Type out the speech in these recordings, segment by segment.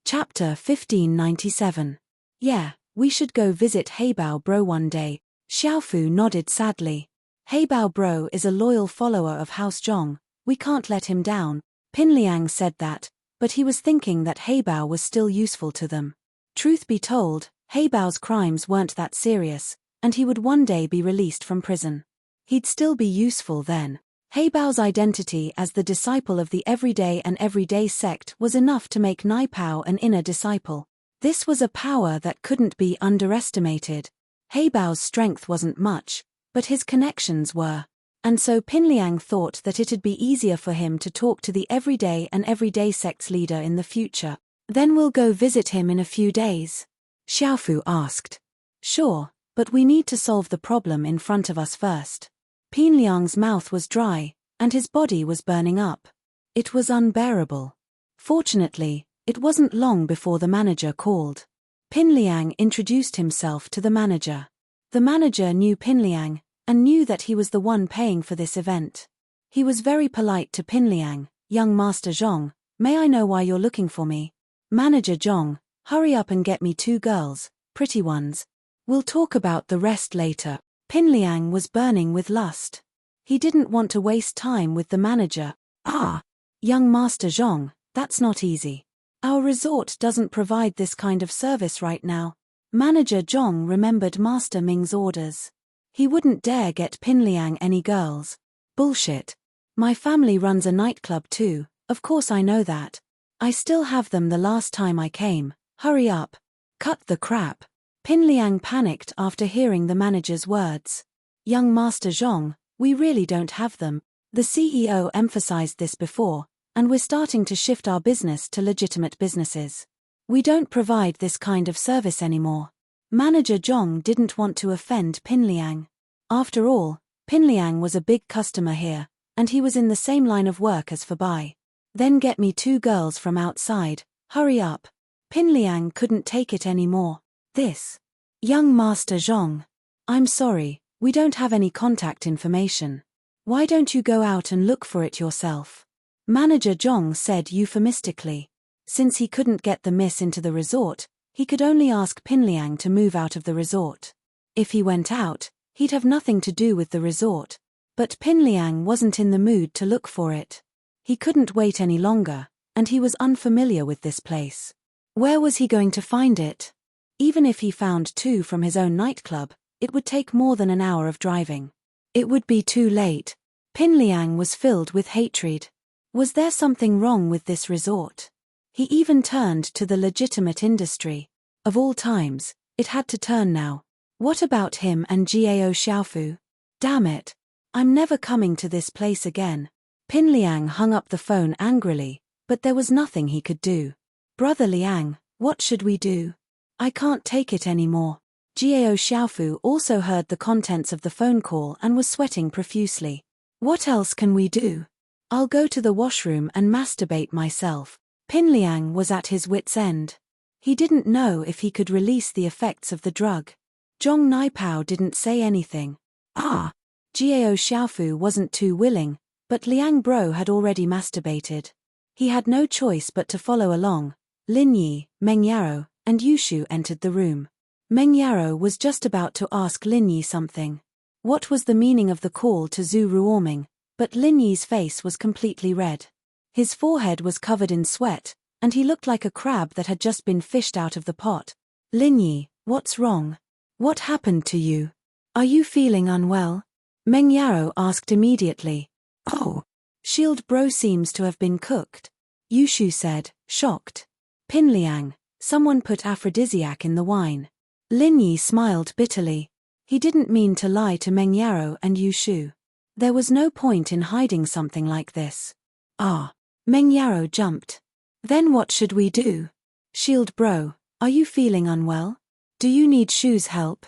Chapter 1597. Yeah, we should go visit Heibao Bro one day. Xiaofu nodded sadly. Heibao Bro is a loyal follower of House Zhong, we can't let him down. Pinliang said that, but he was thinking that Heibao was still useful to them. Truth be told, Heibao's crimes weren't that serious, and he would one day be released from prison. He'd still be useful then. Heibao's identity as the disciple of the Everyday and Everyday sect was enough to make Naipao an inner disciple. This was a power that couldn't be underestimated. Heibao's strength wasn't much, but his connections were. And so Pinliang thought that it'd be easier for him to talk to the Everyday and Everyday sect's leader in the future. Then we'll go visit him in a few days. Xiaofu asked. Sure, but we need to solve the problem in front of us first. Pinliang's mouth was dry, and his body was burning up. It was unbearable. Fortunately, it wasn't long before the manager called. Pinliang introduced himself to the manager. The manager knew Pinliang, and knew that he was the one paying for this event. He was very polite to Pinliang. Young Master Zhong, may I know why you're looking for me? Manager Zhong, hurry up and get me 2 girls, pretty ones. We'll talk about the rest later. Pinliang was burning with lust. He didn't want to waste time with the manager. Young Master Zhong, that's not easy. Our resort doesn't provide this kind of service right now. Manager Zhong remembered Master Ming's orders. He wouldn't dare get Pinliang any girls. Bullshit. My family runs a nightclub too, of course I know that. I still have them the last time I came. Hurry up. Cut the crap. Pinliang panicked after hearing the manager's words. Young Master Zhong, we really don't have them. The CEO emphasized this before, and we're starting to shift our business to legitimate businesses. We don't provide this kind of service anymore. Manager Zhong didn't want to offend Pinliang. After all, Pinliang was a big customer here, and he was in the same line of work as Fabai. Then get me 2 girls from outside, hurry up. Pinliang couldn't take it anymore. This. Young Master Zhong. I'm sorry, we don't have any contact information. Why don't you go out and look for it yourself? Manager Zhong said euphemistically. Since he couldn't get the miss into the resort, he could only ask Pinliang to move out of the resort. If he went out, he'd have nothing to do with the resort. But Pinliang wasn't in the mood to look for it. He couldn't wait any longer, and he was unfamiliar with this place. Where was he going to find it? Even if he found 2 from his own nightclub, it would take more than an hour of driving. It would be too late. Pinliang was filled with hatred. Was there something wrong with this resort? He even turned to the legitimate industry. Of all times, it had to turn now. What about him and Gao Xiaofu? Damn it. I'm never coming to this place again. Pinliang hung up the phone angrily, but there was nothing he could do. Brother Liang, what should we do? I can't take it anymore. Gao Xiaofu also heard the contents of the phone call and was sweating profusely. What else can we do? I'll go to the washroom and masturbate myself. Pinliang was at his wit's end. He didn't know if he could release the effects of the drug. Zhong Naipao didn't say anything. Gao Xiaofu wasn't too willing, but Liang Bro had already masturbated. He had no choice but to follow along. Lin Yi, Meng Yaro, and Yushu entered the room. Meng Yaro was just about to ask Lin Yi something. What was the meaning of the call to Zhu Ruoming? But Lin Yi's face was completely red. His forehead was covered in sweat, and he looked like a crab that had just been fished out of the pot. Lin Yi, what's wrong? What happened to you? Are you feeling unwell? Meng Yaro asked immediately. Oh, Shield Bro seems to have been cooked. Yushu said, shocked. Pinliang, someone put aphrodisiac in the wine. Lin Yi smiled bitterly. He didn't mean to lie to Meng Yaro and Yushu. There was no point in hiding something like this. Meng Yaro jumped. Then what should we do? Shield Bro, are you feeling unwell? Do you need Shu's help?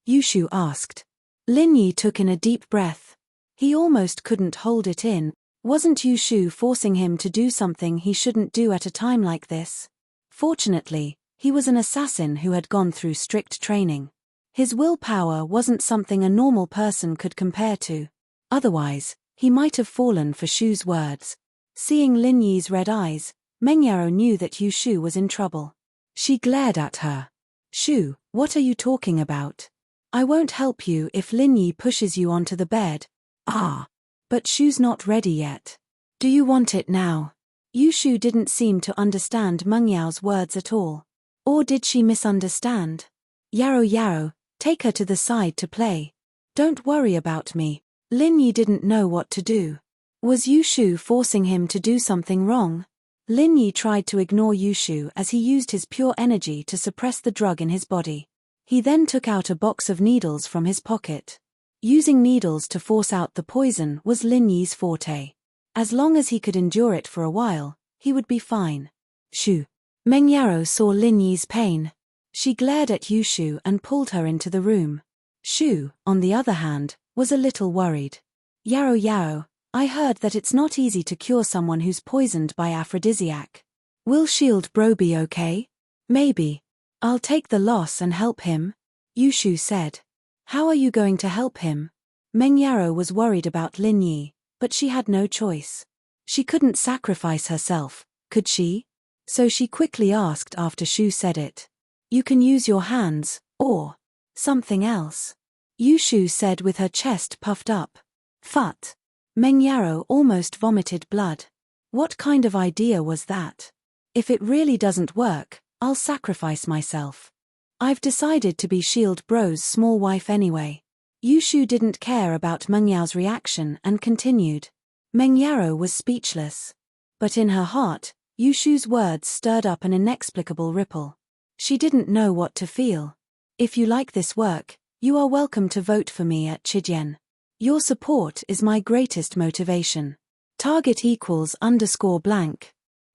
Yushu asked. Lin Yi took in a deep breath. He almost couldn't hold it in. Wasn't Yushu forcing him to do something he shouldn't do at a time like this? Fortunately, he was an assassin who had gone through strict training. His willpower wasn't something a normal person could compare to. Otherwise, he might have fallen for Shu's words. Seeing Lin Yi's red eyes, Mengyaro knew that Yu Shu was in trouble. She glared at her. Shu, what are you talking about? I won't help you if Lin Yi pushes you onto the bed. Ah. But Shu's not ready yet. Do you want it now? Yu Shu didn't seem to understand Mengyao's words at all. Or did she misunderstand? Yarrow, take her to the side to play. Don't worry about me. Lin Yi didn't know what to do. Was Yu Shu forcing him to do something wrong? Lin Yi tried to ignore Yu Shu as he used his pure energy to suppress the drug in his body. He then took out a box of needles from his pocket. Using needles to force out the poison was Lin Yi's forte. As long as he could endure it for a while, he would be fine. Shu. Mengyaro saw Lin Yi's pain. She glared at Yu Shu and pulled her into the room. Shu, on the other hand, was a little worried. Yarrow, I heard that it's not easy to cure someone who's poisoned by aphrodisiac. Will Shield Bro be okay? Maybe. I'll take the loss and help him, Yu Shu said. How are you going to help him? Mengyaro was worried about Lin Yi, but she had no choice. She couldn't sacrifice herself, could she? So she quickly asked after Shu said it. You can use your hands, or something else. Yu Shu said with her chest puffed up. Phut. Mengyaro almost vomited blood. What kind of idea was that? If it really doesn't work, I'll sacrifice myself. I've decided to be Shield Bro's small wife anyway. Yu Shu didn't care about Mengyao's reaction and continued. Mengyaro was speechless. But in her heart, Yu Shu's words stirred up an inexplicable ripple. She didn't know what to feel. If you like this work, you are welcome to vote for me at Chijian. Your support is my greatest motivation. Target =_blank.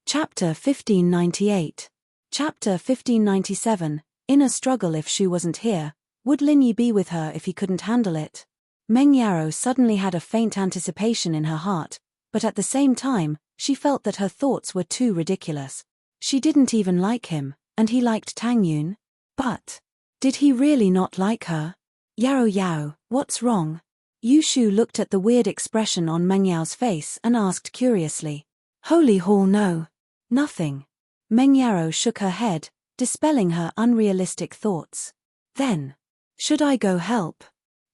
Chapter 1598. Chapter 1597. In a struggle. If Shu wasn't here, would Lin Yi be with her if he couldn't handle it? Mengyaro suddenly had a faint anticipation in her heart, but at the same time, she felt that her thoughts were too ridiculous. She didn't even like him, and he liked Tang Yun. But did he really not like her? Yarrow, what's wrong? Yu Shu looked at the weird expression on Mengyao's face and asked curiously. Holy Hall, no. Nothing. Mengyaro shook her head, dispelling her unrealistic thoughts. Then, should I go help?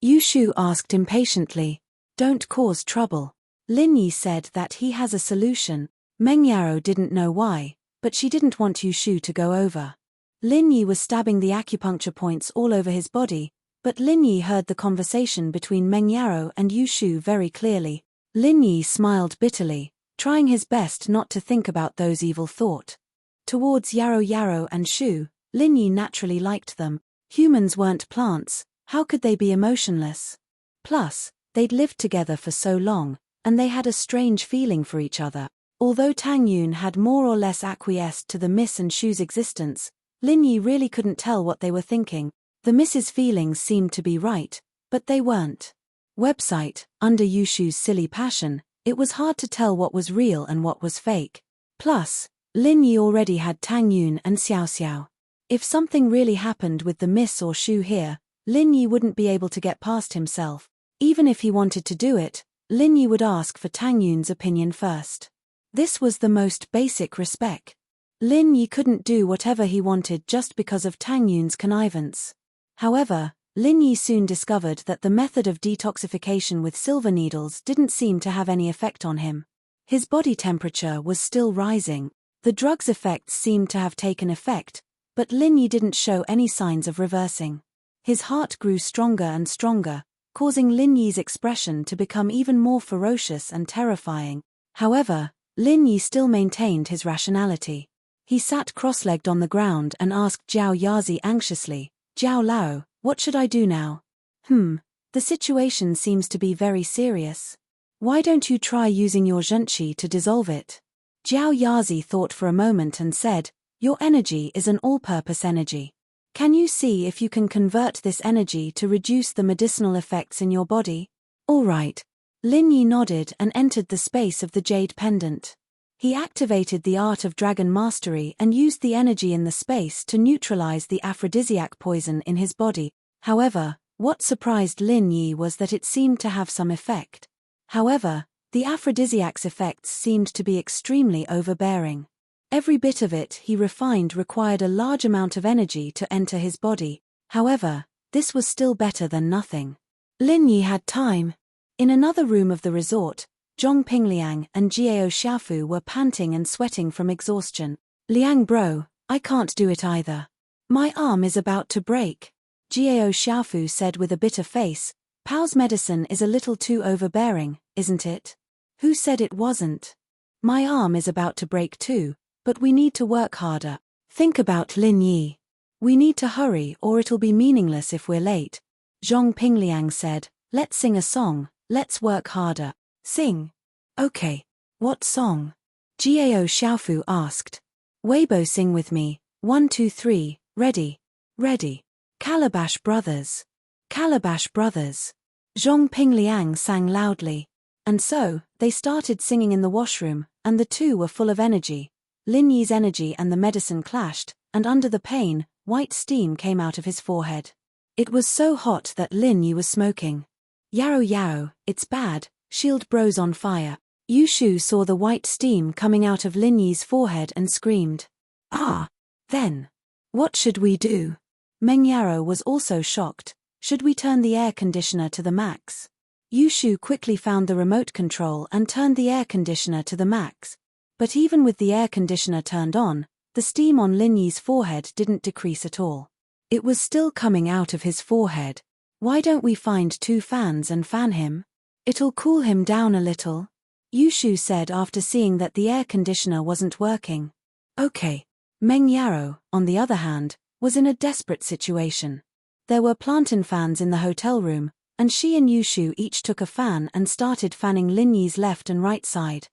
Yu Shu asked impatiently. Don't cause trouble. Lin Yi said that he has a solution. Mengyaro didn't know why, but she didn't want Yu Shu to go over. Lin Yi was stabbing the acupuncture points all over his body, but Lin Yi heard the conversation between Mengyaro and Yu Shu very clearly. Lin Yi smiled bitterly, trying his best not to think about those evil thoughts. Towards Yarrow and Shu, Lin Yi naturally liked them. Humans weren't plants, how could they be emotionless? Plus, they'd lived together for so long, and they had a strange feeling for each other. Although Tang Yun had more or less acquiesced to the Miss and Shu's existence, Lin Yi really couldn't tell what they were thinking. The Miss's feelings seemed to be right, but they weren't. Website, under Yu Shu's silly passion, it was hard to tell what was real and what was fake. Plus, Lin Yi already had Tang Yun and Xiao. If something really happened with the Miss or Shu here, Lin Yi wouldn't be able to get past himself. Even if he wanted to do it, Lin Yi would ask for Tang Yun's opinion first. This was the most basic respect. Lin Yi couldn't do whatever he wanted just because of Tang Yun's connivance. However, Lin Yi soon discovered that the method of detoxification with silver needles didn't seem to have any effect on him. His body temperature was still rising. The drug's effects seemed to have taken effect, but Lin Yi didn't show any signs of reversing. His heart grew stronger and stronger, causing Lin Yi's expression to become even more ferocious and terrifying. However, Lin Yi still maintained his rationality. He sat cross-legged on the ground and asked Jiao Yazi anxiously, Jiao Lao, what should I do now? The situation seems to be very serious. Why don't you try using your zhenqi to dissolve it? Jiao Yazi thought for a moment and said, your energy is an all-purpose energy. Can you see if you can convert this energy to reduce the medicinal effects in your body? All right. Lin Yi nodded and entered the space of the jade pendant. He activated the art of dragon mastery and used the energy in the space to neutralize the aphrodisiac poison in his body. However, what surprised Lin Yi was that it seemed to have some effect. However, the aphrodisiac's effects seemed to be extremely overbearing. Every bit of it he refined required a large amount of energy to enter his body. However, this was still better than nothing. Lin Yi had time. In another room of the resort, Zhong Pingliang and Jiao Xiaofu were panting and sweating from exhaustion. Liang bro, I can't do it either. My arm is about to break. Jiao Xiaofu said with a bitter face. Pao's medicine is a little too overbearing, isn't it? Who said it wasn't? My arm is about to break too, but we need to work harder. Think about Lin Yi. We need to hurry or it'll be meaningless if we're late. Zhong Pingliang said, let's sing a song, let's work harder. Sing. Okay. What song? Jiao Xiaofu asked. Weibo sing with me, 1 2 3, ready. Ready. Calabash Brothers. Calabash Brothers. Zhong Pingliang sang loudly. And so, they started singing in the washroom, and the two were full of energy. Lin Yi's energy and the medicine clashed, and under the pain, white steam came out of his forehead. It was so hot that Lin Yi was smoking. Yao Yao, it's bad, Shield Bro's on fire. Yushu saw the white steam coming out of Lin Yi's forehead and screamed. Ah! Then. What should we do? Meng Yaro was also shocked. Should we turn the air conditioner to the max? Yushu quickly found the remote control and turned the air conditioner to the max. But even with the air conditioner turned on, the steam on Lin Yi's forehead didn't decrease at all. It was still coming out of his forehead. Why don't we find 2 fans and fan him? It'll cool him down a little. Yushu said after seeing that the air conditioner wasn't working. Okay. Meng Yaro, on the other hand, was in a desperate situation. There were plantain fans in the hotel room, and she and Yushu each took a fan and started fanning Lin Yi's left and right side.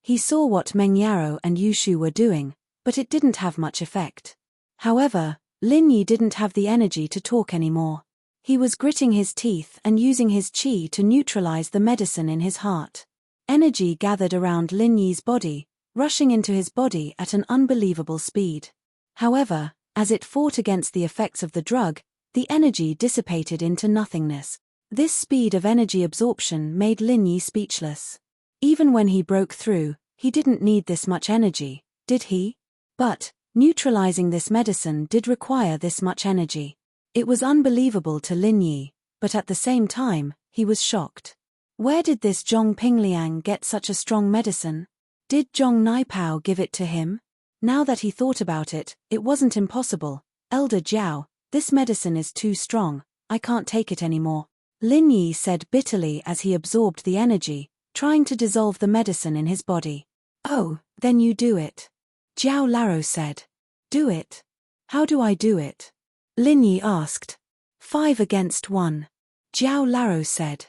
He saw what Meng Yaro and Yushu were doing, but it didn't have much effect. However, Lin Yi didn't have the energy to talk anymore. He was gritting his teeth and using his qi to neutralize the medicine in his heart. Energy gathered around Lin Yi's body, rushing into his body at an unbelievable speed. However, as it fought against the effects of the drug, the energy dissipated into nothingness. This speed of energy absorption made Lin Yi speechless. Even when he broke through, he didn't need this much energy, did he? But, neutralizing this medicine did require this much energy. It was unbelievable to Lin Yi, but at the same time, he was shocked. Where did this Zhong Pingliang get such a strong medicine? Did Zhong Naipao give it to him? Now that he thought about it, it wasn't impossible. Elder Jiao, this medicine is too strong, I can't take it anymore. Lin Yi said bitterly as he absorbed the energy, trying to dissolve the medicine in his body. Oh, then you do it. Jiao Laro said. Do it? How do I do it? Lin Yi asked. 5 against 1. Jiao Laro said.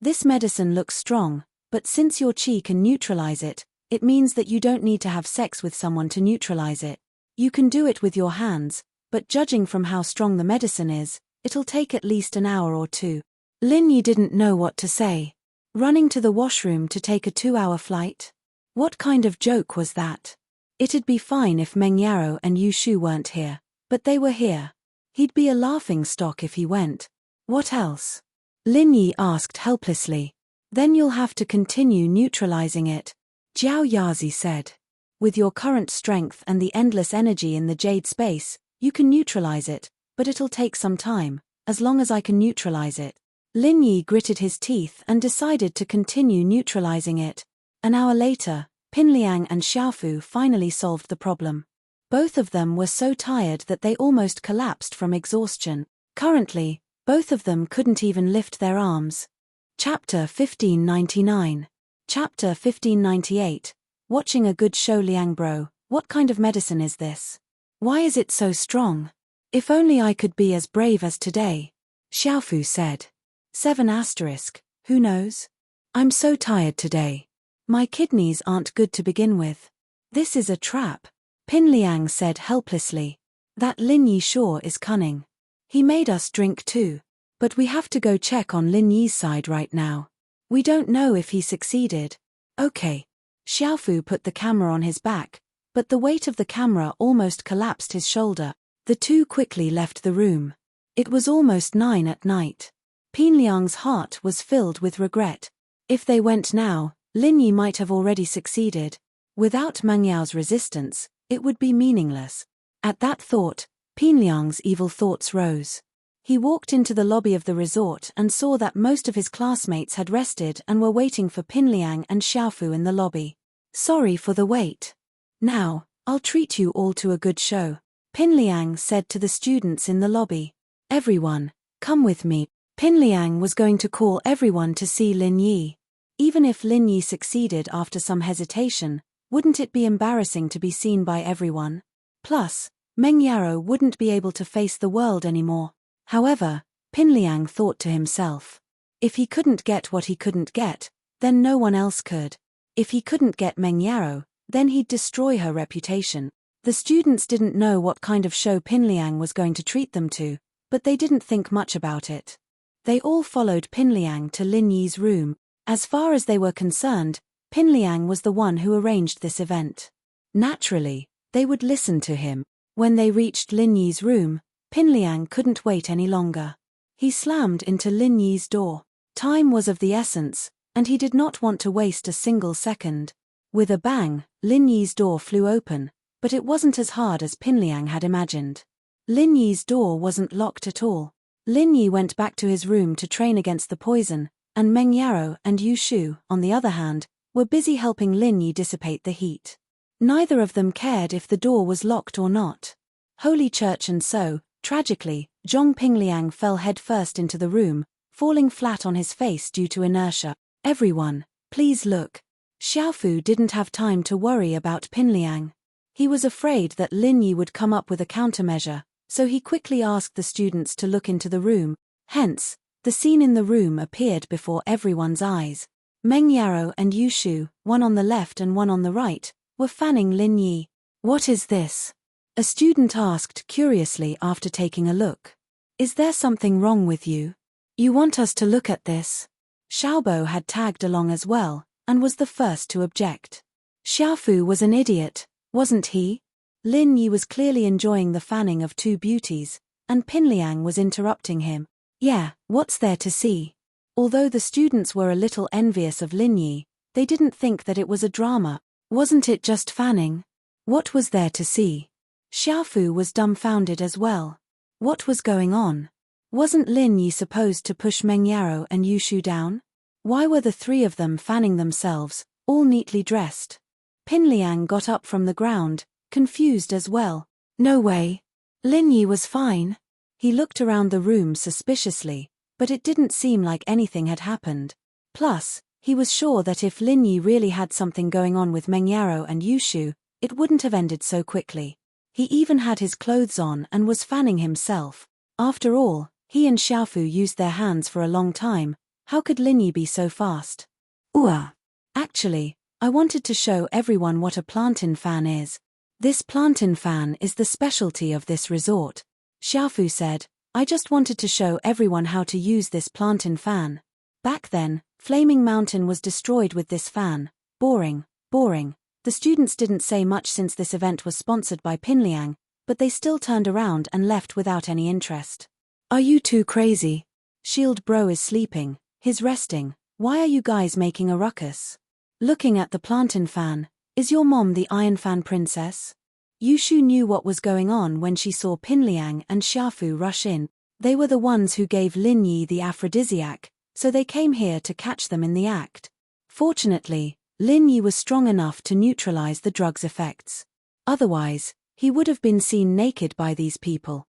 This medicine looks strong, but since your qi can neutralize it, it means that you don't need to have sex with someone to neutralize it. You can do it with your hands, but judging from how strong the medicine is, it'll take at least an hour or 2. Lin Yi didn't know what to say. Running to the washroom to take a 2-hour flight? What kind of joke was that? It'd be fine if Meng Yaro and Yushu weren't here, but they were here. He'd be a laughing stock if he went. What else? Lin Yi asked helplessly. Then you'll have to continue neutralizing it, Jiao Yazi said. With your current strength and the endless energy in the jade space, you can neutralize it, but it'll take some time, as long as I can neutralize it. Lin Yi gritted his teeth and decided to continue neutralizing it. An hour later, Pinliang and Xiaofu finally solved the problem. Both of them were so tired that they almost collapsed from exhaustion. Currently, both of them couldn't even lift their arms. Chapter 1599. Chapter 1598. Watching a good show. Liang bro, what kind of medicine is this? Why is it so strong? If only I could be as brave as today. Xiaofu said. 7 asterisk, who knows? I'm so tired today. My kidneys aren't good to begin with. This is a trap. Pinliang said helplessly. That Lin Yi sure is cunning. He made us drink too. But we have to go check on Lin Yi's side right now. We don't know if he succeeded. Okay. Xiaofu put the camera on his back, but the weight of the camera almost collapsed his shoulder. The two quickly left the room. It was almost 9 at night. Pinliang's heart was filled with regret. If they went now, Lin Yi might have already succeeded. Without Meng Yao's resistance, It would be meaningless. At that thought, Pinliang's evil thoughts rose. He walked into the lobby of the resort and saw that most of his classmates had rested and were waiting for Pinliang and Xiaofu in the lobby. Sorry for the wait. Now, I'll treat you all to a good show, Pinliang said to the students in the lobby. Everyone, come with me. Pinliang was going to call everyone to see Lin Yi. Even if Lin Yi succeeded after some hesitation, wouldn't it be embarrassing to be seen by everyone? Plus, Meng Yaro wouldn't be able to face the world anymore. However, Pinliang thought to himself. If he couldn't get what he couldn't get, then no one else could. If he couldn't get Meng Yaro, then he'd destroy her reputation. The students didn't know what kind of show Pinliang was going to treat them to, but they didn't think much about it. They all followed Pinliang to Lin Yi's room. As far as they were concerned, Pinliang was the one who arranged this event. Naturally, they would listen to him. When they reached Lin Yi's room, Pinliang couldn't wait any longer. He slammed into Lin Yi's door. Time was of the essence, and he did not want to waste a single second. With a bang, Lin Yi's door flew open, but it wasn't as hard as Pinliang had imagined. Lin Yi's door wasn't locked at all. Lin Yi went back to his room to train against the poison, and Meng Yaro and Yu Shu, on the other hand, were busy helping Lin Yi dissipate the heat. Neither of them cared if the door was locked or not. Holy Church. And so, tragically, Zhong Pingliang fell headfirst into the room, falling flat on his face due to inertia. Everyone, please look. Xiaofu didn't have time to worry about Pinliang. He was afraid that Lin Yi would come up with a countermeasure, so he quickly asked the students to look into the room. Hence, the scene in the room appeared before everyone's eyes. Meng Yaro and Yu Shu, one on the left and one on the right, were fanning Lin Yi. What is this? A student asked curiously after taking a look. Is there something wrong with you? You want us to look at this? Xiaobo had tagged along as well, and was the first to object. Xiaofu was an idiot, wasn't he? Lin Yi was clearly enjoying the fanning of two beauties, and Pinliang was interrupting him. Yeah, what's there to see? Although the students were a little envious of Lin Yi, they didn't think that it was a drama. Wasn't it just fanning? What was there to see? Xiaofu was dumbfounded as well. What was going on? Wasn't Lin Yi supposed to push Meng Yaro and Yu Shu down? Why were the three of them fanning themselves, all neatly dressed? Pinliang got up from the ground, confused as well. No way. Lin Yi was fine. He looked around the room suspiciously, but it didn't seem like anything had happened. Plus, he was sure that if Lin Yi really had something going on with Meng Yaro and Yu Shu, it wouldn't have ended so quickly. He even had his clothes on and was fanning himself. After all, he and Xiaofu used their hands for a long time. How could Lin Yi be so fast? Actually, I wanted to show everyone what a plantain fan is. This plantain fan is the specialty of this resort. Xiaofu said, I just wanted to show everyone how to use this plantain fan. Back then, Flaming Mountain was destroyed with this fan. Boring. The students didn't say much since this event was sponsored by Pinliang, but they still turned around and left without any interest. Are you too crazy? Shield Bro is sleeping, he's resting. Why are you guys making a ruckus? Looking at the plantain fan, is your mom the Iron Fan Princess? Yu Shu knew what was going on when she saw Pinliang and Xiaofu rush in. They were the ones who gave Lin Yi the aphrodisiac, so they came here to catch them in the act. Fortunately, Lin Yi was strong enough to neutralize the drug's effects. Otherwise, he would have been seen naked by these people.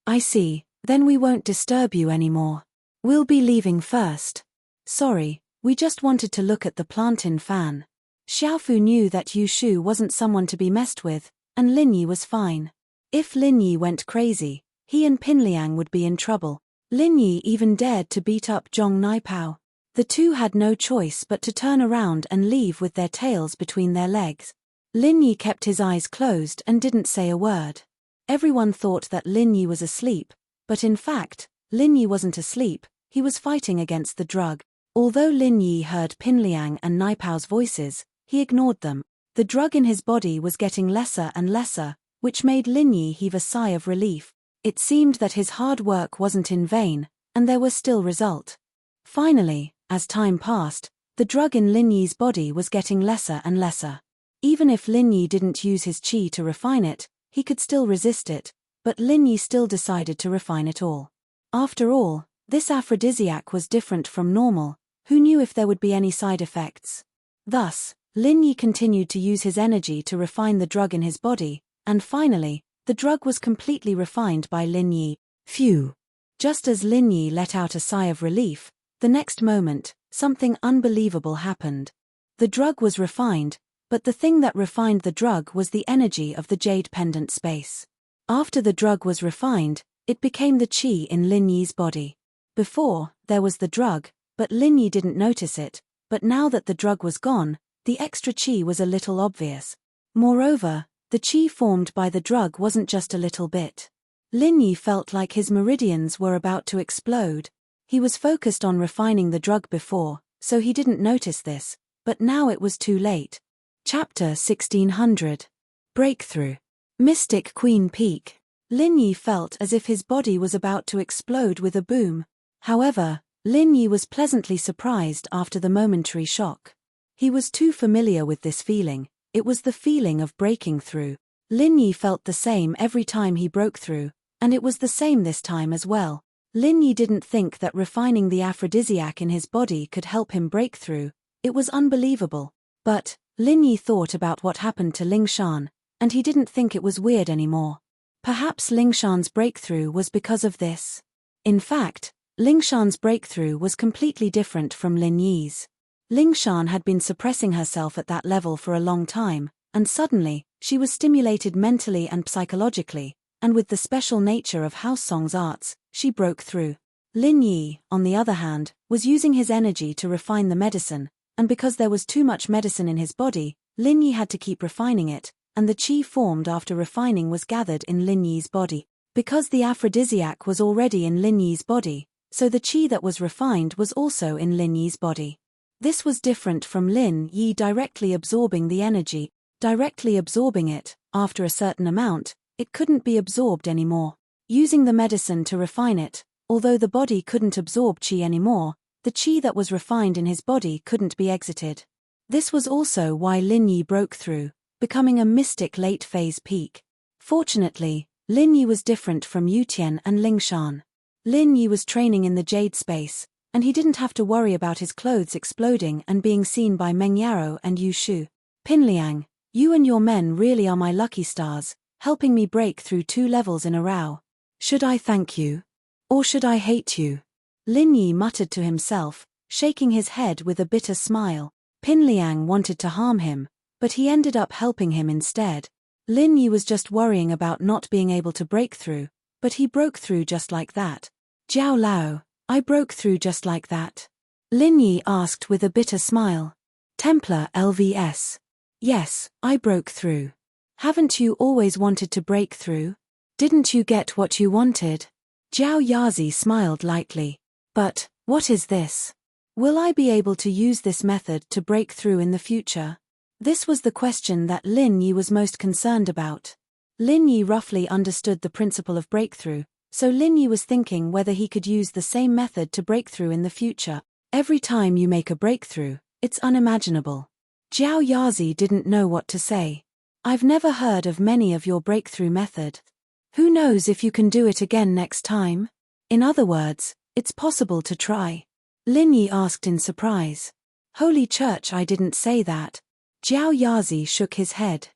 I see, then we won't disturb you anymore. We'll be leaving first. Sorry, we just wanted to look at the plantain fan. Xiaofu knew that Yu Shu wasn't someone to be messed with, and Lin Yi was fine. If Lin Yi went crazy, he and Pinliang would be in trouble. Lin Yi even dared to beat up Zhong Naipao. The two had no choice but to turn around and leave with their tails between their legs. Lin Yi kept his eyes closed and didn't say a word. Everyone thought that Lin Yi was asleep, but in fact, Lin Yi wasn't asleep, he was fighting against the drug. Although Lin Yi heard Pinliang and Naipao's voices, he ignored them. The drug in his body was getting lesser and lesser, which made Lin Yi heave a sigh of relief. It seemed that his hard work wasn't in vain, and there was still result. Finally, as time passed, the drug in Lin Yi's body was getting lesser and lesser. Even if Lin Yi didn't use his qi to refine it, he could still resist it, but Lin Yi still decided to refine it all. After all, this aphrodisiac was different from normal, who knew if there would be any side effects? Thus, Lin Yi continued to use his energy to refine the drug in his body, and finally, the drug was completely refined by Lin Yi. Phew! Just as Lin Yi let out a sigh of relief, the next moment, something unbelievable happened. The drug was refined, but the thing that refined the drug was the energy of the jade pendant space. After the drug was refined, it became the qi in Lin Yi's body. Before, there was the drug, but Lin Yi didn't notice it, but now that the drug was gone, the extra qi was a little obvious. Moreover, the qi formed by the drug wasn't just a little bit. Lin Yi felt like his meridians were about to explode. He was focused on refining the drug before, so he didn't notice this, but now it was too late. Chapter 1600. Breakthrough. Mystic Queen Peak. Lin Yi felt as if his body was about to explode with a boom. However, Lin Yi was pleasantly surprised after the momentary shock. He was too familiar with this feeling. It was the feeling of breaking through. Lin Yi felt the same every time he broke through, and it was the same this time as well. Lin Yi didn't think that refining the aphrodisiac in his body could help him break through. It was unbelievable. But Lin Yi thought about what happened to Ling Shan, and he didn't think it was weird anymore. Perhaps Ling Shan's breakthrough was because of this. In fact, Ling Shan's breakthrough was completely different from Lin Yi's. Ling Shan had been suppressing herself at that level for a long time, and suddenly, she was stimulated mentally and psychologically, and with the special nature of House Song's arts, she broke through. Lin Yi, on the other hand, was using his energy to refine the medicine, and because there was too much medicine in his body, Lin Yi had to keep refining it, and the qi formed after refining was gathered in Lin Yi's body. Because the aphrodisiac was already in Lin Yi's body, so the qi that was refined was also in Lin Yi's body. This was different from Lin Yi directly absorbing the energy. Directly absorbing it, after a certain amount, it couldn't be absorbed anymore. Using the medicine to refine it, although the body couldn't absorb qi anymore, the qi that was refined in his body couldn't be exited. This was also why Lin Yi broke through, becoming a mystic late-phase peak. Fortunately, Lin Yi was different from Yutian and Ling Shan. Lin Yi was training in the jade space, and he didn't have to worry about his clothes exploding and being seen by Meng Yaro and Yu Shu. Pinliang, you and your men really are my lucky stars, helping me break through 2 levels in a row. Should I thank you? Or should I hate you? Lin Yi muttered to himself, shaking his head with a bitter smile. Pinliang wanted to harm him, but he ended up helping him instead. Lin Yi was just worrying about not being able to break through, but he broke through just like that. Jiao Lao, I broke through just like that? Lin Yi asked with a bitter smile. Templar LVS. Yes, I broke through. Haven't you always wanted to break through? Didn't you get what you wanted? Jiao Yazi smiled lightly. But, what is this? Will I be able to use this method to break through in the future? This was the question that Lin Yi was most concerned about. Lin Yi roughly understood the principle of breakthrough, so Lin Yi was thinking whether he could use the same method to break through in the future. Every time you make a breakthrough, it's unimaginable. Jiao Yazi didn't know what to say. I've never heard of many of your breakthrough method. Who knows if you can do it again next time? In other words, it's possible to try. Lin Yi asked in surprise. Holy Church, I didn't say that. Jiao Yazi shook his head.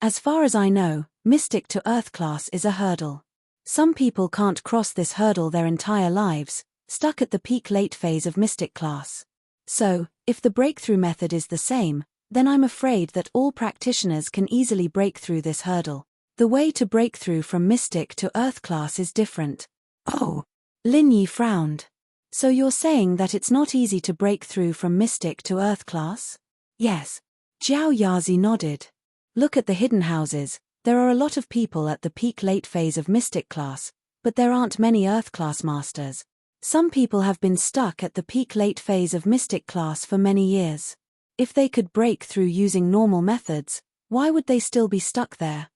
As far as I know, Mystic to Earth class is a hurdle. Some people can't cross this hurdle their entire lives, stuck at the peak late phase of Mystic class. So, if the breakthrough method is the same, then I'm afraid that all practitioners can easily break through this hurdle. The way to break through from Mystic to Earth class is different. Oh. Lin Yi frowned. So you're saying that it's not easy to break through from Mystic to Earth class? Yes. Jiao Yazi nodded. Look at the hidden houses. There are a lot of people at the peak late phase of Mystic class, but there aren't many Earth class masters. Some people have been stuck at the peak late phase of Mystic class for many years. If they could break through using normal methods, why would they still be stuck there?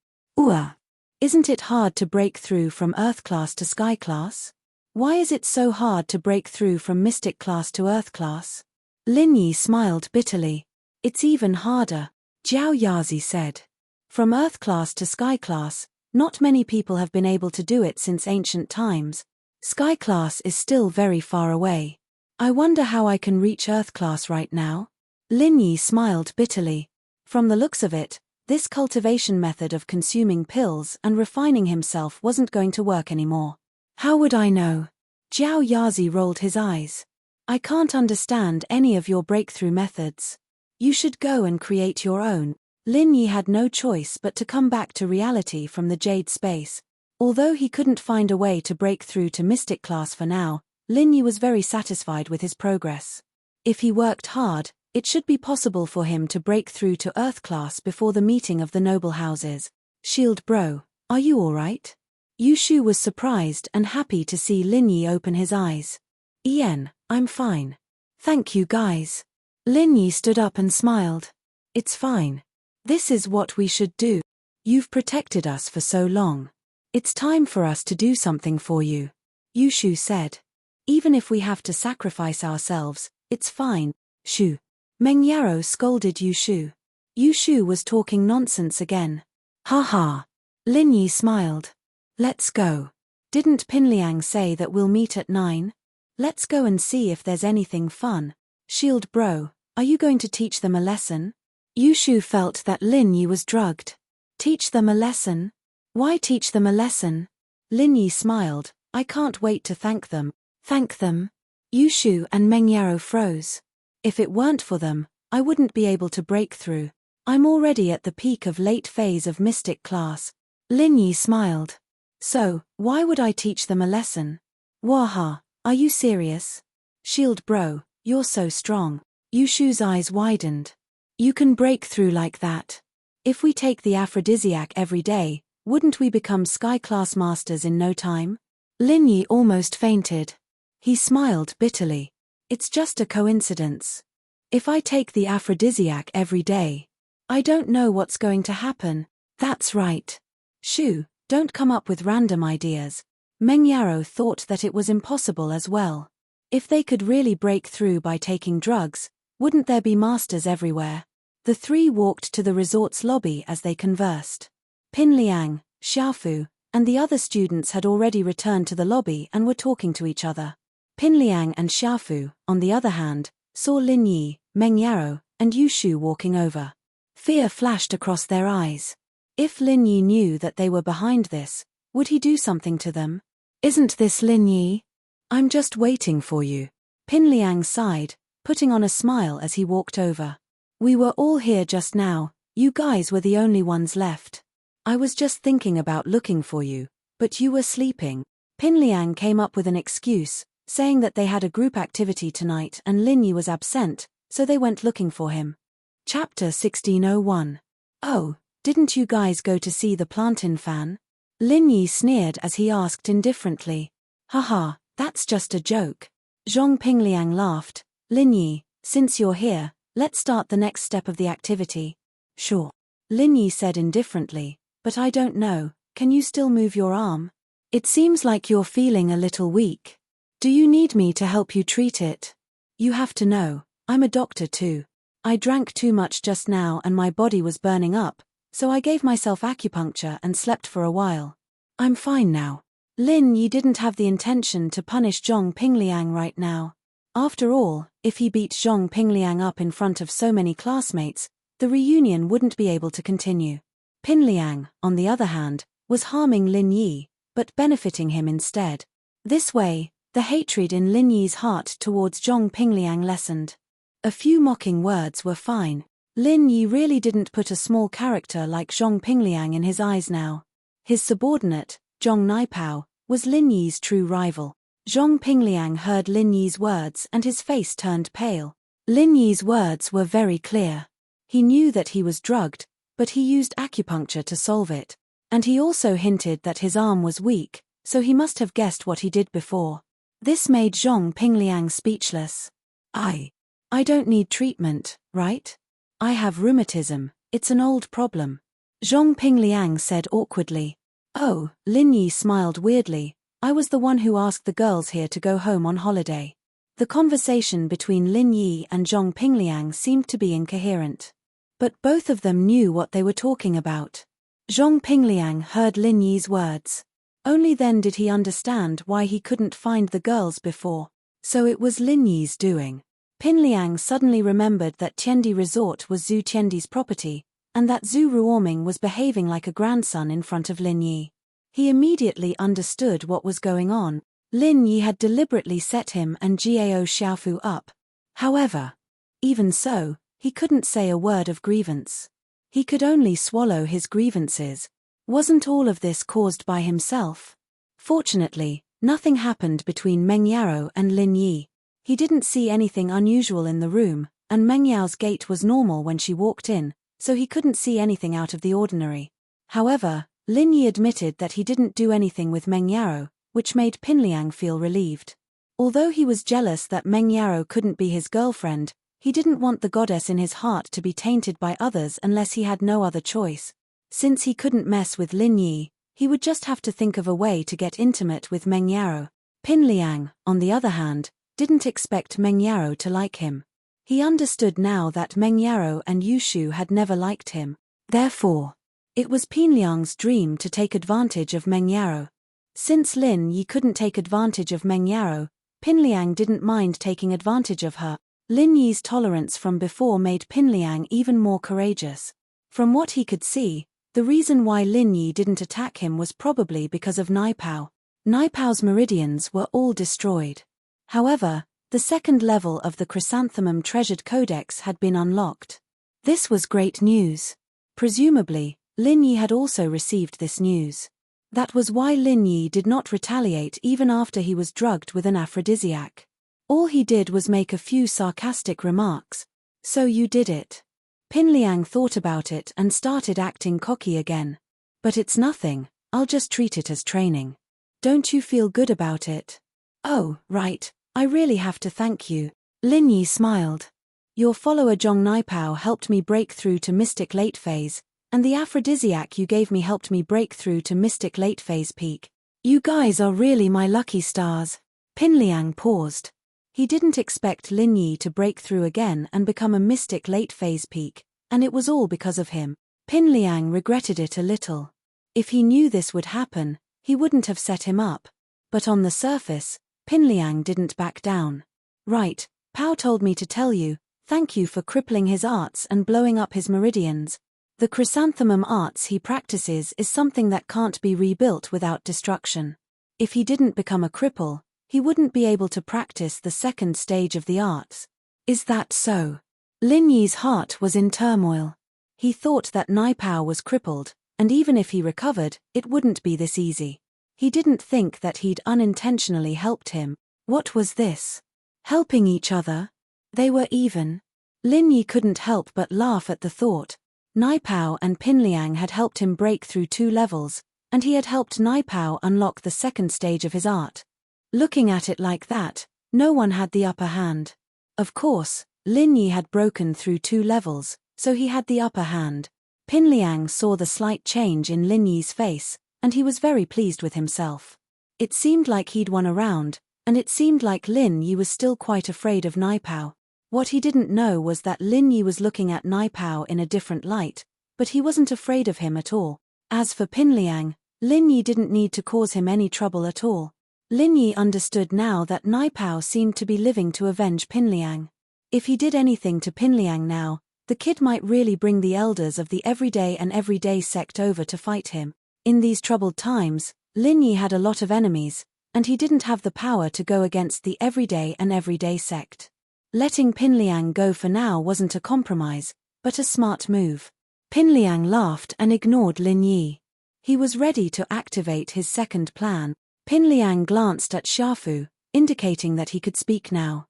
Isn't it hard to break through from Earth class to Sky class? Why is it so hard to break through from Mystic class to Earth class? Lin Yi smiled bitterly. It's even harder. Jiao Yazi said. From Earth class to Sky class, not many people have been able to do it since ancient times. Sky class is still very far away. I wonder how I can reach Earth class right now? Lin Yi smiled bitterly. From the looks of it, this cultivation method of consuming pills and refining himself wasn't going to work anymore. How would I know? Jiao Yazi rolled his eyes. I can't understand any of your breakthrough methods. You should go and create your own. Lin Yi had no choice but to come back to reality from the Jade space. Although he couldn't find a way to break through to Mystic class for now, Lin Yi was very satisfied with his progress. If he worked hard, it should be possible for him to break through to Earth class before the meeting of the noble houses. Shield bro, are you alright? Yushu was surprised and happy to see Lin Yi open his eyes. Ian, I'm fine. Thank you guys. Lin Yi stood up and smiled. It's fine. This is what we should do. You've protected us for so long. It's time for us to do something for you. Yushu said. Even if we have to sacrifice ourselves, it's fine. Shu. Meng Yaro scolded Yushu. Yushu was talking nonsense again. Ha ha. Lin Yi smiled. Let's go. Didn't Pinliang say that we'll meet at 9? Let's go and see if there's anything fun. Shield bro, are you going to teach them a lesson? Yushu felt that Lin Yi was drugged. Teach them a lesson? Why teach them a lesson? Lin Yi smiled. I can't wait to thank them. Thank them? Yushu and Meng Yaro froze. If it weren't for them, I wouldn't be able to break through. I'm already at the peak of late phase of Mystic class. Lin Yi smiled. So, why would I teach them a lesson? Waha, are you serious? Shield bro, you're so strong. Yushu's eyes widened. You can break through like that. If we take the aphrodisiac every day, wouldn't we become Sky class masters in no time? Lin Yi almost fainted. He smiled bitterly. It's just a coincidence. If I take the aphrodisiac every day, I don't know what's going to happen. That's right. Shu, don't come up with random ideas. Meng Yaro thought that it was impossible as well. If they could really break through by taking drugs, wouldn't there be masters everywhere? The three walked to the resort's lobby as they conversed. Pin Liang, Xiaofu, and the other students had already returned to the lobby and were talking to each other. Pin Liang and Xiaofu, on the other hand, saw Lin Yi, Meng Yaro, and Yushu walking over. Fear flashed across their eyes. If Lin Yi knew that they were behind this, would he do something to them? Isn't this Lin Yi? I'm just waiting for you. Pin Liang sighed, putting on a smile as he walked over. We were all here just now, you guys were the only ones left. I was just thinking about looking for you, but you were sleeping. Pin Liang came up with an excuse, saying that they had a group activity tonight and Lin Yi was absent, so they went looking for him. Chapter 1601. Oh, didn't you guys go to see the plantain fan? Lin Yi sneered as he asked indifferently. Haha, that's just a joke. Zhong Pingliang laughed. Lin Yi, since you're here, let's start the next step of the activity. Sure. Lin Yi said indifferently, but I don't know, can you still move your arm? It seems like you're feeling a little weak. Do you need me to help you treat it? You have to know, I'm a doctor too. I drank too much just now and my body was burning up, so I gave myself acupuncture and slept for a while. I'm fine now. Lin Yi didn't have the intention to punish Zhong Pingliang right now. After all, if he beat Zhong Pingliang up in front of so many classmates, the reunion wouldn't be able to continue. Pinliang, on the other hand, was harming Lin Yi, but benefiting him instead. This way, the hatred in Lin Yi's heart towards Zhong Pingliang lessened. A few mocking words were fine. Lin Yi really didn't put a small character like Zhong Pingliang in his eyes now. His subordinate, Zhong Naipao, was Lin Yi's true rival. Zhong Pingliang heard Lin Yi's words and his face turned pale. Lin Yi's words were very clear. He knew that he was drugged, but he used acupuncture to solve it. And he also hinted that his arm was weak, so he must have guessed what he did before. This made Zhong Pingliang speechless. I don't need treatment, right? I have rheumatism, it's an old problem. Zhong Pingliang said awkwardly. Oh, Lin Yi smiled weirdly. I was the one who asked the girls here to go home on holiday. The conversation between Lin Yi and Zhong Pingliang seemed to be incoherent. But both of them knew what they were talking about. Zhong Pingliang heard Lin Yi's words. Only then did he understand why he couldn't find the girls before. So it was Lin Yi's doing. Pinliang suddenly remembered that Tiandi Resort was Zhu Tiandi's property, and that Zhu Ruoming was behaving like a grandson in front of Lin Yi. He immediately understood what was going on. Lin Yi had deliberately set him and Gao Xiaofu up. However, even so, he couldn't say a word of grievance. He could only swallow his grievances. Wasn't all of this caused by himself? Fortunately, nothing happened between Meng Yao and Lin Yi. He didn't see anything unusual in the room, and Meng Yao's gait was normal when she walked in, so he couldn't see anything out of the ordinary. However, Lin Yi admitted that he didn't do anything with Meng Yao, which made Pinliang feel relieved. Although he was jealous that Meng Yao couldn't be his girlfriend, he didn't want the goddess in his heart to be tainted by others unless he had no other choice. Since he couldn't mess with Lin Yi, he would just have to think of a way to get intimate with Meng Yao. Pinliang, on the other hand, didn't expect Meng Yao to like him. He understood now that Meng Yao and Yushu had never liked him. Therefore, it was Pinliang's dream to take advantage of Meng Yao. Since Lin Yi couldn't take advantage of Meng Yao, Pinliang didn't mind taking advantage of her. Lin Yi's tolerance from before made Pinliang even more courageous. From what he could see, the reason why Lin Yi didn't attack him was probably because of Naipao. Naipao's meridians were all destroyed. However, the second level of the Chrysanthemum Treasured Codex had been unlocked. This was great news. Presumably, Lin Yi had also received this news. That was why Lin Yi did not retaliate even after he was drugged with an aphrodisiac. All he did was make a few sarcastic remarks. So you did it. Pinliang thought about it and started acting cocky again. But it's nothing, I'll just treat it as training. Don't you feel good about it? Oh, right, I really have to thank you. Lin Yi smiled. Your follower Zhong Naipao helped me break through to Mystic Late Phase, and the aphrodisiac you gave me helped me break through to Mystic Late Phase Peak. You guys are really my lucky stars. Pinliang paused. He didn't expect Lin Yi to break through again and become a Mystic Late Phase Peak, and it was all because of him. Pinliang regretted it a little. If he knew this would happen, he wouldn't have set him up. But on the surface, Pinliang didn't back down. Right, Pao told me to tell you, thank you for crippling his arts and blowing up his meridians. The chrysanthemum arts he practices is something that can't be rebuilt without destruction. If he didn't become a cripple, he wouldn't be able to practice the second stage of the arts. Is that so? Lin Yi's heart was in turmoil. He thought that Naipao was crippled, and even if he recovered, it wouldn't be this easy. He didn't think that he'd unintentionally helped him. What was this? Helping each other? They were even. Lin Yi couldn't help but laugh at the thought. Naipao and Pinliang had helped him break through 2 levels, and he had helped Naipao unlock the second stage of his art. Looking at it like that, no one had the upper hand. Of course, Lin Yi had broken through 2 levels, so he had the upper hand. Pinliang saw the slight change in Lin Yi's face, and he was very pleased with himself. It seemed like he'd won a round, and it seemed like Lin Yi was still quite afraid of Naipao. What he didn't know was that Lin Yi was looking at Naipao in a different light, but he wasn't afraid of him at all. As for Pinliang, Lin Yi didn't need to cause him any trouble at all. Lin Yi understood now that Naipao seemed to be living to avenge Pinliang. If he did anything to Pinliang now, the kid might really bring the elders of the Everyday and Everyday sect over to fight him. In these troubled times, Lin Yi had a lot of enemies, and he didn't have the power to go against the Everyday and Everyday sect. Letting Pinliang go for now wasn't a compromise, but a smart move. Pinliang laughed and ignored Lin Yi. He was ready to activate his second plan. Pinliang glanced at Xiaofu, indicating that he could speak now.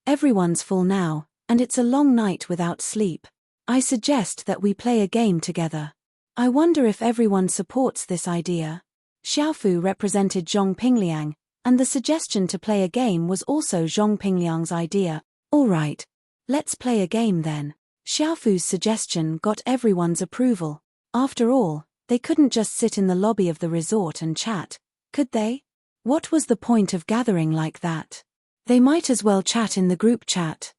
Everyone's full now, and it's a long night without sleep. I suggest that we play a game together. I wonder if everyone supports this idea. Xiaofu represented Zhong Pingliang, and the suggestion to play a game was also Zhong Pingliang's idea. All right, let's play a game then. Xiaofu's suggestion got everyone's approval. After all, they couldn't just sit in the lobby of the resort and chat, could they? What was the point of gathering like that? They might as well chat in the group chat.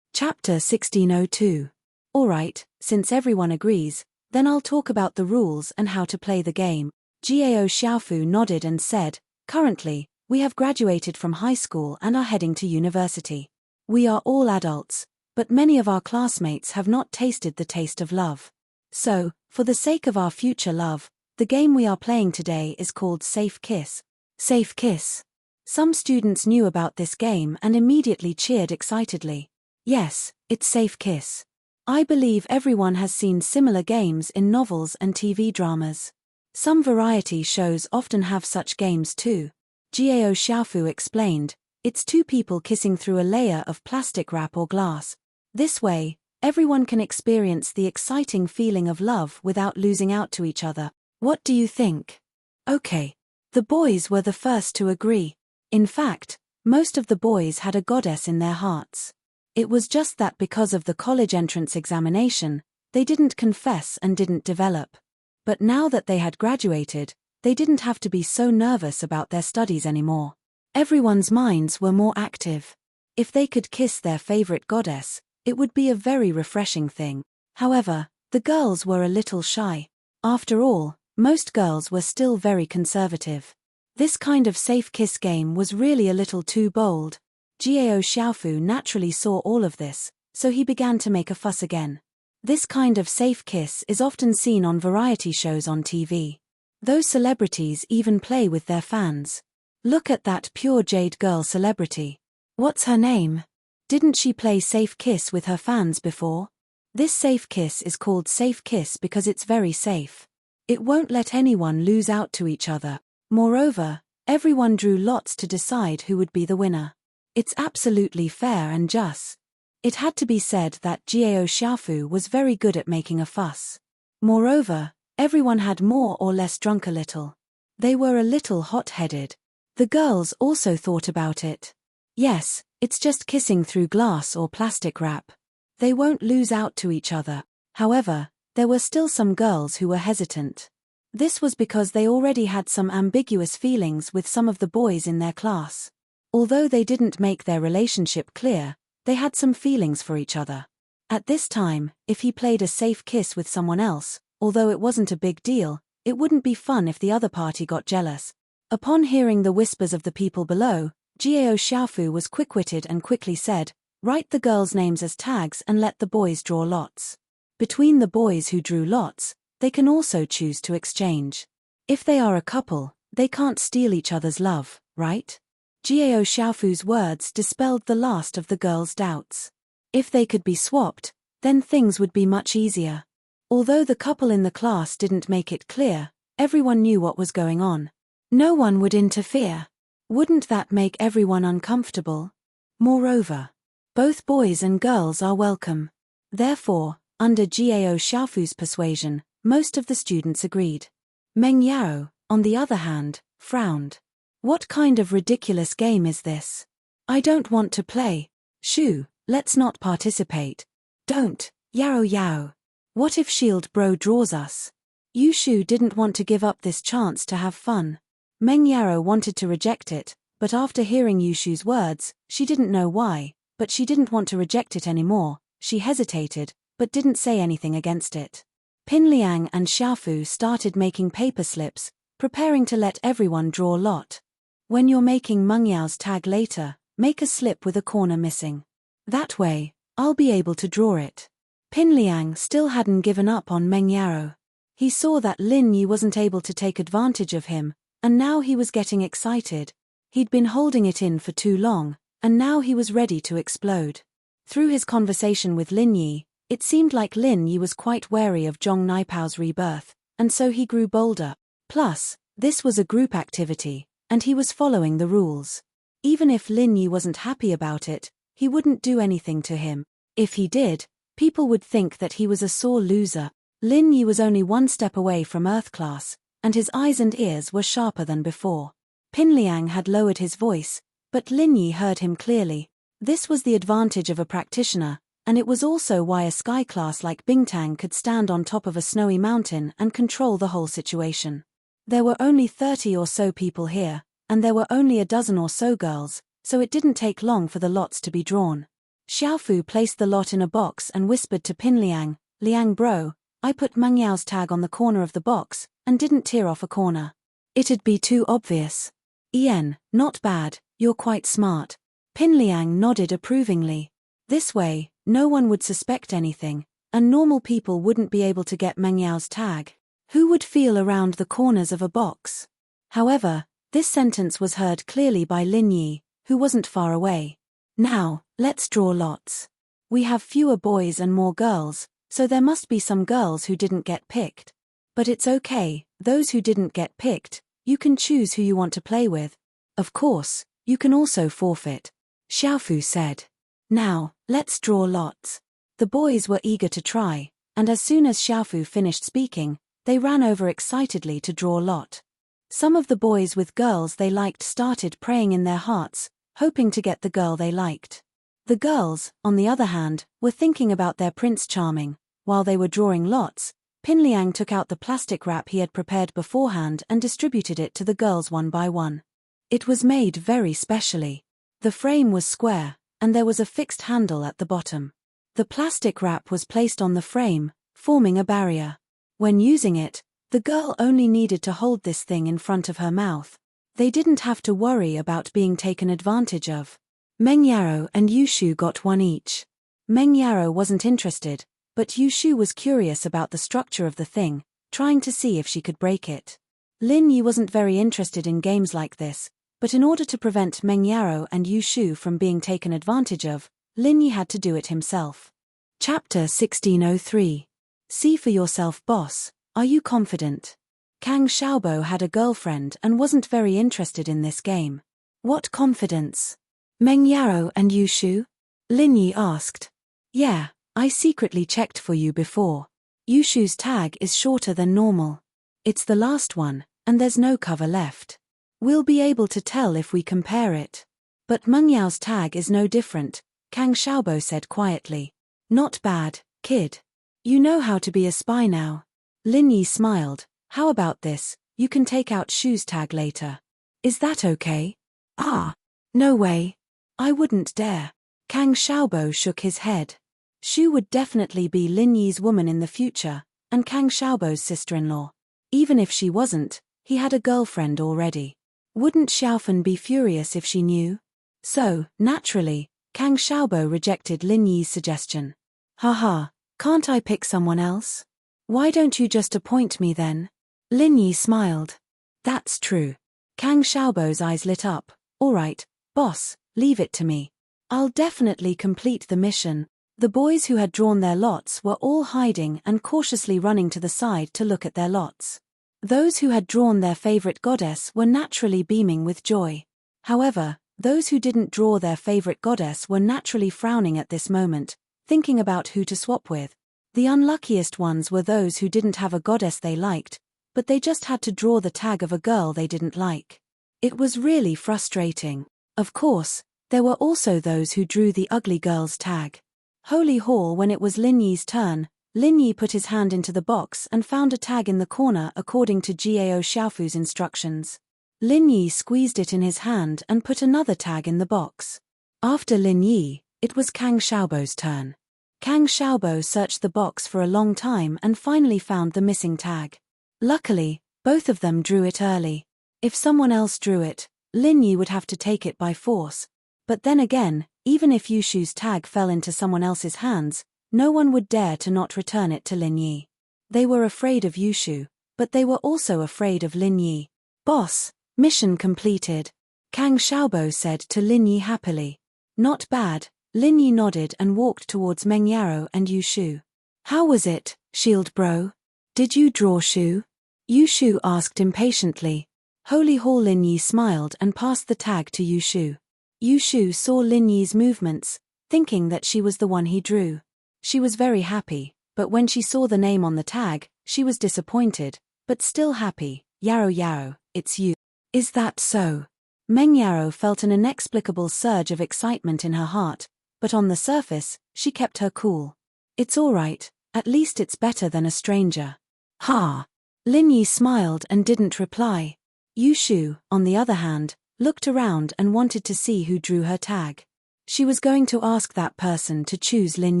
Chapter 1602. All right, Since everyone agrees, then I'll talk about the rules and how to play the game. Gao Xiaofu nodded and said, currently, we have graduated from high school and are heading to university. We are all adults, but many of our classmates have not tasted the taste of love. So, for the sake of our future love, the game we are playing today is called Safe Kiss. Safe Kiss. Some students knew about this game and immediately cheered excitedly. Yes, it's Safe Kiss. I believe everyone has seen similar games in novels and TV dramas. Some variety shows often have such games too. Gao Xiaofu explained, it's two people kissing through a layer of plastic wrap or glass. This way, everyone can experience the exciting feeling of love without losing out to each other. What do you think? Okay. The boys were the first to agree. In fact, most of the boys had a goddess in their hearts. It was just that because of the college entrance examination, they didn't confess and didn't develop. But now that they had graduated, they didn't have to be so nervous about their studies anymore. Everyone's minds were more active. If they could kiss their favorite goddess, it would be a very refreshing thing. However, the girls were a little shy. After all, most girls were still very conservative. This kind of safe kiss game was really a little too bold. Gao Xiaofu naturally saw all of this, so he began to make a fuss again. This kind of safe kiss is often seen on variety shows on TV. Those celebrities even play with their fans. Look at that pure jade girl celebrity. What's her name? Didn't she play Safe Kiss with her fans before? This safe kiss is called Safe Kiss because it's very safe. It won't let anyone lose out to each other. Moreover, everyone drew lots to decide who would be the winner. It's absolutely fair and just. It had to be said that Gao Xiaofu was very good at making a fuss. Moreover, everyone had more or less drunk a little. They were a little hot-headed. The girls also thought about it. Yes, it's just kissing through glass or plastic wrap. They won't lose out to each other. However, there were still some girls who were hesitant. This was because they already had some ambiguous feelings with some of the boys in their class. Although they didn't make their relationship clear, they had some feelings for each other. At this time, if he played a safe kiss with someone else, although it wasn't a big deal, it wouldn't be fun if the other party got jealous. Upon hearing the whispers of the people below, Gao Xiaofu was quick-witted and quickly said, write the girls' names as tags and let the boys draw lots. Between the boys who drew lots, they can also choose to exchange. If they are a couple, they can't steal each other's love, right? Gao Xiaofu's words dispelled the last of the girls' doubts. If they could be swapped, then things would be much easier. Although the couple in the class didn't make it clear, everyone knew what was going on. No one would interfere. Wouldn't that make everyone uncomfortable? Moreover, both boys and girls are welcome. Therefore, under Gao Xiaofu's persuasion, most of the students agreed. Meng Yao, on the other hand, frowned. What kind of ridiculous game is this? I don't want to play. Shoo, let's not participate. Don't, Yao Yao. What if Shield Bro draws us? Yushu didn't want to give up this chance to have fun. Meng Yao wanted to reject it, but after hearing Yushu's words, she didn't know why, but she didn't want to reject it anymore. She hesitated, but didn't say anything against it. Pin Liang and Xiaofu started making paper slips, preparing to let everyone draw lot. When you're making Meng Yao's tag later, make a slip with a corner missing. That way, I'll be able to draw it. Pin Liang still hadn't given up on Meng Yao. He saw that Lin Yi wasn't able to take advantage of him, and now he was getting excited. He'd been holding it in for too long, and now he was ready to explode. Through his conversation with Lin Yi, it seemed like Lin Yi was quite wary of Zhong Naipao's rebirth, and so he grew bolder. Plus, this was a group activity, and he was following the rules. Even if Lin Yi wasn't happy about it, he wouldn't do anything to him. If he did, people would think that he was a sore loser. Lin Yi was only one step away from Earth class, and his eyes and ears were sharper than before. Pin Liang had lowered his voice, but Lin Yi heard him clearly. This was the advantage of a practitioner, and it was also why a sky class like Bingtang could stand on top of a snowy mountain and control the whole situation. There were only 30 or so people here, and there were only a dozen or so girls, so it didn't take long for the lots to be drawn. Xiaofu placed the lot in a box and whispered to Pin Liang, Liang bro, I put Meng Yao's tag on the corner of the box, and didn't tear off a corner. It'd be too obvious. Ian, not bad, you're quite smart. Pin Liang nodded approvingly. This way, no one would suspect anything, and normal people wouldn't be able to get Meng Yao's tag. Who would feel around the corners of a box? However, this sentence was heard clearly by Lin Yi, who wasn't far away. Now, let's draw lots. We have fewer boys and more girls, so there must be some girls who didn't get picked. But it's okay, those who didn't get picked, you can choose who you want to play with. Of course, you can also forfeit. Xiaofu said. Now, let's draw lots. The boys were eager to try, and as soon as Xiaofu finished speaking, they ran over excitedly to draw lot. Some of the boys with girls they liked started praying in their hearts, hoping to get the girl they liked. The girls, on the other hand, were thinking about their Prince Charming. While they were drawing lots, Pin Liang took out the plastic wrap he had prepared beforehand and distributed it to the girls one by one. It was made very specially. The frame was square, and there was a fixed handle at the bottom. The plastic wrap was placed on the frame, forming a barrier. When using it, the girl only needed to hold this thing in front of her mouth. They didn't have to worry about being taken advantage of. Meng Yaro and Yushu got one each. Meng Yaro wasn't interested, but Yushu was curious about the structure of the thing, trying to see if she could break it. Lin Yi wasn't very interested in games like this, but in order to prevent Meng Yaro and Yushu from being taken advantage of, Lin Yi had to do it himself. Chapter 1603. See for yourself, boss. Are you confident? Kang Xiaobo had a girlfriend and wasn't very interested in this game. What confidence? Meng Yaro and Yushu? Lin Yi asked. Yeah, I secretly checked for you before. Yushu's tag is shorter than normal. It's the last one, and there's no cover left. We'll be able to tell if we compare it. But Meng Yao's tag is no different, Kang Xiaobo said quietly. Not bad, kid. You know how to be a spy now. Lin Yi smiled. How about this, you can take out Shu's tag later. Is that okay? Ah. No way. I wouldn't dare. Kang Xiaobo shook his head. Shu would definitely be Lin Yi's woman in the future, and Kang Xiaobo's sister-in-law. Even if she wasn't, he had a girlfriend already. Wouldn't Xiaofan be furious if she knew? So, naturally, Kang Xiaobo rejected Lin Yi's suggestion. Haha, can't I pick someone else? Why don't you just appoint me then? Lin Yi smiled. That's true. Kang Xiaobo's eyes lit up. All right, boss, leave it to me. I'll definitely complete the mission. The boys who had drawn their lots were all hiding and cautiously running to the side to look at their lots. Those who had drawn their favorite goddess were naturally beaming with joy. However, those who didn't draw their favorite goddess were naturally frowning at this moment, thinking about who to swap with. The unluckiest ones were those who didn't have a goddess they liked, but they just had to draw the tag of a girl they didn't like. It was really frustrating. Of course, there were also those who drew the ugly girl's tag. Holy Hall. When it was Lin Yi's turn, Lin Yi put his hand into the box and found a tag in the corner according to Gao Xiaofu's instructions. Lin Yi squeezed it in his hand and put another tag in the box. After Lin Yi, it was Kang Xiaobo's turn. Kang Xiaobo searched the box for a long time and finally found the missing tag. Luckily, both of them drew it early. If someone else drew it, Lin Yi would have to take it by force. But then again, even if Yushu's tag fell into someone else's hands, no one would dare to not return it to Lin Yi. They were afraid of Yushu, but they were also afraid of Lin Yi. Boss, mission completed. Kang Xiaobo said to Lin Yi happily. Not bad. Lin Yi nodded and walked towards Meng Yaro and Yushu. How was it, Shield Bro? Did you draw Shu? Yushu asked impatiently. Holy Hall. Lin Yi smiled and passed the tag to Yushu. Yushu saw Lin Yi's movements, thinking that she was the one he drew. She was very happy, but when she saw the name on the tag, she was disappointed, but still happy. Yaro Yaro, it's you. Is that so? Meng Yaro felt an inexplicable surge of excitement in her heart, but on the surface, she kept her cool. It's all right, at least it's better than a stranger. Ha! Lin Yi smiled and didn't reply. Yushu, on the other hand, looked around and wanted to see who drew her tag. She was going to ask that person to choose Lin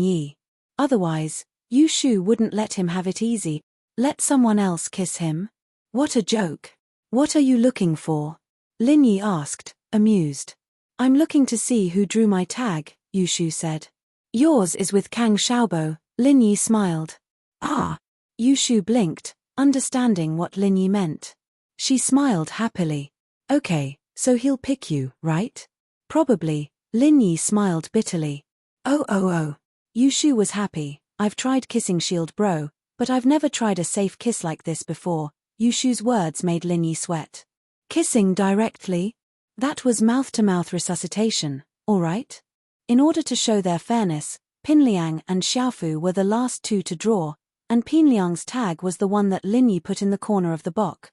Yi. Otherwise, Yushu wouldn't let him have it easy. Let someone else kiss him? What a joke. What are you looking for? Lin Yi asked, amused. I'm looking to see who drew my tag, Yushu said. Yours is with Kang Xiaobo, Lin Yi smiled. Ah! Yushu blinked, understanding what Lin Yi meant. She smiled happily. Okay, so he'll pick you, right? Probably, Lin Yi smiled bitterly. Oh. Yushu was happy. I've tried kissing Shield Bro, but I've never tried a safe kiss like this before. Yushu's words made Lin Yi sweat. Kissing directly? That was mouth-to-mouth resuscitation, all right? In order to show their fairness, Pinliang and Xiaofu were the last two to draw, and Pinliang's tag was the one that Lin Yi put in the corner of the box.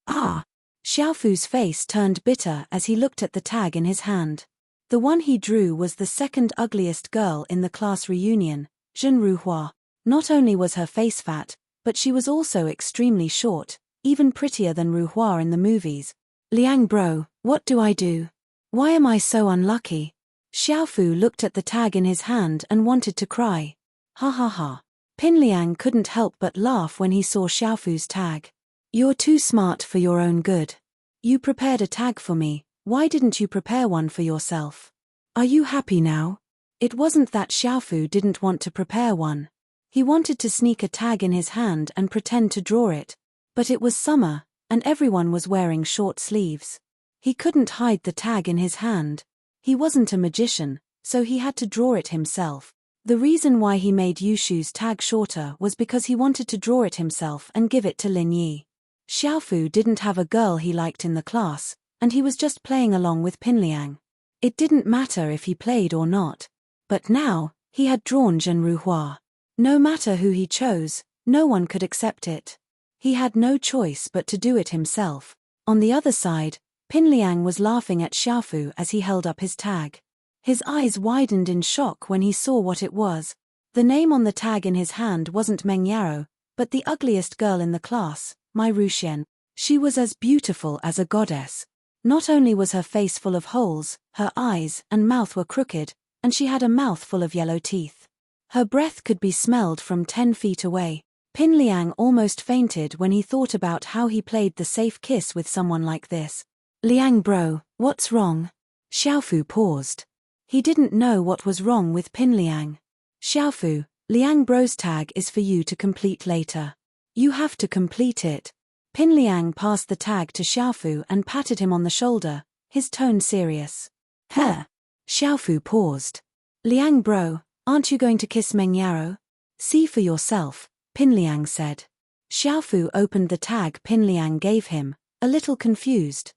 Ah! Xiaofu's face turned bitter as he looked at the tag in his hand. The one he drew was the second ugliest girl in the class reunion, Zhen Ruhua. Not only was her face fat, but she was also extremely short, even prettier than Ruhua in the movies. Liang bro, what do I do? Why am I so unlucky? Xiaofu looked at the tag in his hand and wanted to cry. Ha ha ha. Pinliang couldn't help but laugh when he saw Xiaofu's tag. You're too smart for your own good. You prepared a tag for me, why didn't you prepare one for yourself? Are you happy now? It wasn't that Xiaofu didn't want to prepare one. He wanted to sneak a tag in his hand and pretend to draw it. But it was summer, and everyone was wearing short sleeves. He couldn't hide the tag in his hand. He wasn't a magician, so he had to draw it himself. The reason why he made Yushu's tag shorter was because he wanted to draw it himself and give it to Lin Yi. Xiaofu didn't have a girl he liked in the class, and he was just playing along with Pinliang. It didn't matter if he played or not. But now, he had drawn Zhen Ruhua. No matter who he chose, no one could accept it. He had no choice but to do it himself. On the other side, Pinliang was laughing at Xiaofu as he held up his tag. His eyes widened in shock when he saw what it was. The name on the tag in his hand wasn't Meng Yaro, but the ugliest girl in the class, Mai Ruxian. She was as beautiful as a goddess. Not only was her face full of holes, her eyes and mouth were crooked, and she had a mouth full of yellow teeth. Her breath could be smelled from 10 feet away. Pinliang almost fainted when he thought about how he played the safe kiss with someone like this. Liang bro, what's wrong? Xiaofu paused. He didn't know what was wrong with Pinliang. Xiaofu, Liang bro's tag is for you to complete later. You have to complete it. Pinliang passed the tag to Xiaofu and patted him on the shoulder, his tone serious. Huh? Xiaofu paused. Liang bro, aren't you going to kiss Meng Yaro? See for yourself, Pinliang said. Xiaofu opened the tag Pinliang gave him, a little confused.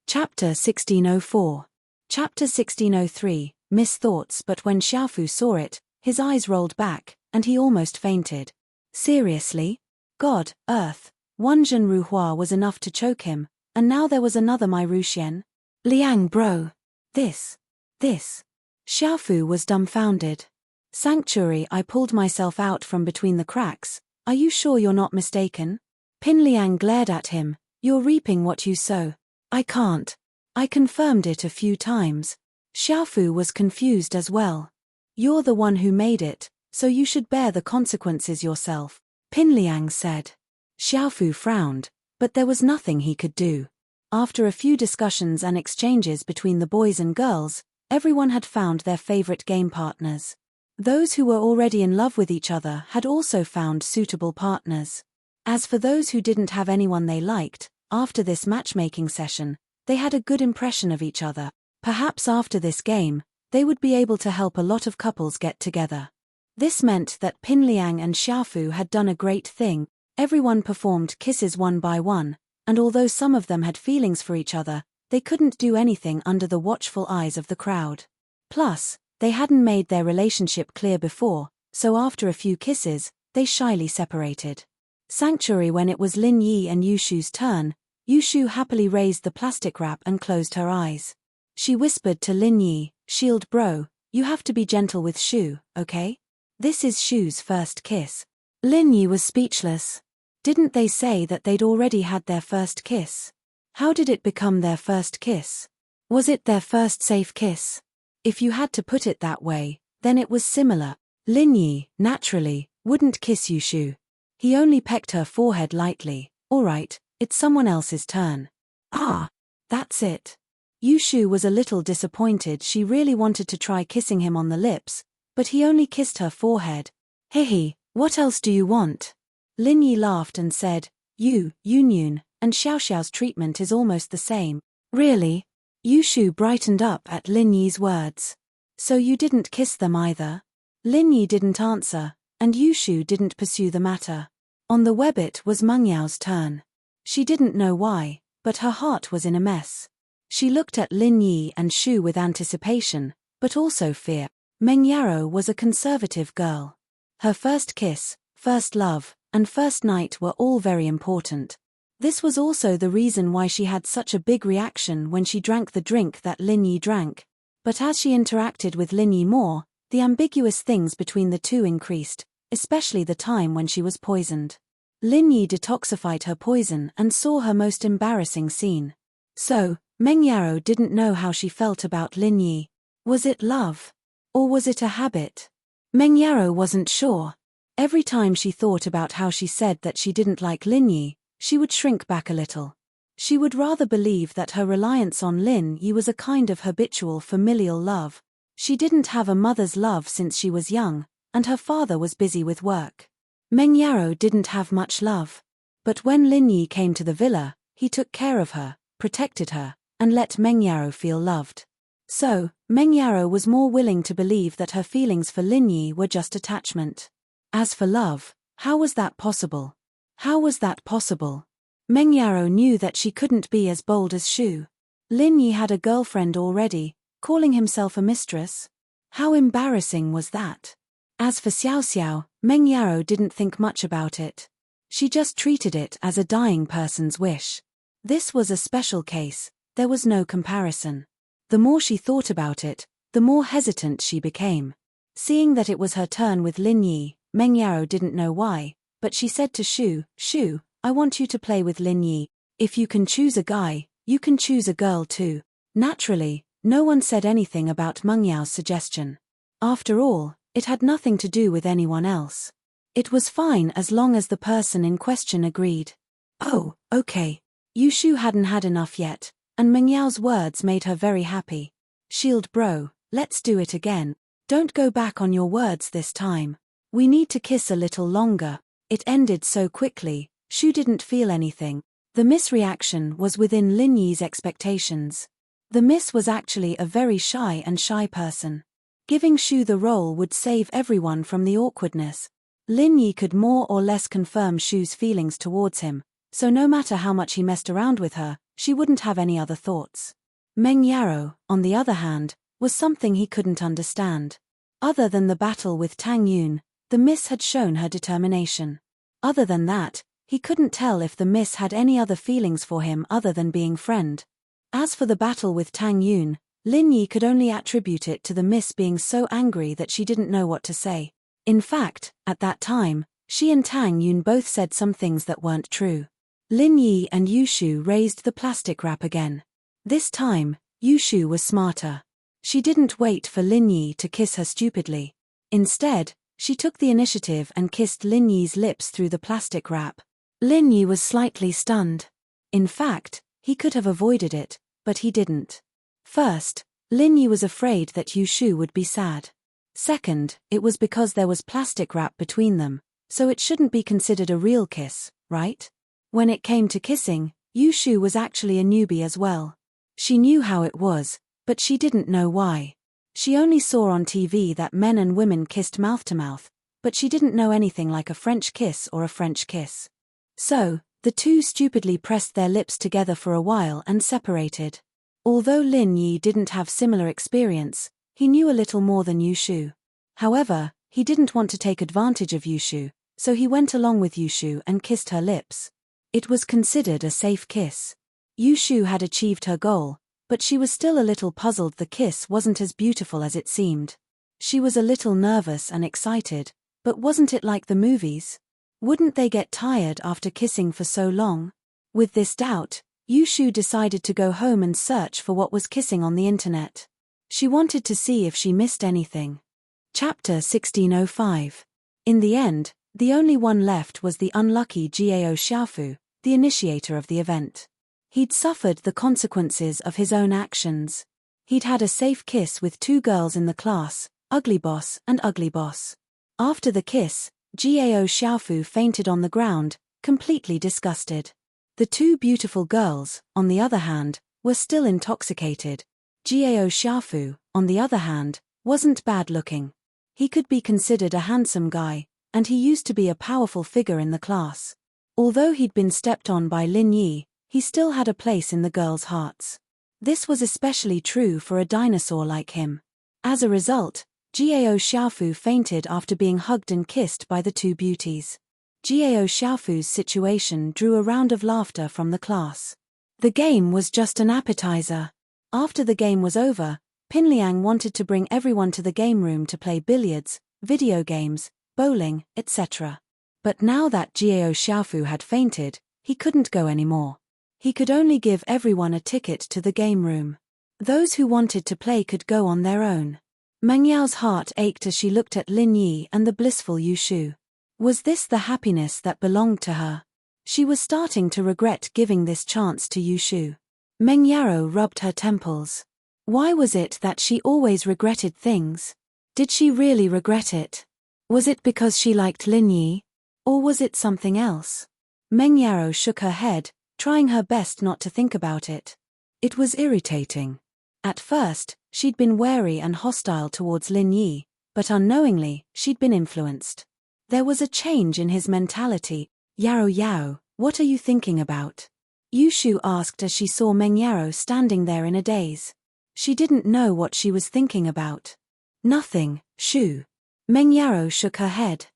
Chapter 1604. Chapter 1603, Misthoughts. But when Xiaofu saw it, his eyes rolled back, and he almost fainted. Seriously? God, Earth. One Zhen Ruhua was enough to choke him, and now there was another Mai Ruxian. Liang bro. This. Xiaofu was dumbfounded. Sanctuary, I pulled myself out from between the cracks. Are you sure you're not mistaken? Pinliang glared at him. You're reaping what you sow. I can't. I confirmed it a few times. Xiaofu was confused as well. You're the one who made it, so you should bear the consequences yourself, Pinliang said. Xiaofu frowned, but there was nothing he could do. After a few discussions and exchanges between the boys and girls, everyone had found their favorite game partners. Those who were already in love with each other had also found suitable partners. As for those who didn't have anyone they liked, after this matchmaking session, they had a good impression of each other. Perhaps after this game, they would be able to help a lot of couples get together. This meant that Pinliang and Xiaofu had done a great thing. Everyone performed kisses one by one, and although some of them had feelings for each other, they couldn't do anything under the watchful eyes of the crowd. Plus, they hadn't made their relationship clear before, so after a few kisses, they shyly separated. Sanctuary. When it was Lin Yi and Yushu's turn, Yushu happily raised the plastic wrap and closed her eyes. She whispered to Lin Yi, Shield bro, you have to be gentle with Shu, okay? This is Shu's first kiss. Lin Yi was speechless. Didn't they say that they'd already had their first kiss? How did it become their first kiss? Was it their first safe kiss? If you had to put it that way, then it was similar. Lin Yi, naturally, Wouldn't kiss Yushu. He only pecked her forehead lightly. Alright, it's someone else's turn. Ah, that's it. Yushu was a little disappointed. She really wanted to try kissing him on the lips, but he only kissed her forehead. Hehe, what else do you want? Lin Yi laughed and said, Yun, and Xiao Xiao's treatment is almost the same. Really? Yushu brightened up at Lin Yi's words. So you didn't kiss them either? Lin Yi didn't answer, and Yushu didn't pursue the matter. On the web it was Meng Yao's turn. She didn't know why, but her heart was in a mess. She looked at Lin Yi and Shu with anticipation, but also fear. Meng Yao was a conservative girl. Her first kiss, first love, and first night were all very important. This was also the reason why she had such a big reaction when she drank the drink that Lin Yi drank. But as she interacted with Lin Yi more, the ambiguous things between the two increased, especially the time when she was poisoned. Lin Yi detoxified her poison and saw her most embarrassing scene. So, Meng Yao didn't know how she felt about Lin Yi. Was it love? Or was it a habit? Meng Yao wasn't sure. Every time she thought about how she said that she didn't like Lin Yi, she would shrink back a little. She would rather believe that her reliance on Lin Yi was a kind of habitual familial love. She didn't have a mother's love since she was young, and her father was busy with work. Meng Yao didn't have much love. But when Lin Yi came to the villa, he took care of her, protected her, and let Meng Yao feel loved. So, Meng Yao was more willing to believe that her feelings for Lin Yi were just attachment. As for love, how was that possible? How was that possible? Meng Yao knew that she couldn't be as bold as Shu. Lin Yi had a girlfriend already, calling himself a mistress. How embarrassing was that? As for Xiao Xiao, Meng Yao didn't think much about it. She just treated it as a dying person's wish. This was a special case, there was no comparison. The more she thought about it, the more hesitant she became. Seeing that it was her turn with Lin Yi, Meng Yao didn't know why, but she said to Shu, I want you to play with Lin Yi. If you can choose a guy, you can choose a girl too. Naturally, no one said anything about Meng Yao's suggestion. After all, it had nothing to do with anyone else. It was fine as long as the person in question agreed. Oh, okay. Yushu hadn't had enough yet, and Meng Yao's words made her very happy. Shield bro, let's do it again. Don't go back on your words this time. We need to kiss a little longer. It ended so quickly, Shu didn't feel anything. The misreaction was within Lin Yi's expectations. The miss was actually a very shy person. Giving Shu the role would save everyone from the awkwardness. Lin Yi could more or less confirm Shu's feelings towards him, so no matter how much he messed around with her, she wouldn't have any other thoughts. Meng Yao, on the other hand, was something he couldn't understand. Other than the battle with Tang Yun, the miss had shown her determination. Other than that, he couldn't tell if the miss had any other feelings for him other than being friend. As for the battle with Tang Yun, Lin Yi could only attribute it to the miss being so angry that she didn't know what to say. In fact, at that time, she and Tang Yun both said some things that weren't true. Lin Yi and Yushu raised the plastic wrap again. This time, Yushu was smarter. She didn't wait for Lin Yi to kiss her stupidly. Instead, she took the initiative and kissed Lin Yi's lips through the plastic wrap. Lin Yi was slightly stunned. In fact, he could have avoided it, but he didn't. First, Lin Yi was afraid that Yushu would be sad. Second, it was because there was plastic wrap between them, so it shouldn't be considered a real kiss, right? When it came to kissing, Yushu was actually a newbie as well. She knew how it was, but she didn't know why. She only saw on TV that men and women kissed mouth to mouth, but she didn't know anything like a French kiss or a French kiss. So, the two stupidly pressed their lips together for a while and separated. Although Lin Yi didn't have similar experience, he knew a little more than Yushu. However, he didn't want to take advantage of Yushu, so he went along with Yushu and kissed her lips. It was considered a safe kiss. Yushu had achieved her goal, but she was still a little puzzled the kiss wasn't as beautiful as it seemed. She was a little nervous and excited, but wasn't it like the movies? Wouldn't they get tired after kissing for so long? With this doubt, Yushu decided to go home and search for what was kissing on the internet. She wanted to see if she missed anything. Chapter 1605. In the end, The only one left was the unlucky Gao Xiaofu, the initiator of the event. He'd suffered the consequences of his own actions. He'd had a safe kiss with 2 girls in the class, Ugly Boss and Ugly Boss. After the kiss, Gao Xiaofu fainted on the ground, completely disgusted. The 2 beautiful girls, on the other hand, were still intoxicated. Gao Xiaofu, on the other hand, wasn't bad looking. He could be considered a handsome guy, and he used to be a powerful figure in the class. Although he'd been stepped on by Lin Yi, he still had a place in the girls' hearts. This was especially true for a dinosaur like him. As a result, Gao Xiaofu fainted after being hugged and kissed by the 2 beauties. Gao Xiaofu's situation drew a round of laughter from the class. The game was just an appetizer. After the game was over, Pinliang wanted to bring everyone to the game room to play billiards, video games, bowling, etc. But now that Gao Xiaofu had fainted, he couldn't go anymore. He could only give everyone a ticket to the game room. Those who wanted to play could go on their own. Meng Yao's heart ached as she looked at Lin Yi and the blissful Yu Shu. Was this the happiness that belonged to her? She was starting to regret giving this chance to Yu Shu. Meng Yao rubbed her temples. Why was it that she always regretted things? Did she really regret it? Was it because she liked Lin Yi? Or was it something else? Meng Yao shook her head, trying her best not to think about it. It was irritating. At first, she'd been wary and hostile towards Lin Yi, but unknowingly, she'd been influenced. There was a change in his mentality. Yao, what are you thinking about? Yu Shu asked as she saw Meng Yao standing there in a daze. She didn't know what she was thinking about. Nothing, Shu. Meng Yao shook her head.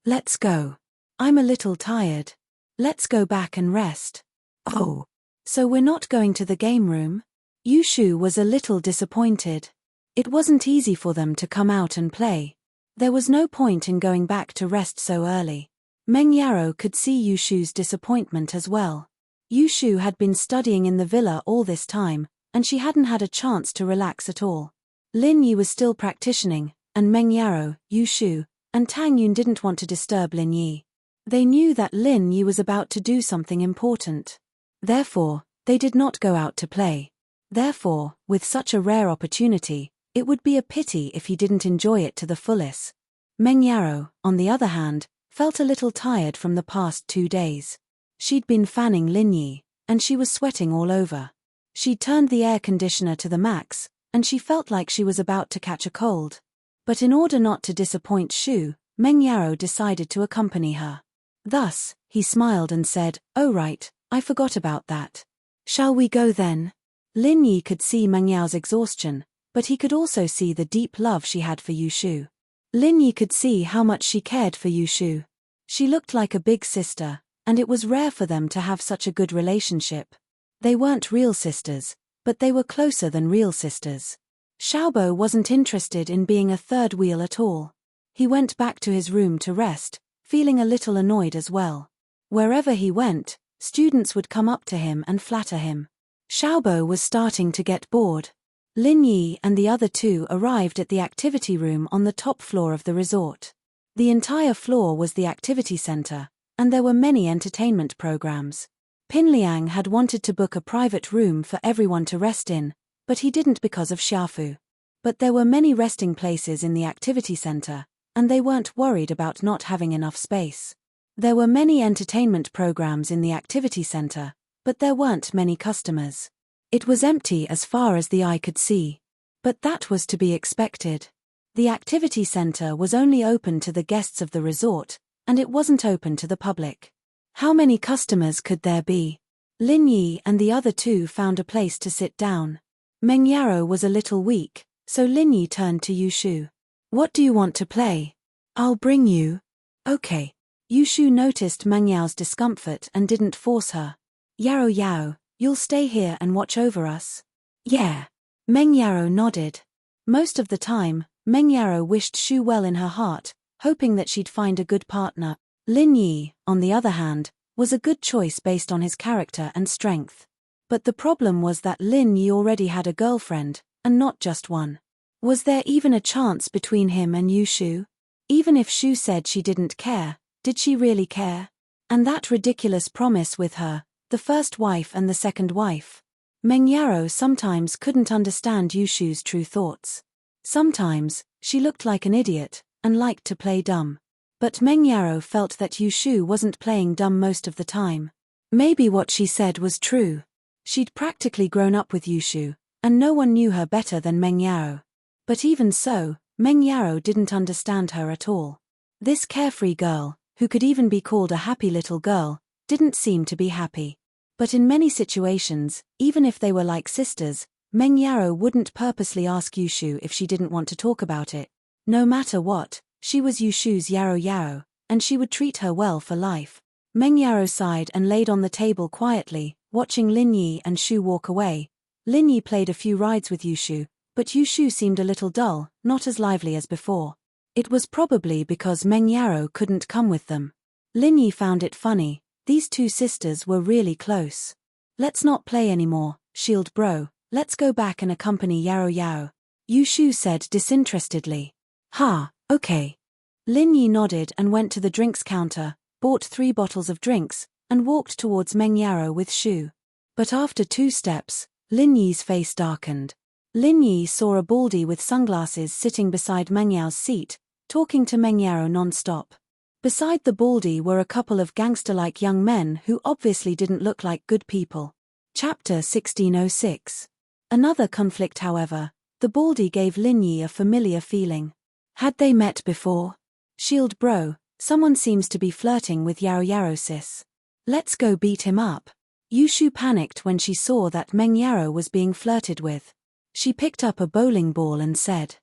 Let's go. I'm a little tired. Let's go back and rest. Oh. So we're not going to the game room? Yu Shu was a little disappointed. It wasn't easy for them to come out and play. There was no point in going back to rest so early. Meng Yao could see Yu Shu's disappointment as well. Yu Shu had been studying in the villa all this time, and she hadn't had a chance to relax at all. Lin Yi was still practicing, and Meng Yao, Yu Shu, and Tang Yun didn't want to disturb Lin Yi. They knew that Lin Yi was about to do something important. Therefore, they did not go out to play. Therefore, with such a rare opportunity, it would be a pity if he didn't enjoy it to the fullest. Meng Yao, on the other hand, felt a little tired from the past 2 days. She'd been fanning Lin Yi, and she was sweating all over. She'd turned the air conditioner to the max, and she felt like she was about to catch a cold. But in order not to disappoint Shu, Meng Yao decided to accompany her. Thus, he smiled and said, "Oh right, I forgot about that. Shall we go then?" Lin Yi could see Meng Yao's exhaustion, but he could also see the deep love she had for Yu Shu. Lin Yi could see how much she cared for Yu Shu. She looked like a big sister, and it was rare for them to have such a good relationship. They weren't real sisters, but they were closer than real sisters. Xiaobo wasn't interested in being a third wheel at all. He went back to his room to rest, feeling a little annoyed as well. Wherever he went, students would come up to him and flatter him. Xiaobo was starting to get bored. Lin Yi and the other 2 arrived at the activity room on the top floor of the resort. The entire floor was the activity center, and there were many entertainment programs. Pinliang had wanted to book a private room for everyone to rest in, but he didn't because of Xiaofu. But there were many resting places in the activity center, and they weren't worried about not having enough space. There were many entertainment programs in the activity center, but there weren't many customers. It was empty as far as the eye could see. But that was to be expected. The activity center was only open to the guests of the resort, and it wasn't open to the public. How many customers could there be? Lin Yi and the other 2 found a place to sit down. Meng Yao was a little weak, so Lin Yi turned to Yu Shu. "What do you want to play?" "I'll bring you." "Okay." Yu Shu noticed Meng Yao's discomfort and didn't force her. Yao, you'll stay here and watch over us?" "Yeah." Meng Yao nodded. Most of the time, Meng Yao wished Shu well in her heart, hoping that she'd find a good partner. Lin Yi, on the other hand, was a good choice based on his character and strength. But the problem was that Lin Yi already had a girlfriend, and not just one. Was there even a chance between him and Yu Shu? Even if Shu said she didn't care, Did she really care? And that ridiculous promise with her, the first wife and the second wife. Meng Yaro sometimes couldn't understand Yushu's true thoughts. Sometimes, she looked like an idiot, and liked to play dumb. But Meng Yaro felt that Yushu wasn't playing dumb most of the time. Maybe what she said was true. She'd practically grown up with Yushu, and no one knew her better than Meng Yaro. But even so, Meng Yaro didn't understand her at all. This carefree girl, who could even be called a happy little girl, didn't seem to be happy. But in many situations, even if they were like sisters, Meng Yaro wouldn't purposely ask Yushu if she didn't want to talk about it. No matter what, she was Yushu's Yaro Yaro, and she would treat her well for life. Meng Yaro sighed and laid on the table quietly, watching Lin Yi and Shu walk away. Lin Yi played a few rides with Yushu, but Yushu seemed a little dull, not as lively as before. It was probably because Meng Yaro couldn't come with them. Lin Yi found it funny, these two sisters were really close. Let's not play anymore, Shield Bro, let's go back and accompany Yaro Yaro, Yushu said disinterestedly. Ha, okay. Lin Yi nodded and went to the drinks counter, bought 3 bottles of drinks, and walked towards Meng Yaro with Shu. But after 2 steps, Lin Yi's face darkened. Lin Yi saw a baldy with sunglasses sitting beside Meng Yao's seat, talking to Meng Yaro non-stop. Beside the baldy were a couple of gangster-like young men who obviously didn't look like good people. Chapter 1606. Another conflict, however. The baldy gave Lin Yi a familiar feeling. Had they met before? Shield Bro, someone seems to be flirting with Yaro Yaro sis. Let's go beat him up. Yushu panicked when she saw that Meng Yaro was being flirted with. She picked up a bowling ball and said.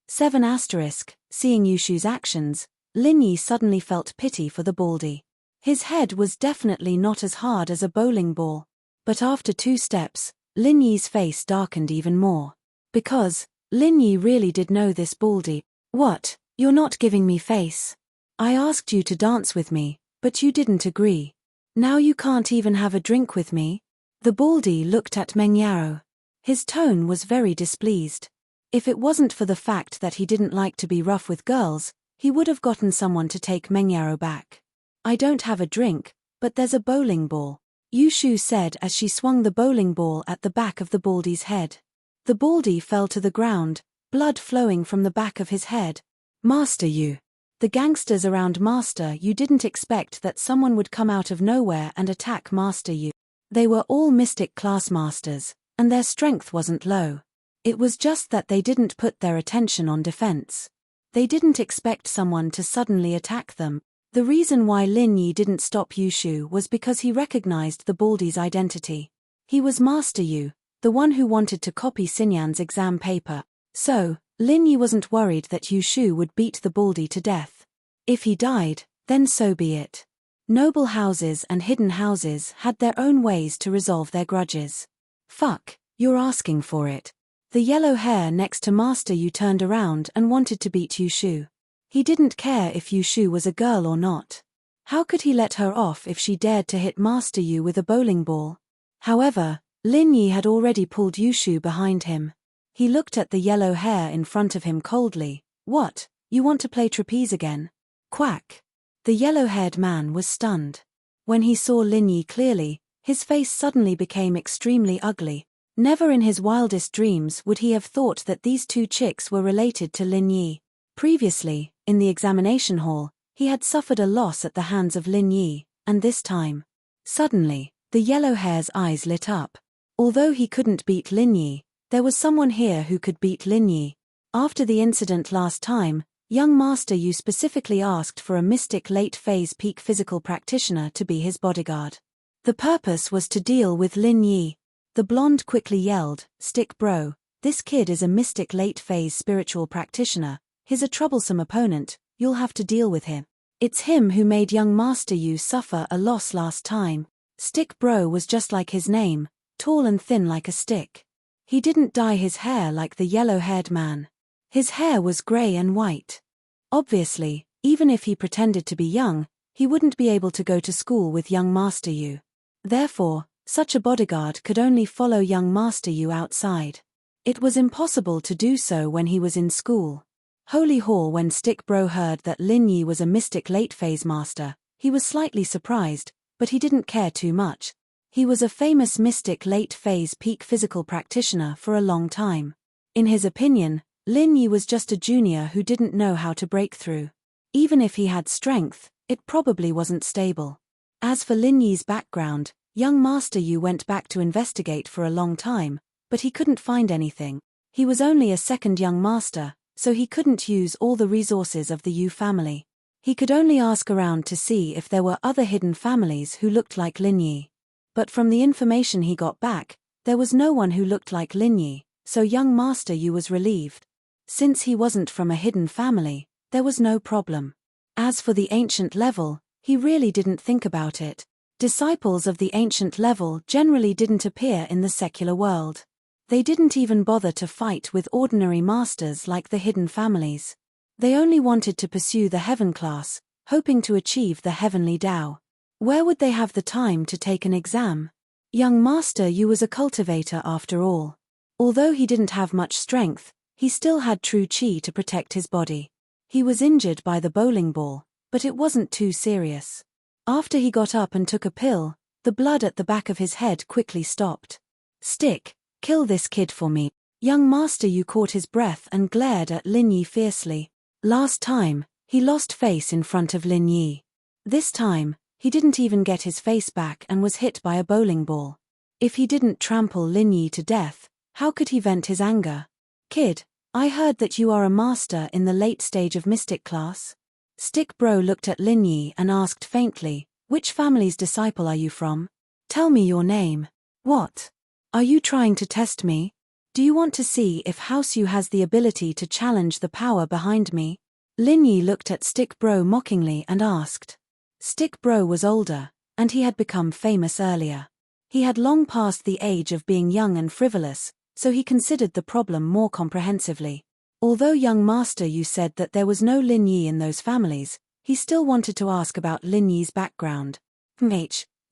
7*. Seeing Yushu's actions, Lin Yi suddenly felt pity for the baldy. His head was definitely not as hard as a bowling ball. But after 2 steps, Lin Yi's face darkened even more. Because, Lin Yi really did know this baldy. What, you're not giving me face? I asked you to dance with me, but you didn't agree. Now you can't even have a drink with me? The baldy looked at Meng Yaro. His tone was very displeased. If it wasn't for the fact that he didn't like to be rough with girls, he would have gotten someone to take Meng Yaro back. I don't have a drink, but there's a bowling ball, Yushu said as she swung the bowling ball at the back of the baldy's head. The baldy fell to the ground, blood flowing from the back of his head. Master Yu. The gangsters around Master Yu didn't expect that someone would come out of nowhere and attack Master Yu. They were all mystic class masters, and their strength wasn't low. It was just that they didn't put their attention on defense. They didn't expect someone to suddenly attack them. The reason why Lin Yi didn't stop Yushu was because he recognized the baldy's identity. He was Master Yu, the one who wanted to copy Xinyan's exam paper. So, Lin Yi wasn't worried that Yushu would beat the baldy to death. If he died, then so be it. Noble houses and hidden houses had their own ways to resolve their grudges. Fuck, you're asking for it. The yellow hair next to Master Yu turned around and wanted to beat Yushu. He didn't care if Yushu was a girl or not. How could he let her off if she dared to hit Master Yu with a bowling ball? However, Lin Yi had already pulled Yushu behind him. He looked at the yellow hair in front of him coldly. What, you want to play trapeze again? Quack. The yellow-haired man was stunned. When he saw Lin Yi clearly, his face suddenly became extremely ugly. Never in his wildest dreams would he have thought that these 2 chicks were related to Lin Yi. Previously, in the examination hall, he had suffered a loss at the hands of Lin Yi, and this time. Suddenly, the yellow hair's eyes lit up. Although he couldn't beat Lin Yi, there was someone here who could beat Lin Yi. After the incident last time, young Master Yu specifically asked for a mystic late-phase peak physical practitioner to be his bodyguard. The purpose was to deal with Lin Yi. The blonde quickly yelled, "Stick bro, this kid is a mystic late-phase spiritual practitioner, he's a troublesome opponent, you'll have to deal with him. It's him who made young Master Yu suffer a loss last time." Stick bro was just like his name, tall and thin like a stick. He didn't dye his hair like the yellow-haired man. His hair was grey and white. Obviously, even if he pretended to be young, he wouldn't be able to go to school with young Master Yu. Therefore, such a bodyguard could only follow young Master Yu outside. It was impossible to do so when he was in school. Holy Hall. When Stick Bro heard that Lin Yi was a mystic late-phase master, He was slightly surprised, but he didn't care too much. He was a famous mystic late-phase peak physical practitioner for a long time. In his opinion, Lin Yi was just a junior who didn't know how to break through. Even if he had strength, it probably wasn't stable. As for Lin Yi's background, young Master Yu went back to investigate for a long time, but he couldn't find anything. He was only a second young master, so he couldn't use all the resources of the Yu family. He could only ask around to see if there were other hidden families who looked like Lin Yi. But from the information he got back, there was no one who looked like Lin Yi, so young Master Yu was relieved. Since he wasn't from a hidden family, there was no problem. As for the ancient level, he really didn't think about it. Disciples of the ancient level generally didn't appear in the secular world. They didn't even bother to fight with ordinary masters like the hidden families. They only wanted to pursue the heaven class, hoping to achieve the heavenly Tao. Where would they have the time to take an exam? Young Master Yu was a cultivator after all. Although he didn't have much strength, he still had true qi to protect his body. He was injured by the bowling ball, but it wasn't too serious. After he got up and took a pill, the blood at the back of his head quickly stopped. Stick, kill this kid for me. Young Master Yu caught his breath and glared at Lin Yi fiercely. Last time, he lost face in front of Lin Yi. This time, he didn't even get his face back and was hit by a bowling ball. If he didn't trample Lin Yi to death, how could he vent his anger? Kid, I heard that you are a master in the late stage of mystic class. Stick Bro looked at Lin Yi and asked faintly, which family's disciple are you from? Tell me your name. What? Are you trying to test me? Do you want to see if House Yu has the ability to challenge the power behind me? Lin Yi looked at Stick Bro mockingly and asked. Stick Bro was older, and he had become famous earlier. He had long passed the age of being young and frivolous, so he considered the problem more comprehensively. Although young Master Yu said that there was no Lin Yi in those families, he still wanted to ask about Lin Yi's background.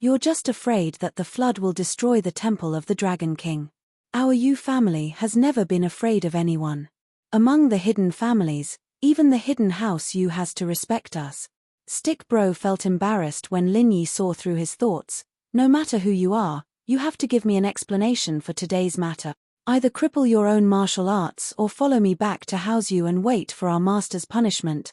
You're just afraid that the flood will destroy the temple of the Dragon King. Our Yu family has never been afraid of anyone. Among the hidden families, even the hidden house Yu has to respect us. Stick Bro felt embarrassed when Lin Yi saw through his thoughts. No matter who you are, you have to give me an explanation for today's matter. Either cripple your own martial arts or follow me back to house you and wait for our master's punishment.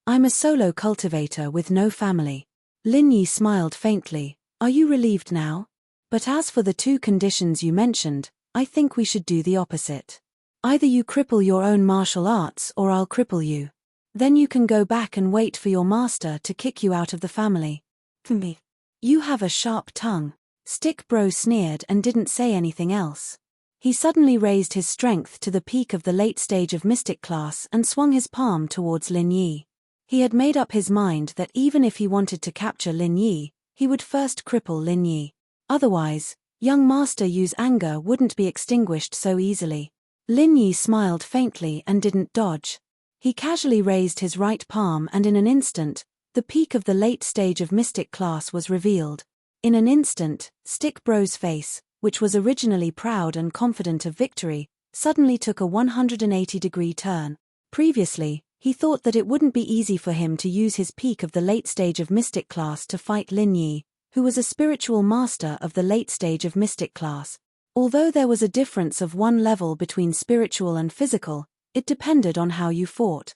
I'm a solo cultivator with no family. Lin Yi smiled faintly. Are you relieved now? But as for the two conditions you mentioned, I think we should do the opposite. Either you cripple your own martial arts or I'll cripple you. Then you can go back and wait for your master to kick you out of the family. Me. You have a sharp tongue. Stick Bro sneered and didn't say anything else. He suddenly raised his strength to the peak of the late stage of mystic class and swung his palm towards Lin Yi. He had made up his mind that even if he wanted to capture Lin Yi, he would first cripple Lin Yi. Otherwise, young Master Yu's anger wouldn't be extinguished so easily. Lin Yi smiled faintly and didn't dodge. He casually raised his right palm and in an instant, the peak of the late stage of mystic class was revealed. In an instant, Stick Bro's face, which was originally proud and confident of victory, suddenly took a 180-degree turn. Previously, he thought that it wouldn't be easy for him to use his peak of the late stage of mystic class to fight Lin Yi, who was a spiritual master of the late stage of mystic class. Although there was a difference of one level between spiritual and physical, it depended on how you fought.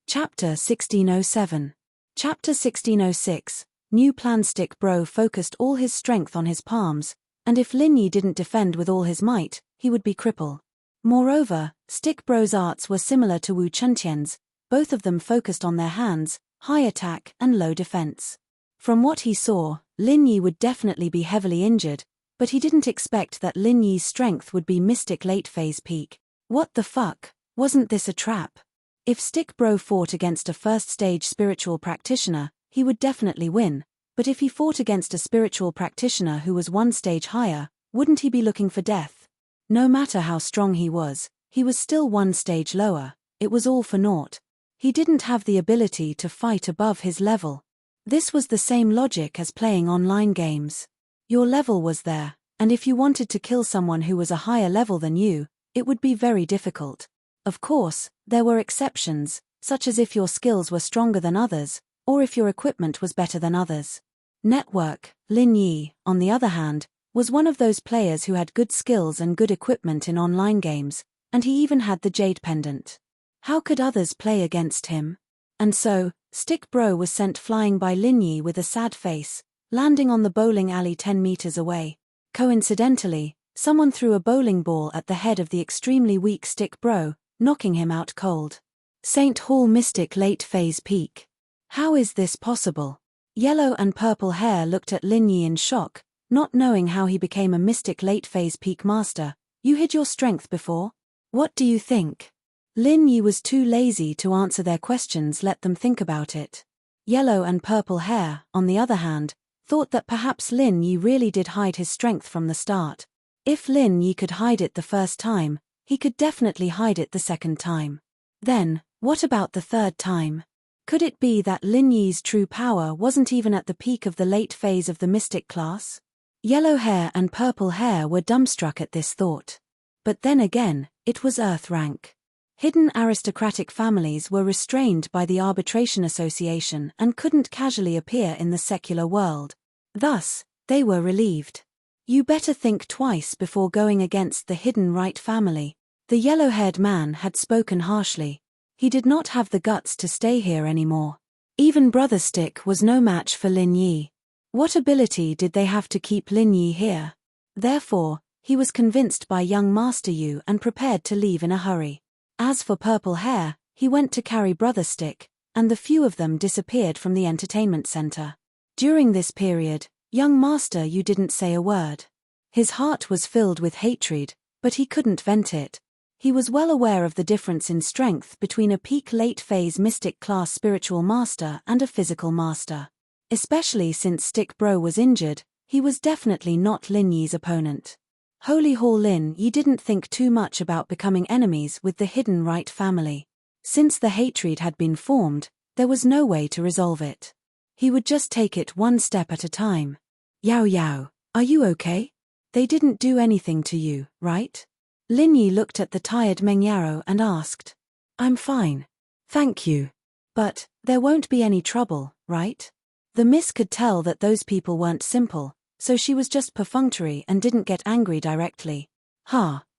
Chapter 1607. Chapter 1606. New plan. Stick Bro focused all his strength on his palms, and if Lin Yi didn't defend with all his might, he would be crippled. Moreover, Stick Bro's arts were similar to Wu Chuntian's, both of them focused on their hands, high attack and low defense. From what he saw, Lin Yi would definitely be heavily injured, but he didn't expect that Lin Yi's strength would be mystic late phase peak. What the fuck? Wasn't this a trap? If Stick Bro fought against a first stage spiritual practitioner, he would definitely win, but if he fought against a spiritual practitioner who was one stage higher, wouldn't he be looking for death? No matter how strong he was still one stage lower. It was all for naught. He didn't have the ability to fight above his level. This was the same logic as playing online games. Your level was there, and if you wanted to kill someone who was a higher level than you, it would be very difficult. Of course, there were exceptions, such as if your skills were stronger than others, or if your equipment was better than others. Network, Lin Yi, on the other hand, was one of those players who had good skills and good equipment in online games, and he even had the Jade Pendant. How could others play against him? And so, Stick Bro was sent flying by Lin Yi with a sad face, landing on the bowling alley 10 meters away. Coincidentally, someone threw a bowling ball at the head of the extremely weak Stick Bro, knocking him out cold. St. Hall Mystic Late Phase Peak. How is this possible? Yellow and Purple Hair looked at Lin Yi in shock, not knowing how he became a Mystic Late Phase Peak Master. You hid your strength before? What do you think? Lin Yi was too lazy to answer their questions. Let them think about it. Yellow and Purple Hair, on the other hand, thought that perhaps Lin Yi really did hide his strength from the start. If Lin Yi could hide it the first time, he could definitely hide it the second time. Then, what about the third time? Could it be that Lin Yi's true power wasn't even at the peak of the late phase of the mystic class? Yellow Hair and Purple Hair were dumbstruck at this thought. But then again, it was Earth rank. Hidden aristocratic families were restrained by the Arbitration Association and couldn't casually appear in the secular world. Thus, they were relieved. You better think twice before going against the Hidden Right family. The yellow-haired man had spoken harshly. He did not have the guts to stay here anymore. Even Brother Stick was no match for Lin Yi. What ability did they have to keep Lin Yi here? Therefore, he was convinced by young Master Yu and prepared to leave in a hurry. As for Purple Hair, he went to carry Brother Stick, and the few of them disappeared from the entertainment center. During this period, young Master Yu didn't say a word. His heart was filled with hatred, but he couldn't vent it. He was well aware of the difference in strength between a peak late-phase mystic class spiritual master and a physical master. Especially since Stick Bro was injured, he was definitely not Lin Yi's opponent. Holy Hall Lin Yi didn't think too much about becoming enemies with the Hidden Right family. Since the hatred had been formed, there was no way to resolve it. He would just take it one step at a time. Yao Yao, are you okay? They didn't do anything to you, right? Lin Yi looked at the tired Meng Yaro and asked. I'm fine. Thank you. But, there won't be any trouble, right? The miss could tell that those people weren't simple, so she was just perfunctory and didn't get angry directly.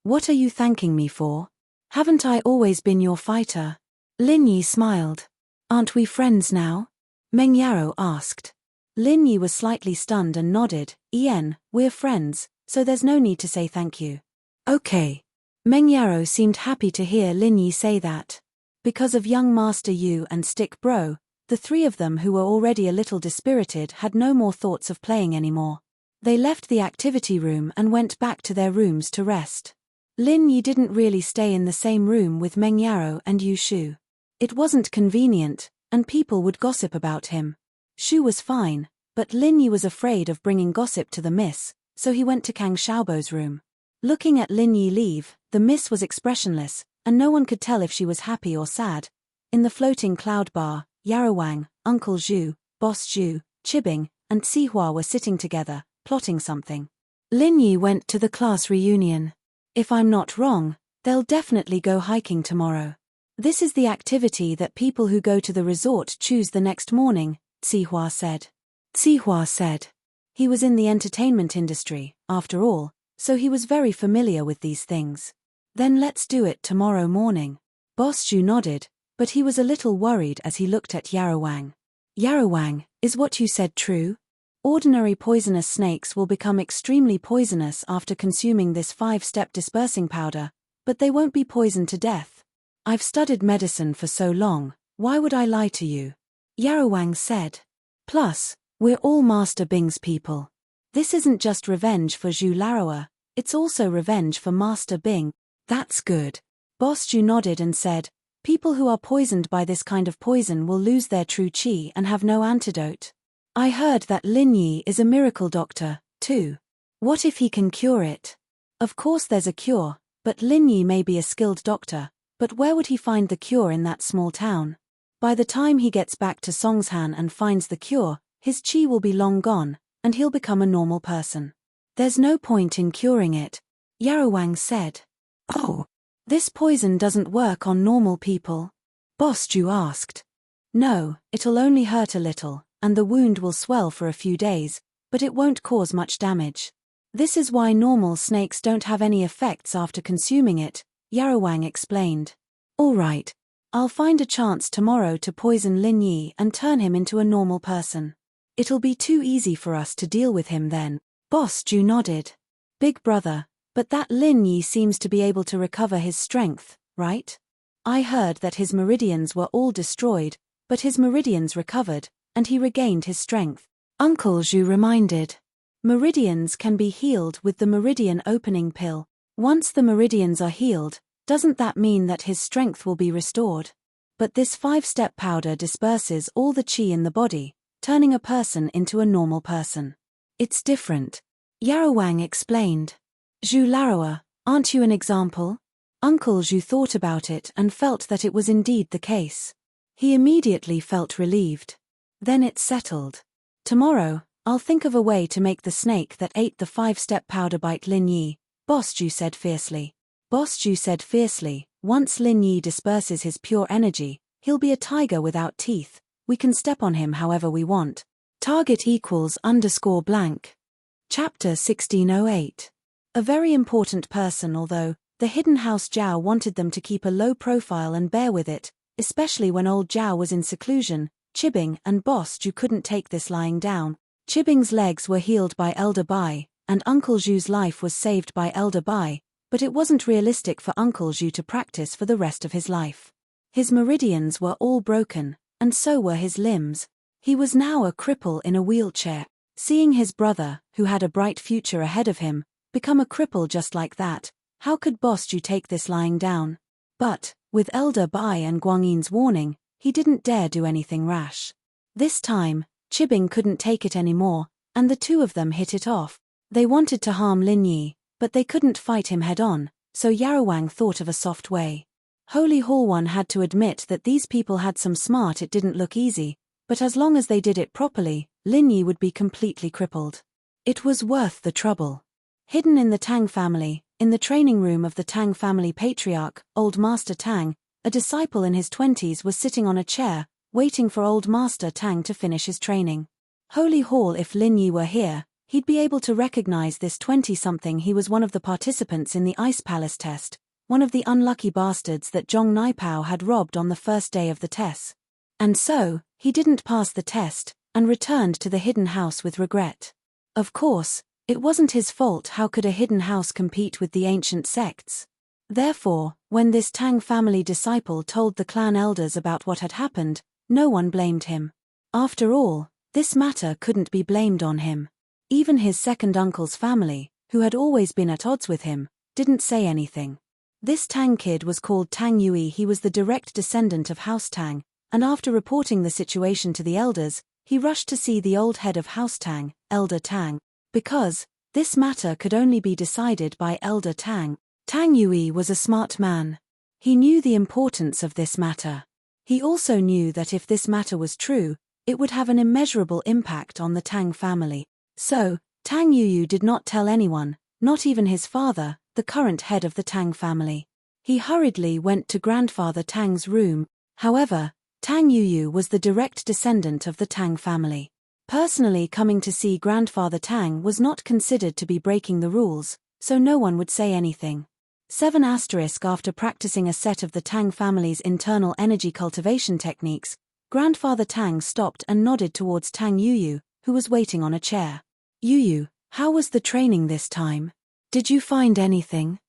What are you thanking me for? Haven't I always been your fighter? Lin Yi smiled. Aren't we friends now? Meng Yaro asked. Lin Yi was slightly stunned and nodded. We're friends, so there's no need to say thank you. Okay. Meng Yaro seemed happy to hear Lin Yi say that. Because of young Master Yu and Stick Bro, the three of them who were already a little dispirited had no more thoughts of playing anymore. They left the activity room and went back to their rooms to rest. Lin Yi didn't really stay in the same room with Meng Yaro and Yu Shu. It wasn't convenient, and people would gossip about him. Shu was fine, but Lin Yi was afraid of bringing gossip to the miss, so he went to Kang Xiaobo's room. Looking at Lin Yi leave, the miss was expressionless, and no one could tell if she was happy or sad. In the floating cloud bar, Yarowang, Uncle Zhu, Boss Zhu, Chibing, and Sihua were sitting together, plotting something. Lin Yi went to the class reunion. If I'm not wrong, they'll definitely go hiking tomorrow. This is the activity that people who go to the resort choose the next morning, Sihua said. Sihua said. He was in the entertainment industry, after all, so he was very familiar with these things. Then let's do it tomorrow morning. Boss Zhu nodded, but he was a little worried as he looked at Yarowang. Yarowang, is what you said true? Ordinary poisonous snakes will become extremely poisonous after consuming this 5-step dispersing powder, but they won't be poisoned to death. I've studied medicine for so long, why would I lie to you? Yarowang said. Plus, we're all Master Bing's people. This isn't just revenge for Zhu Laroa, it's also revenge for Master Bing. That's good. Boss Zhu nodded and said, people who are poisoned by this kind of poison will lose their true qi and have no antidote. I heard that Lin Yi is a miracle doctor, too. What if he can cure it? Of course there's a cure, but Lin Yi may be a skilled doctor, but where would he find the cure in that small town? By the time he gets back to Songshan and finds the cure, his qi will be long gone, and he'll become a normal person. There's no point in curing it, Yarowang said. Oh, this poison doesn't work on normal people? Boss Zhu asked. No, it'll only hurt a little, and the wound will swell for a few days, but it won't cause much damage. This is why normal snakes don't have any effects after consuming it, Yarawang explained. All right. I'll find a chance tomorrow to poison Lin Yi and turn him into a normal person. It'll be too easy for us to deal with him then. Boss Ju nodded. Big brother, but that Lin Yi seems to be able to recover his strength, right? I heard that his meridians were all destroyed, but his meridians recovered, and he regained his strength. Uncle Zhu reminded. Meridians can be healed with the meridian opening pill. Once the meridians are healed, doesn't that mean that his strength will be restored? But this 5-step powder disperses all the qi in the body, turning a person into a normal person. It's different. Yarawang explained. Zhu Larawa, aren't you an example? Uncle Zhu thought about it and felt that it was indeed the case. He immediately felt relieved. Then it settled. Tomorrow, I'll think of a way to make the snake that ate the 5-step powder bite Lin Yi, Boss Ju said fiercely. Boss Ju said fiercely, once Lin Yi disperses his pure energy, he'll be a tiger without teeth. We can step on him however we want. Target =_blank. Chapter 1608. A very important person although, the hidden house Zhao wanted them to keep a low profile and bear with it, especially when old Zhao was in seclusion. Chibing and Boss Ju couldn't take this lying down. Chibing's legs were healed by Elder Bai, and Uncle Zhu's life was saved by Elder Bai, but it wasn't realistic for Uncle Zhu to practice for the rest of his life. His meridians were all broken, and so were his limbs. He was now a cripple in a wheelchair. Seeing his brother, who had a bright future ahead of him, become a cripple just like that, how could Boss Ju take this lying down? But, with Elder Bai and Guangyin's warning, he didn't dare do anything rash. This time, Chibing couldn't take it anymore, and the two of them hit it off. They wanted to harm Lin Yi, but they couldn't fight him head-on, so Yarawang thought of a soft way. Holy Hallwan had to admit that these people had some smart. It didn't look easy, but as long as they did it properly, Lin Yi would be completely crippled. It was worth the trouble. Hidden in the Tang family, in the training room of the Tang family patriarch, Old Master Tang, a disciple in his 20s was sitting on a chair, waiting for Old Master Tang to finish his training. Holy Hall, if Lin Yi were here, he'd be able to recognize this 20-something. He was one of the participants in the Ice Palace test, one of the unlucky bastards that Zhong Naipao had robbed on the first day of the test. And so, he didn't pass the test, and returned to the hidden house with regret. Of course, it wasn't his fault. How could a hidden house compete with the ancient sects? Therefore, when this Tang family disciple told the clan elders about what had happened, no one blamed him. After all, this matter couldn't be blamed on him. Even his second uncle's family, who had always been at odds with him, didn't say anything. This Tang kid was called Tang Yui. He was the direct descendant of House Tang, and after reporting the situation to the elders, he rushed to see the old head of House Tang, Elder Tang, because this matter could only be decided by Elder Tang. Tang Yui was a smart man. He knew the importance of this matter. He also knew that if this matter was true, it would have an immeasurable impact on the Tang family. So, Tang Yuyu did not tell anyone, not even his father, the current head of the Tang family. He hurriedly went to Grandfather Tang's room. However, Tang Yuyu was the direct descendant of the Tang family. Personally coming to see Grandfather Tang was not considered to be breaking the rules, so no one would say anything. 7 After practicing a set of the Tang family's internal energy cultivation techniques, Grandfather Tang stopped and nodded towards Tang Yuyu, who was waiting on a chair. Yuyu, how was the training this time? Did you find anything?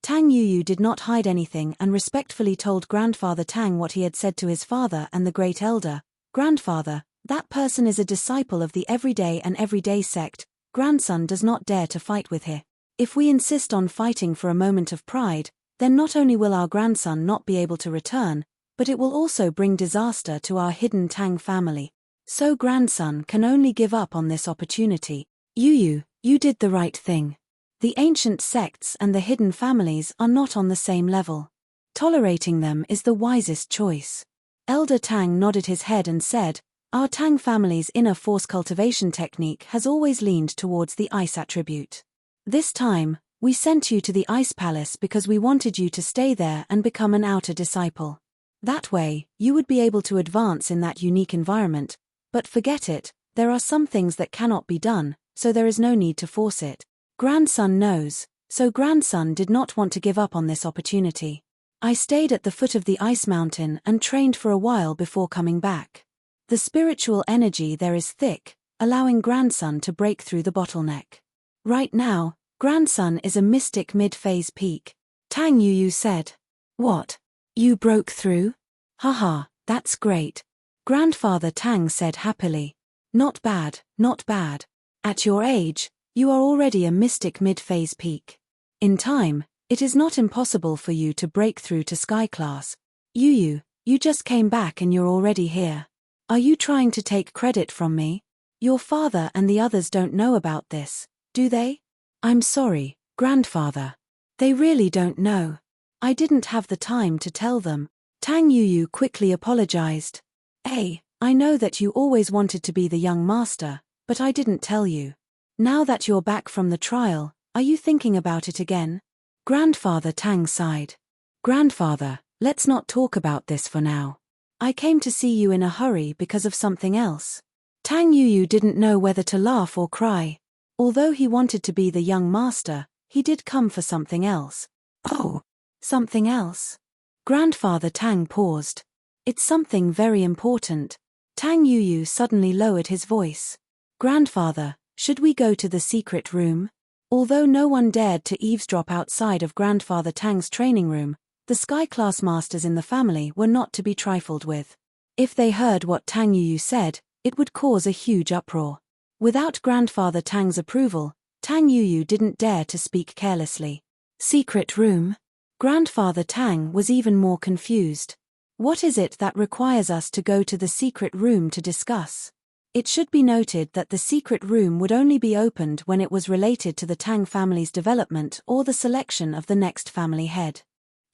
Tang Yuyu did not hide anything and respectfully told Grandfather Tang what he had said to his father and the great elder. Grandfather, that person is a disciple of the everyday and everyday sect. Grandson does not dare to fight with her. If we insist on fighting for a moment of pride, then not only will our grandson not be able to return, but it will also bring disaster to our hidden Tang family. So grandson can only give up on this opportunity. Yuyu, you did the right thing. The ancient sects and the hidden families are not on the same level. Tolerating them is the wisest choice. Elder Tang nodded his head and said, our Tang family's inner force cultivation technique has always leaned towards the ice attribute. This time, we sent you to the Ice Palace because we wanted you to stay there and become an outer disciple. That way, you would be able to advance in that unique environment, but forget it, there are some things that cannot be done, so there is no need to force it. Grandson knows, so grandson did not want to give up on this opportunity. I stayed at the foot of the ice mountain and trained for a while before coming back. The spiritual energy there is thick, allowing grandson to break through the bottleneck. Right now, grandson is a mystic mid-phase peak. Tang Yuyu said. What? You broke through? Haha, that's great. Grandfather Tang said happily. Not bad, not bad. At your age, you are already a mystic mid-phase peak. In time, it is not impossible for you to break through to sky class. Yuyu, you just came back and you're already here. Are you trying to take credit from me? Your father and the others don't know about this, do they? I'm sorry, grandfather. They really don't know. I didn't have the time to tell them. Tang Yuyu quickly apologized. Hey, I know that you always wanted to be the young master, but I didn't tell you. Now that you're back from the trial, are you thinking about it again? Grandfather Tang sighed. Grandfather, let's not talk about this for now. I came to see you in a hurry because of something else. Tang Yuyu didn't know whether to laugh or cry. Although he wanted to be the young master, he did come for something else. Oh, something else? Grandfather Tang paused. It's something very important. Tang Yuyu suddenly lowered his voice. Grandfather, should we go to the secret room? Although no one dared to eavesdrop outside of Grandfather Tang's training room, the Sky Class Masters in the family were not to be trifled with. If they heard what Tang Yuyu said, it would cause a huge uproar. Without Grandfather Tang's approval, Tang Yuyu didn't dare to speak carelessly. Secret room? Grandfather Tang was even more confused. What is it that requires us to go to the secret room to discuss? It should be noted that the secret room would only be opened when it was related to the Tang family's development or the selection of the next family head.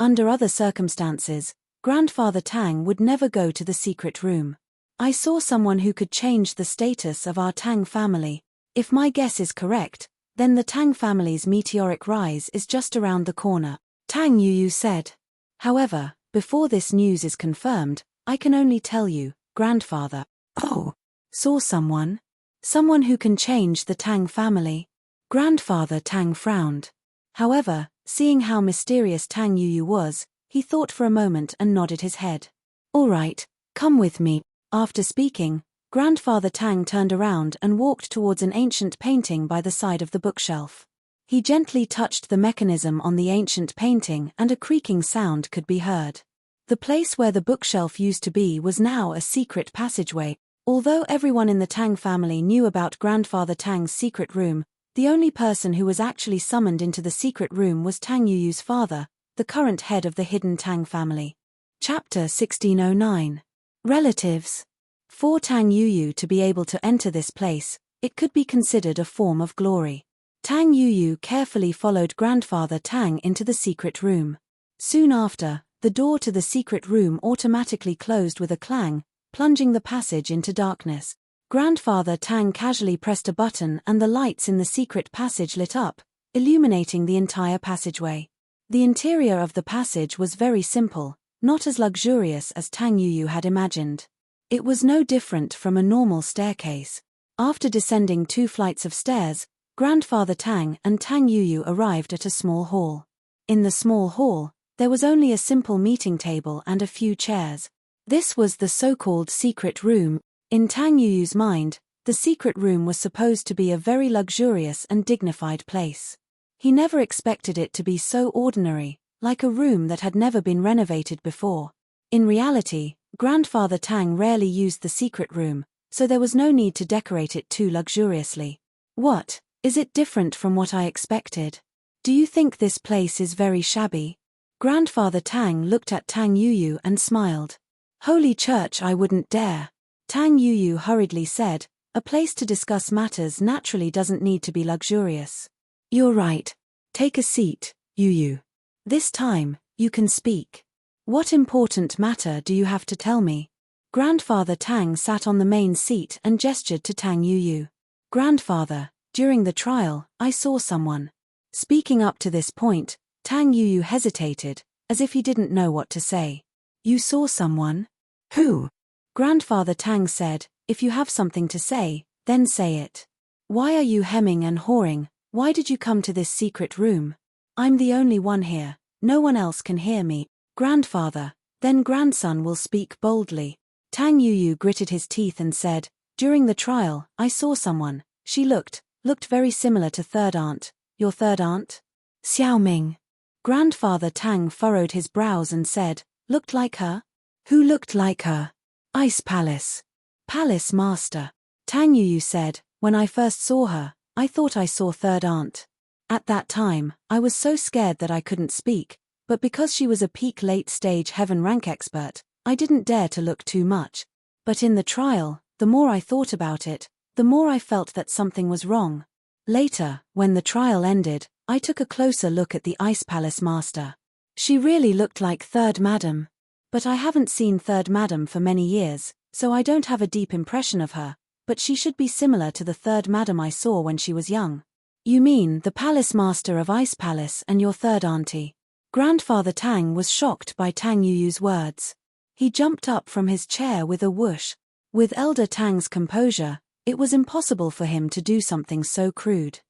Under other circumstances, Grandfather Tang would never go to the secret room. I saw someone who could change the status of our Tang family. If my guess is correct, then the Tang family's meteoric rise is just around the corner, Tang Yuyu said. However, before this news is confirmed, I can only tell you, Grandfather. Oh. Saw someone? Someone who can change the Tang family? Grandfather Tang frowned. However, seeing how mysterious Tang Yuyu was, he thought for a moment and nodded his head. All right, come with me. After speaking, Grandfather Tang turned around and walked towards an ancient painting by the side of the bookshelf. He gently touched the mechanism on the ancient painting and a creaking sound could be heard. The place where the bookshelf used to be was now a secret passageway. Although everyone in the Tang family knew about Grandfather Tang's secret room, the only person who was actually summoned into the secret room was Tang Yuyu's father, the current head of the hidden Tang family. Chapter 1609. Relatives. For Tang Yuyu to be able to enter this place, it could be considered a form of glory. Tang Yuyu carefully followed Grandfather Tang into the secret room. Soon after, the door to the secret room automatically closed with a clang, plunging the passage into darkness. Grandfather Tang casually pressed a button and the lights in the secret passage lit up, illuminating the entire passageway. The interior of the passage was very simple, not as luxurious as Tang Yuyu had imagined. It was no different from a normal staircase. After descending 2 flights of stairs, Grandfather Tang and Tang Yuyu arrived at a small hall. In the small hall, there was only a simple meeting table and a few chairs. This was the so-called secret room. In Tang Yuyu's mind, the secret room was supposed to be a very luxurious and dignified place. He never expected it to be so ordinary, like a room that had never been renovated before. In reality, Grandfather Tang rarely used the secret room, so there was no need to decorate it too luxuriously. What? Is it different from what I expected? Do you think this place is very shabby? Grandfather Tang looked at Tang Yuyu and smiled. Holy Church, I wouldn't dare. Tang Yuyu hurriedly said, a place to discuss matters naturally doesn't need to be luxurious. You're right. Take a seat, Yuyu. This time, you can speak. What important matter do you have to tell me? Grandfather Tang sat on the main seat and gestured to Tang Yuyu. Grandfather, during the trial, I saw someone. Speaking up to this point, Tang Yuyu hesitated, as if he didn't know what to say. You saw someone? Who? Grandfather Tang said, if you have something to say, then say it. Why are you hemming and hawing? Why did you come to this secret room? I'm the only one here, no one else can hear me. Grandfather, then grandson will speak boldly. Tang Yuyu gritted his teeth and said, during the trial, I saw someone. She looked very similar to third aunt. Your third aunt? Xiao Ming. Grandfather Tang furrowed his brows and said, looked like her? Who looked like her? Ice Palace. Palace Master. Tang Yuyu said, when I first saw her, I thought I saw third aunt. At that time, I was so scared that I couldn't speak, but because she was a peak late-stage heaven rank expert, I didn't dare to look too much. But in the trial, the more I thought about it, the more I felt that something was wrong. Later, when the trial ended, I took a closer look at the Ice Palace Master. She really looked like Third Madam. But I haven't seen Third Madam for many years, so I don't have a deep impression of her, but she should be similar to the Third Madam I saw when she was young. You mean the Palace Master of Ice Palace and your third auntie? Grandfather Tang was shocked by Tang Yuyu's words. He jumped up from his chair with a whoosh. With Elder Tang's composure, it was impossible for him to do something so crude.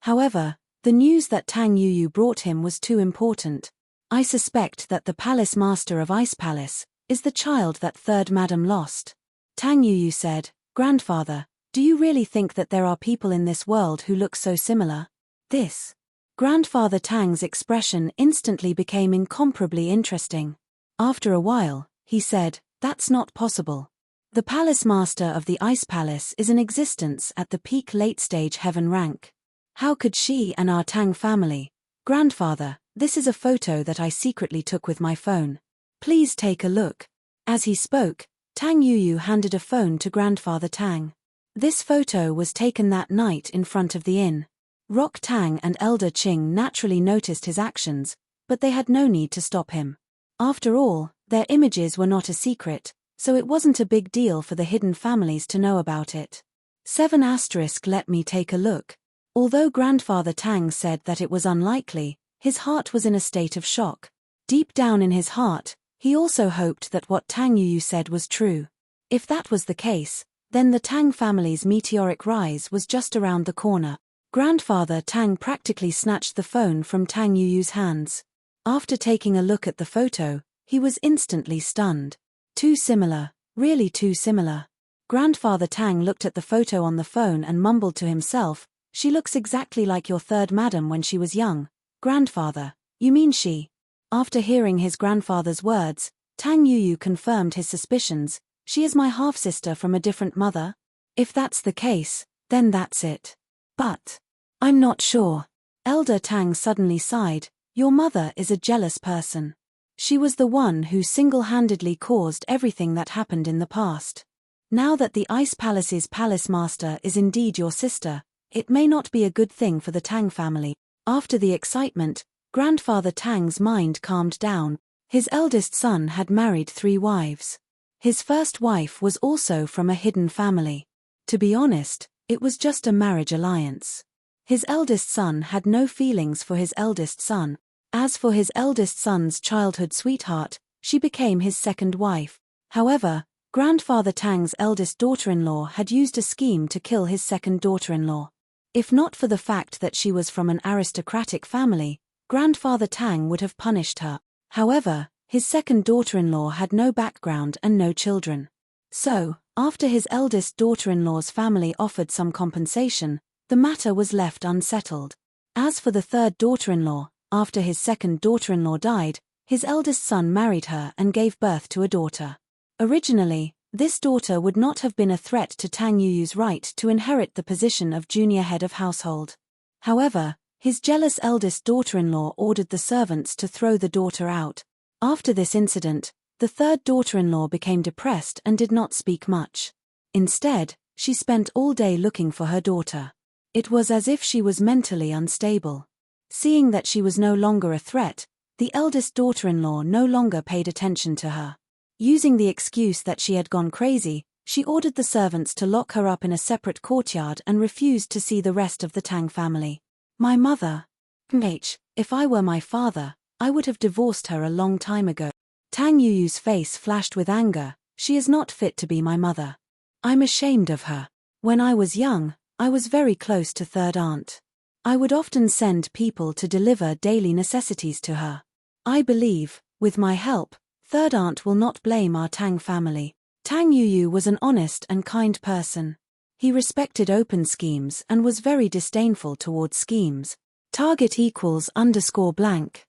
However, the news that Tang Yuyu brought him was too important. I suspect that the Palace Master of Ice Palace is the child that Third Madam lost. Tang Yuyu said, Grandfather, do you really think that there are people in this world who look so similar? This. Grandfather Tang's expression instantly became incomparably interesting. After a while, he said, that's not possible. The Palace Master of the Ice Palace is in existence at the peak late-stage heaven rank. How could she and our Tang family? Grandfather, this is a photo that I secretly took with my phone. Please take a look. As he spoke, Tang Yuyu handed a phone to Grandfather Tang. This photo was taken that night in front of the inn. Rock Tang and Elder Qing naturally noticed his actions, but they had no need to stop him. After all, their images were not a secret, so it wasn't a big deal for the hidden families to know about it. 7*. Let me take a look. Although Grandfather Tang said that it was unlikely, his heart was in a state of shock. Deep down in his heart, he also hoped that what Tang Yuyu said was true. If that was the case, then the Tang family's meteoric rise was just around the corner. Grandfather Tang practically snatched the phone from Tang Yuyu's hands. After taking a look at the photo, he was instantly stunned. Too similar, really too similar. Grandfather Tang looked at the photo on the phone and mumbled to himself, she looks exactly like your third madam when she was young. Grandfather, you mean she? After hearing his grandfather's words, Tang Yuyu confirmed his suspicions, she is my half-sister from a different mother? If that's the case, then that's it. But I'm not sure. Elder Tang suddenly sighed, your mother is a jealous person. She was the one who single-handedly caused everything that happened in the past. Now that the Ice Palace's Palace Master is indeed your sister, it may not be a good thing for the Tang family. After the excitement, Grandfather Tang's mind calmed down. His eldest son had married 3 wives. His first wife was also from a hidden family. To be honest, it was just a marriage alliance. His eldest son had no feelings for his eldest son. As for his eldest son's childhood sweetheart, she became his second wife. However, Grandfather Tang's eldest daughter-in-law had used a scheme to kill his second daughter-in-law. If not for the fact that she was from an aristocratic family, Grandfather Tang would have punished her. However, his second daughter-in-law had no background and no children. So, after his eldest daughter-in-law's family offered some compensation, the matter was left unsettled. As for the third daughter-in-law, after his second daughter-in-law died, his eldest son married her and gave birth to a daughter. Originally, this daughter would not have been a threat to Tang Yuyu's right to inherit the position of junior head of household. However, his jealous eldest daughter-in-law ordered the servants to throw the daughter out. After this incident, the third daughter-in-law became depressed and did not speak much. Instead, she spent all day looking for her daughter. It was as if she was mentally unstable. Seeing that she was no longer a threat, the eldest daughter-in-law no longer paid attention to her. Using the excuse that she had gone crazy, she ordered the servants to lock her up in a separate courtyard and refused to see the rest of the Tang family. My mother. If I were my father, I would have divorced her a long time ago. Tang Yuyu's face flashed with anger. She is not fit to be my mother. I'm ashamed of her. When I was young, I was very close to third aunt. I would often send people to deliver daily necessities to her. I believe, with my help, third aunt will not blame our Tang family. Tang Yuyu was an honest and kind person. He respected open schemes and was very disdainful towards schemes. Target equals _blank.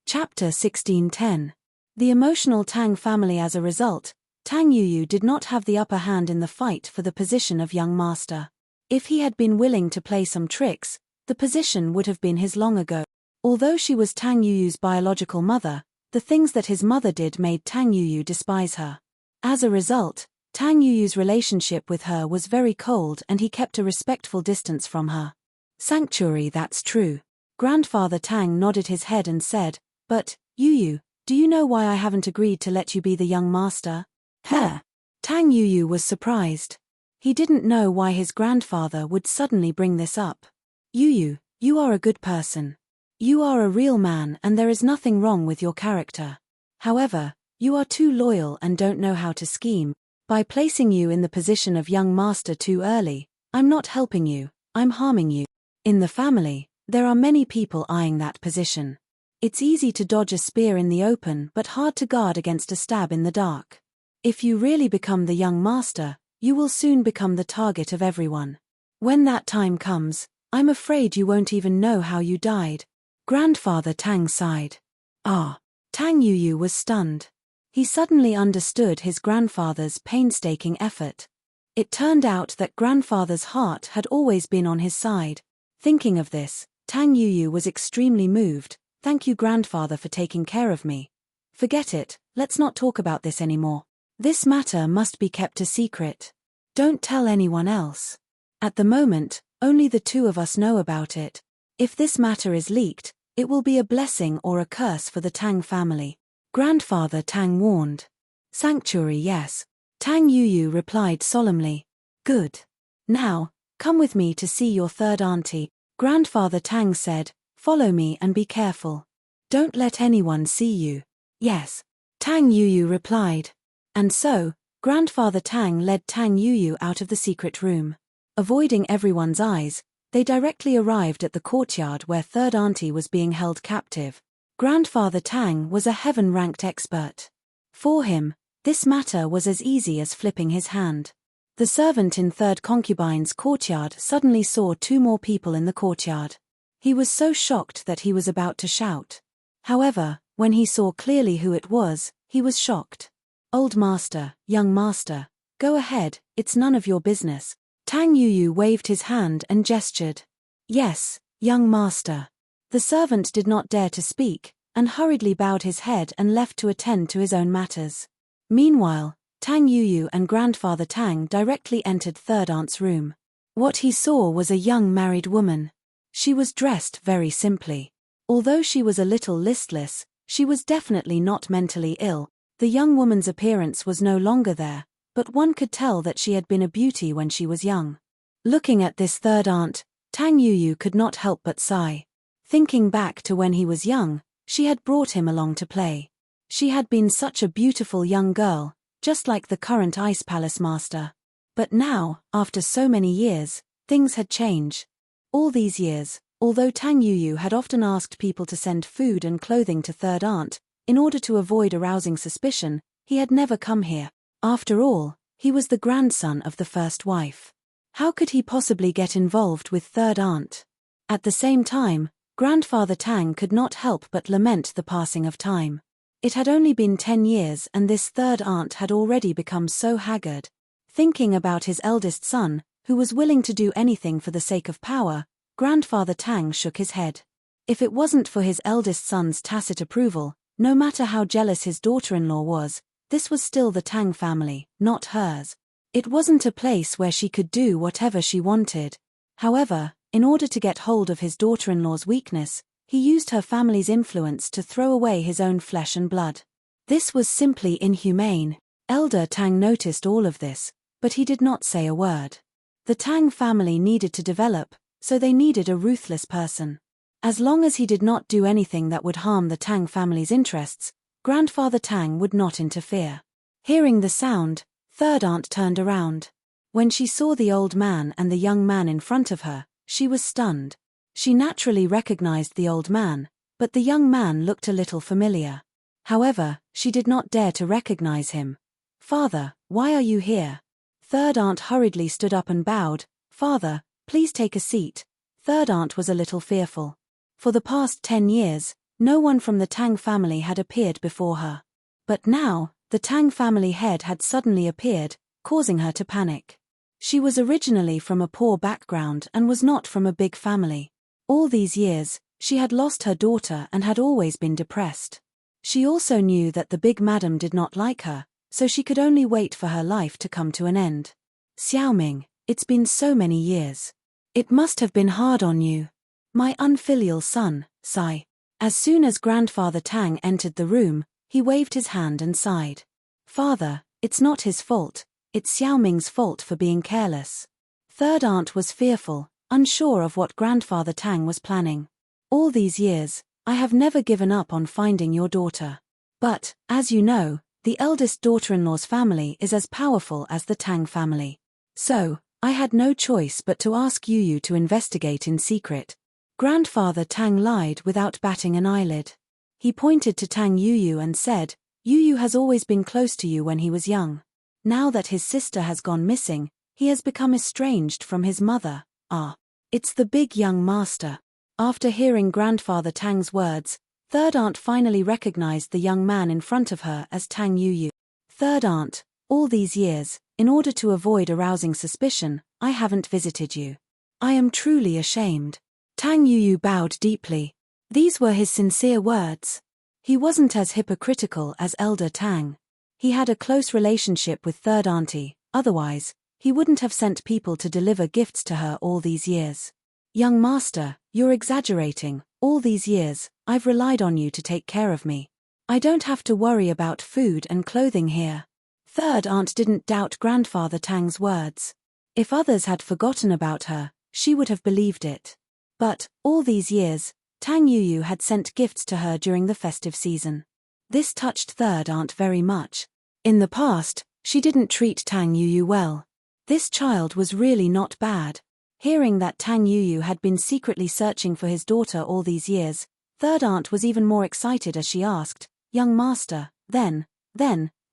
Chapter 1610. The emotional Tang family. As a result, Tang Yuyu did not have the upper hand in the fight for the position of young master. If he had been willing to play some tricks, the position would have been his long ago. Although she was Tang Yuyu's biological mother, the things that his mother did made Tang Yuyu despise her. As a result, Tang Yuyu's relationship with her was very cold and he kept a respectful distance from her. Sanctuary, that's true. Grandfather Tang nodded his head and said, "But, Yuyu, do you know why I haven't agreed to let you be the young master?" Huh. Tang Yuyu was surprised. He didn't know why his grandfather would suddenly bring this up. "Yuyu, you are a good person. You are a real man and there is nothing wrong with your character. However, you are too loyal and don't know how to scheme. By placing you in the position of young master too early, I'm not helping you, I'm harming you. In the family, there are many people eyeing that position. It's easy to dodge a spear in the open but hard to guard against a stab in the dark. If you really become the young master, you will soon become the target of everyone. When that time comes, I'm afraid you won't even know how you died." Grandfather Tang sighed. Tang Yuyu was stunned. He suddenly understood his grandfather's painstaking effort. It turned out that grandfather's heart had always been on his side. Thinking of this, Tang Yuyu was extremely moved. "Thank you, grandfather, for taking care of me. Forget it, let's not talk about this anymore. This matter must be kept a secret. Don't tell anyone else. At the moment, only the two of us know about it. If this matter is leaked, it will be a blessing or a curse for the Tang family." Grandfather Tang warned. "Sanctuary, yes." Tang Yuyu replied solemnly. "Good. Now, come with me to see your third auntie." Grandfather Tang said, "Follow me and be careful. Don't let anyone see you." "Yes." Tang Yuyu replied. And so, Grandfather Tang led Tang Yuyu out of the secret room. Avoiding everyone's eyes, they directly arrived at the courtyard where third auntie was being held captive. Grandfather Tang was a heaven-ranked expert. For him, this matter was as easy as flipping his hand. The servant in third concubine's courtyard suddenly saw two more people in the courtyard. He was so shocked that he was about to shout. However, when he saw clearly who it was, he was shocked. "Old master, young master, go ahead, it's none of your business." Tang Yuyu waved his hand and gestured. "Yes, young master." The servant did not dare to speak, and hurriedly bowed his head and left to attend to his own matters. Meanwhile, Tang Yuyu and Grandfather Tang directly entered third aunt's room. What he saw was a young married woman. She was dressed very simply. Although she was a little listless, she was definitely not mentally ill. The young woman's appearance was no longer there, but one could tell that she had been a beauty when she was young. Looking at this third aunt, Tang Yuyu could not help but sigh. Thinking back to when he was young, she had brought him along to play. She had been such a beautiful young girl, just like the current Ice Palace master. But now, after so many years, things had changed. All these years, although Tang Yuyu had often asked people to send food and clothing to third aunt, in order to avoid arousing suspicion, he had never come here. After all, he was the grandson of the first wife. How could he possibly get involved with third aunt? At the same time, Grandfather Tang could not help but lament the passing of time. It had only been 10 years and this third aunt had already become so haggard. Thinking about his eldest son, who was willing to do anything for the sake of power, Grandfather Tang shook his head. If it wasn't for his eldest son's tacit approval, no matter how jealous his daughter-in-law was, this was still the Tang family, not hers. It wasn't a place where she could do whatever she wanted. However, in order to get hold of his daughter-in-law's weakness, he used her family's influence to throw away his own flesh and blood. This was simply inhumane. Elder Tang noticed all of this, but he did not say a word. The Tang family needed to develop, so they needed a ruthless person. As long as he did not do anything that would harm the Tang family's interests, Grandfather Tang would not interfere. Hearing the sound, third aunt turned around. When she saw the old man and the young man in front of her, she was stunned. She naturally recognized the old man, but the young man looked a little familiar. However, she did not dare to recognize him. "Father, why are you here?" Third aunt hurriedly stood up and bowed. "Father, please take a seat." Third aunt was a little fearful. For the past 10 years, no one from the Tang family had appeared before her. But now, the Tang family head had suddenly appeared, causing her to panic. She was originally from a poor background and was not from a big family. All these years, she had lost her daughter and had always been depressed. She also knew that the big madam did not like her, so she could only wait for her life to come to an end. "Xiaoming, it's been so many years. It must have been hard on you. My unfilial son," sigh. As soon as Grandfather Tang entered the room, he waved his hand and sighed. "Father, it's not his fault, it's Xiaoming's fault for being careless." Third aunt was fearful, unsure of what Grandfather Tang was planning. "All these years, I have never given up on finding your daughter. But, as you know, the eldest daughter-in-law's family is as powerful as the Tang family. So, I had no choice but to ask Yu to investigate in secret." Grandfather Tang lied without batting an eyelid. He pointed to Tang Yu and said, "Yu has always been close to you when he was young. Now that his sister has gone missing, he has become estranged from his mother." "Ah, it's the big young master." After hearing Grandfather Tang's words, third aunt finally recognized the young man in front of her as Tang Yu. "Third aunt, all these years, in order to avoid arousing suspicion, I haven't visited you. I am truly ashamed." Tang Yu bowed deeply. These were his sincere words. He wasn't as hypocritical as Elder Tang. He had a close relationship with third auntie, otherwise, he wouldn't have sent people to deliver gifts to her all these years. "Young master, you're exaggerating. All these years, I've relied on you to take care of me. I don't have to worry about food and clothing here." Third aunt didn't doubt Grandfather Tang's words. If others had forgotten about her, she would have believed it. But, all these years, Tang Yu had sent gifts to her during the festive season. This touched third aunt very much. In the past, she didn't treat Tang Yu well. This child was really not bad. Hearing that Tang Yu had been secretly searching for his daughter all these years, third aunt was even more excited as she asked, "Young master, then,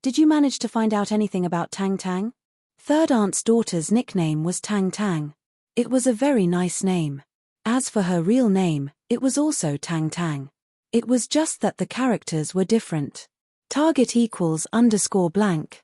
did you manage to find out anything about Tang Tang?" Third aunt's daughter's nickname was Tang Tang. It was a very nice name. As for her real name, it was also Tang Tang. It was just that the characters were different. Target =_blank.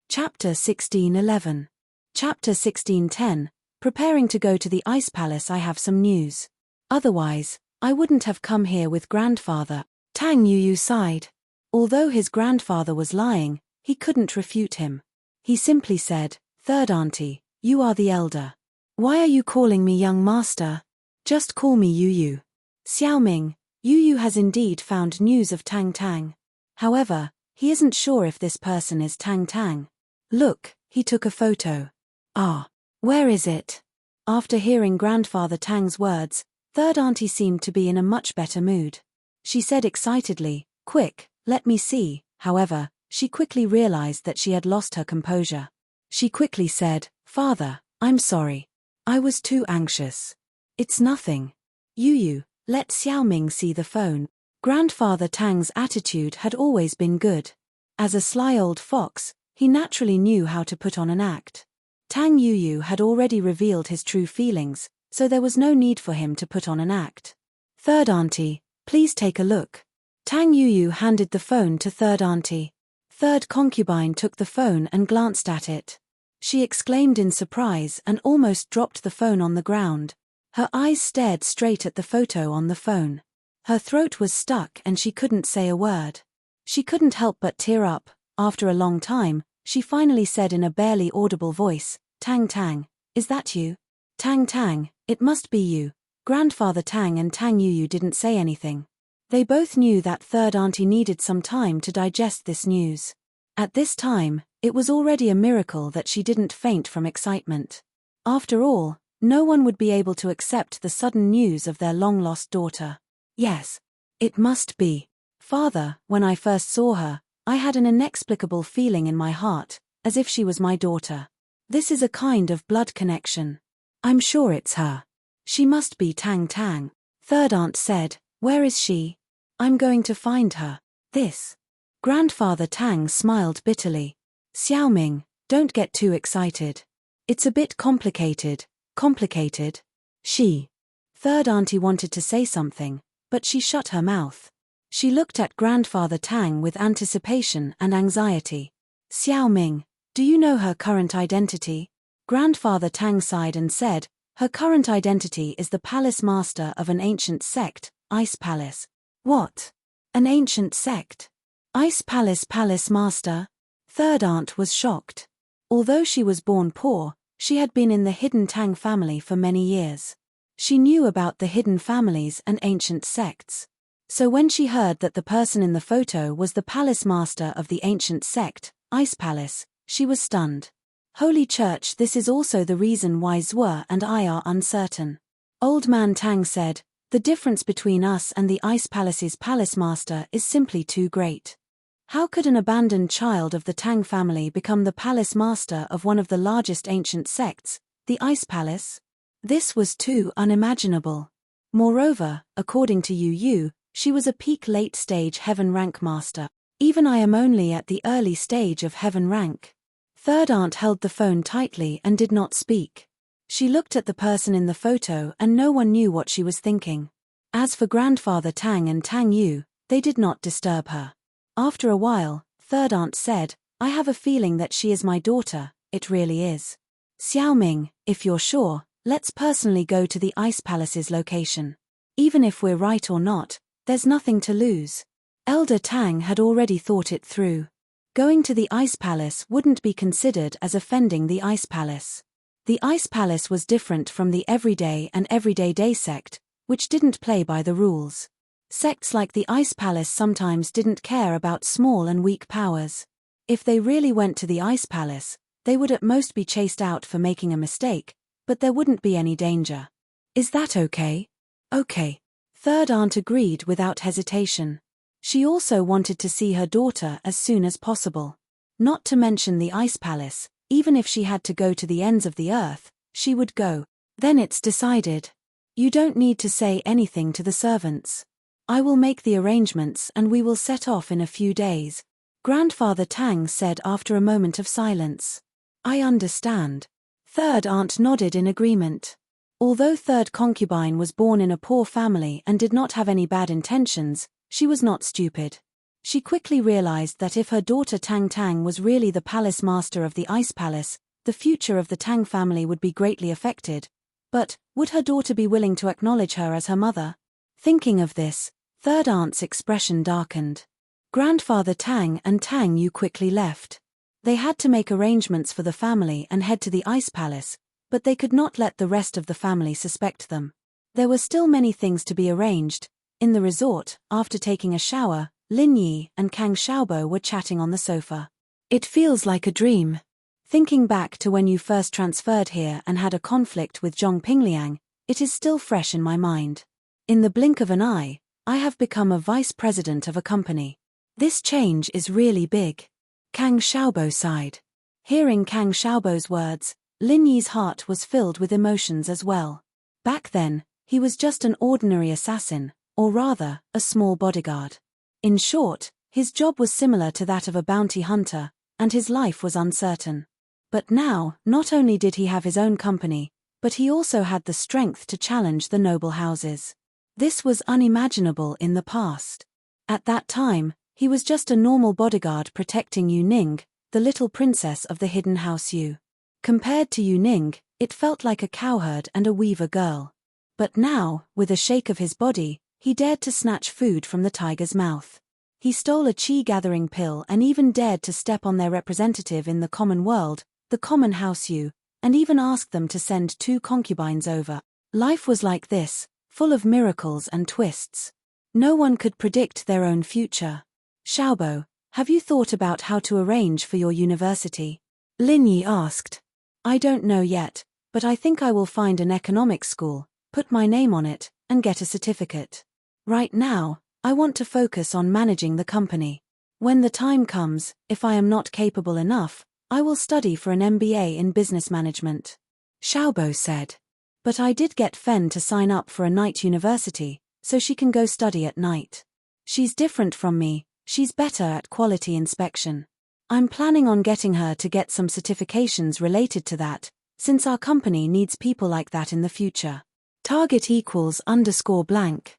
Chapter 16:11. Chapter 16:10. Preparing to go to the Ice Palace. I have some news. Otherwise, I wouldn't have come here with grandfather. Tang Yu sighed. Although his grandfather was lying, he couldn't refute him. He simply said, "Third auntie, you are the elder. Why are you calling me young master? Just call me Yu. Xiaoming, Yu has indeed found news of Tang Tang. However, he isn't sure if this person is Tang Tang. Look, he took a photo." "Ah, where is it?" After hearing Grandfather Tang's words, third auntie seemed to be in a much better mood. She said excitedly, "Quick, let me see." However, she quickly realized that she had lost her composure. She quickly said, "Father, I'm sorry. I was too anxious. It's nothing. Yu, let Xiaoming see the phone." Grandfather Tang's attitude had always been good. As a sly old fox, he naturally knew how to put on an act. Tang Yu had already revealed his true feelings, so there was no need for him to put on an act. "Third auntie, please take a look." Tang Yu handed the phone to third auntie. Third concubine took the phone and glanced at it. She exclaimed in surprise and almost dropped the phone on the ground. Her eyes stared straight at the photo on the phone. Her throat was stuck and she couldn't say a word. She couldn't help but tear up. After a long time, she finally said in a barely audible voice, "Tang Tang, is that you?" "Tang Tang, it must be you." Grandfather Tang and Tang Yu didn't say anything. They both knew that third auntie needed some time to digest this news. At this time, it was already a miracle that she didn't faint from excitement. After all, no one would be able to accept the sudden news of their long-lost daughter. "Yes. It must be." Father, when I first saw her, I had an inexplicable feeling in my heart, as if she was my daughter. This is a kind of blood connection. I'm sure it's her. She must be Tang Tang. Third aunt said, where is she? I'm going to find her. This. Grandfather Tang smiled bitterly. Xiaoming, don't get too excited. It's a bit complicated. Complicated? She. Third auntie wanted to say something, but she shut her mouth. She looked at Grandfather Tang with anticipation and anxiety. Xiaoming, do you know her current identity? Grandfather Tang sighed and said, her current identity is the palace master of an ancient sect, Ice Palace. What? An ancient sect? Ice Palace palace master? Third aunt was shocked. Although she was born poor, she had been in the hidden Tang family for many years. She knew about the hidden families and ancient sects. So when she heard that the person in the photo was the palace master of the ancient sect, Ice Palace, she was stunned. Holy Church, this is also the reason why Zhuo and I are uncertain. Old Man Tang said, the difference between us and the Ice Palace's palace master is simply too great. How could an abandoned child of the Tang family become the palace master of one of the largest ancient sects, the Ice Palace? This was too unimaginable. Moreover, according to Yu, she was a peak late-stage heaven rank master. Even I am only at the early stage of heaven rank. Third aunt held the phone tightly and did not speak. She looked at the person in the photo and no one knew what she was thinking. As for Grandfather Tang and Tang Yu, they did not disturb her. After a while, Third aunt said, I have a feeling that she is my daughter, it really is. Xiaoming, if you're sure, let's personally go to the Ice Palace's location. Even if we're right or not, there's nothing to lose. Elder Tang had already thought it through. Going to the Ice Palace wouldn't be considered as offending the Ice Palace. The Ice Palace was different from the Everyday and Everyday Day sect, which didn't play by the rules. Sects like the Ice Palace sometimes didn't care about small and weak powers. If they really went to the Ice Palace, they would at most be chased out for making a mistake, but there wouldn't be any danger. Is that okay? Okay. Third aunt agreed without hesitation. She also wanted to see her daughter as soon as possible. Not to mention the Ice Palace, even if she had to go to the ends of the earth, she would go. Then it's decided. You don't need to say anything to the servants. I will make the arrangements and we will set off in a few days, Grandfather Tang said after a moment of silence. I understand. Third aunt nodded in agreement. Although third concubine was born in a poor family and did not have any bad intentions, she was not stupid. She quickly realized that if her daughter Tang Tang was really the palace master of the Ice Palace, the future of the Tang family would be greatly affected. But, would her daughter be willing to acknowledge her as her mother? Thinking of this, third aunt's expression darkened. Grandfather Tang and Tang Yu quickly left. They had to make arrangements for the family and head to the Ice Palace, but they could not let the rest of the family suspect them. There were still many things to be arranged. In the resort, after taking a shower, Lin Yi and Kang Xiaobo were chatting on the sofa. It feels like a dream. Thinking back to when you first transferred here and had a conflict with Zhong Pingliang, it is still fresh in my mind. In the blink of an eye, I have become a vice president of a company. This change is really big. Kang Xiaobo sighed. Hearing Kang Xiaobo's words, Lin Yi's heart was filled with emotions as well. Back then, he was just an ordinary assassin, or rather, a small bodyguard. In short, his job was similar to that of a bounty hunter, and his life was uncertain. But now, not only did he have his own company, but he also had the strength to challenge the noble houses. This was unimaginable in the past. At that time, he was just a normal bodyguard protecting Yu Ning, the little princess of the hidden house Yu. Compared to Yu Ning, it felt like a cowherd and a weaver girl. But now, with a shake of his body, he dared to snatch food from the tiger's mouth. He stole a chi-gathering pill and even dared to step on their representative in the common world, the common house Yu, and even asked them to send 2 concubines over. Life was like this, full of miracles and twists. No one could predict their own future. Xiaobo, have you thought about how to arrange for your university? Lin Yi asked. I don't know yet, but I think I will find an economics school, put my name on it, and get a certificate. Right now, I want to focus on managing the company. When the time comes, if I am not capable enough, I will study for an MBA in business management. Xiaobo said. But I did get Fen to sign up for a night university, so she can go study at night. She's different from me, she's better at quality inspection. I'm planning on getting her to get some certifications related to that, since our company needs people like that in the future. Target equals _blank.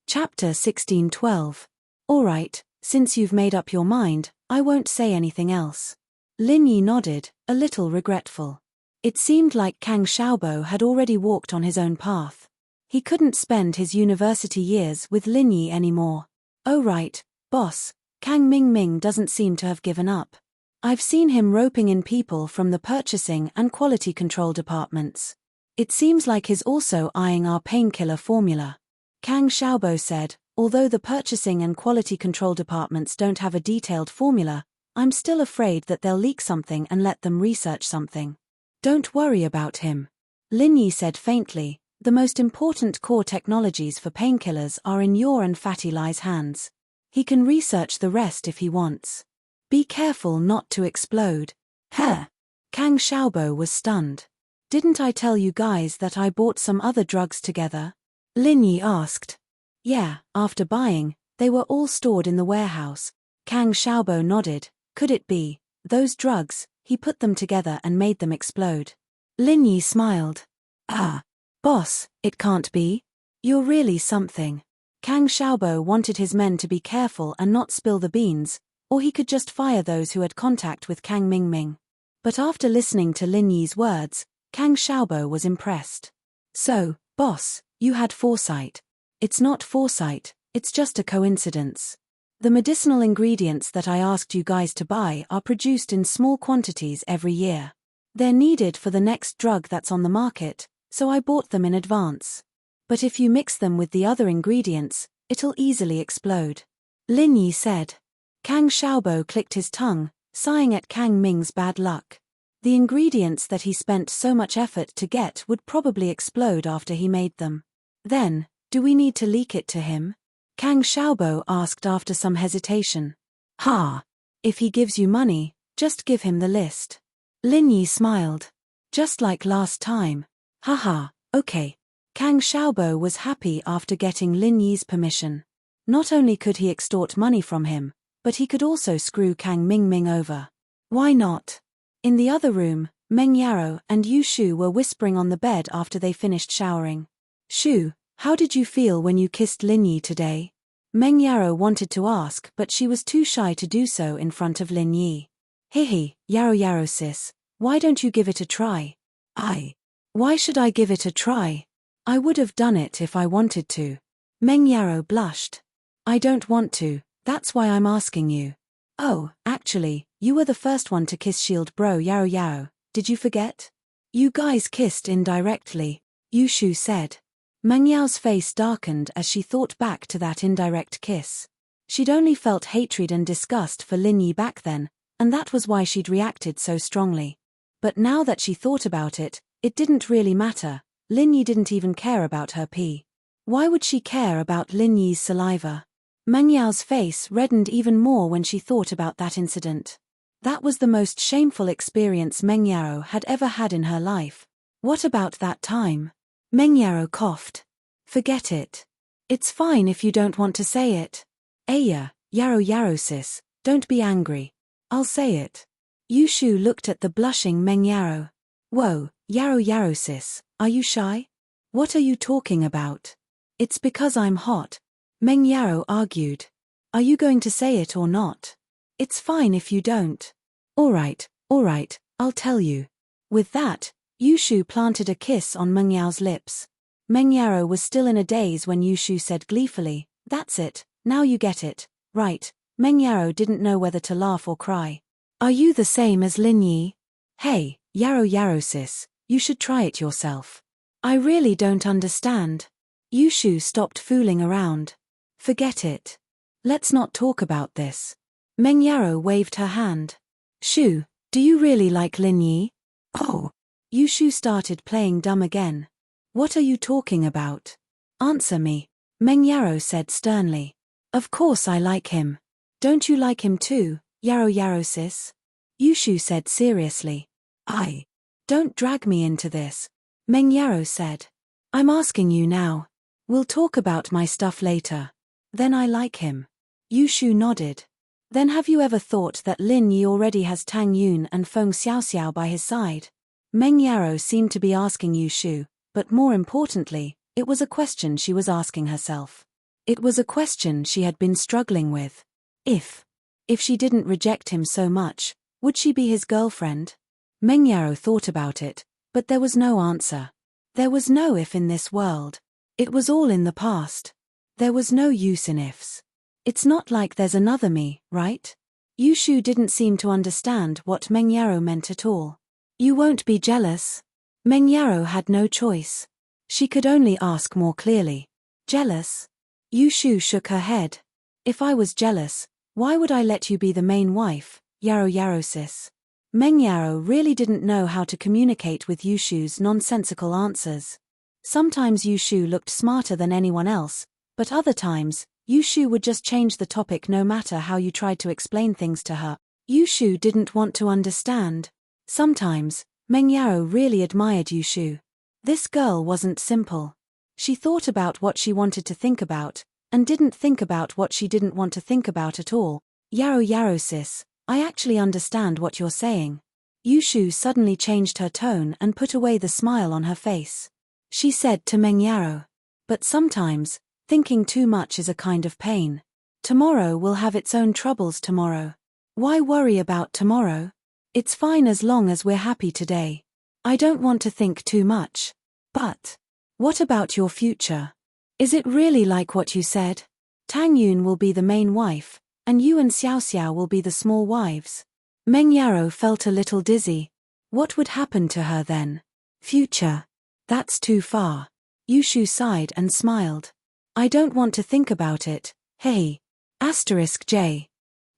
Chapter 16:12. Alright, since you've made up your mind, I won't say anything else. Lin Yi nodded, a little regretful. It seemed like Kang Xiaobo had already walked on his own path. He couldn't spend his university years with Lin Yi anymore. Oh right, boss, Kang Mingming doesn't seem to have given up. I've seen him roping in people from the purchasing and quality control departments. It seems like he's also eyeing our painkiller formula. Kang Xiaobo said, although the purchasing and quality control departments don't have a detailed formula, I'm still afraid that they'll leak something and let them research something. Don't worry about him. Lin Yi said faintly, the most important core technologies for painkillers are in your and Fatty Lai's hands. He can research the rest if he wants. Be careful not to explode. Huh? Kang Xiaobo was stunned. Didn't I tell you guys that I bought some other drugs together? Lin Yi asked. Yeah, after buying, they were all stored in the warehouse. Kang Xiaobo nodded. Could it be those drugs? He put them together and made them explode. Lin Yi smiled. Ah, boss, it can't be. You're really something. Kang Xiaobo wanted his men to be careful and not spill the beans, or he could just fire those who had contact with Kang Mingming. But after listening to Lin Yi's words, Kang Xiaobo was impressed. So, boss, you had foresight. It's not foresight, it's just a coincidence. The medicinal ingredients that I asked you guys to buy are produced in small quantities every year. They're needed for the next drug that's on the market, so I bought them in advance. But if you mix them with the other ingredients, it'll easily explode. Lin Yi said. Kang Xiaobo clicked his tongue, sighing at Kang Ming's bad luck. The ingredients that he spent so much effort to get would probably explode after he made them. Then, do we need to leak it to him? Kang Xiaobo asked after some hesitation. Ha! If he gives you money, just give him the list. Lin Yi smiled. Just like last time. Haha, okay. Kang Xiaobo was happy after getting Lin Yi's permission. Not only could he extort money from him, but he could also screw Kang Mingming over. Why not? In the other room, Meng Yaro and Yu Shu were whispering on the bed after they finished showering. Shu, how did you feel when you kissed Lin Yi today? Meng Yaro wanted to ask, but she was too shy to do so in front of Lin Yi. Hihi, Yaro sis, why don't you give it a try? Why should I give it a try? I would have done it if I wanted to. Meng Yaro blushed. I don't want to, that's why I'm asking you. Oh, actually, you were the first one to kiss Shield Bro Yaro, did you forget? You guys kissed indirectly, Yu Shu said. Meng Yao's face darkened as she thought back to that indirect kiss. She'd only felt hatred and disgust for Lin Yi back then, and that was why she'd reacted so strongly. But now that she thought about it, it didn't really matter. Lin Yi didn't even care about her pee. Why would she care about Lin Yi's saliva? Meng Yao's face reddened even more when she thought about that incident. That was the most shameful experience Meng Yao had ever had in her life. What about that time? Meng Yao coughed. Forget it. It's fine if you don't want to say it. Aya, Yaro sis, don't be angry. I'll say it. Yu Shu looked at the blushing Meng Yao. Whoa, Yaro sis, are you shy? What are you talking about? It's because I'm hot. Meng Yao argued. Are you going to say it or not? It's fine if you don't. Alright, I'll tell you. With that, Yu Shu planted a kiss on Meng Yao's lips. Meng Yao was still in a daze when Yu Shu said gleefully, that's it, now you get it, right? Meng Yao didn't know whether to laugh or cry. Are you the same as Lin Yi? Hey, Yaro sis, you should try it yourself. I really don't understand. Yu Shu stopped fooling around. Forget it. Let's not talk about this. Meng Yao waved her hand. Shu, do you really like Lin Yi? Oh. Yu Shu started playing dumb again. What are you talking about? Answer me, Meng Yao said sternly. Of course I like him. Don't you like him too, Yaro sis? Yushu said seriously. Don't drag me into this, Meng Yaro said. I'm asking you now. We'll talk about my stuff later. Then I like him. Yushu nodded. Then have you ever thought that Lin Yi already has Tang Yun and Feng Xiaoxiao by his side? Meng Yaro seemed to be asking Yushu, but more importantly, it was a question she was asking herself. It was a question she had been struggling with. If she didn't reject him so much, would she be his girlfriend? Meng Yaro thought about it, but there was no answer. There was no if in this world. It was all in the past. There was no use in ifs. It's not like there's another me, right? Yushu didn't seem to understand what Meng Yaro meant at all. You won't be jealous? Meng Yaro had no choice. She could only ask more clearly. Jealous? Yushu shook her head. If I was jealous, why would I let you be the main wife, Yaro sis? Meng Yaro really didn't know how to communicate with Yushu's nonsensical answers. Sometimes Yushu looked smarter than anyone else, but other times, Yushu would just change the topic no matter how you tried to explain things to her. Yushu didn't want to understand. Sometimes, Meng Yaro really admired Yushu. This girl wasn't simple. She thought about what she wanted to think about, and didn't think about what she didn't want to think about at all. Yaro sis, I actually understand what you're saying. Yushu suddenly changed her tone and put away the smile on her face. She said to Meng Yaro. But sometimes, thinking too much is a kind of pain. Tomorrow will have its own troubles tomorrow. Why worry about tomorrow? It's fine as long as we're happy today. I don't want to think too much. But what about your future? Is it really like what you said? Tang Yun will be the main wife, and you and Xiaoxiao will be the small wives. Meng Yaro felt a little dizzy. What would happen to her then? Future. That's too far. Yushu sighed and smiled. I don't want to think about it. Hey. *J.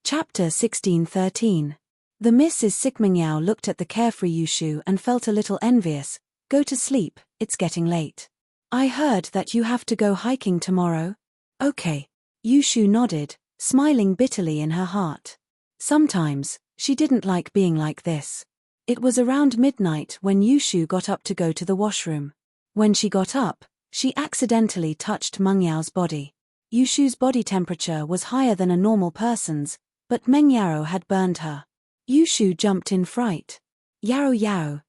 Chapter 1613. The Mrs. Sigmingyao looked at the carefree Yushu and felt a little envious. Go to sleep, it's getting late. I heard that you have to go hiking tomorrow. Okay. Yushu nodded, smiling bitterly in her heart. Sometimes, she didn't like being like this. It was around midnight when Yushu got up to go to the washroom. When she got up, she accidentally touched Meng Yao's body. Yushu's body temperature was higher than a normal person's, but Meng Yaro had burned her. Yushu jumped in fright. Yaro,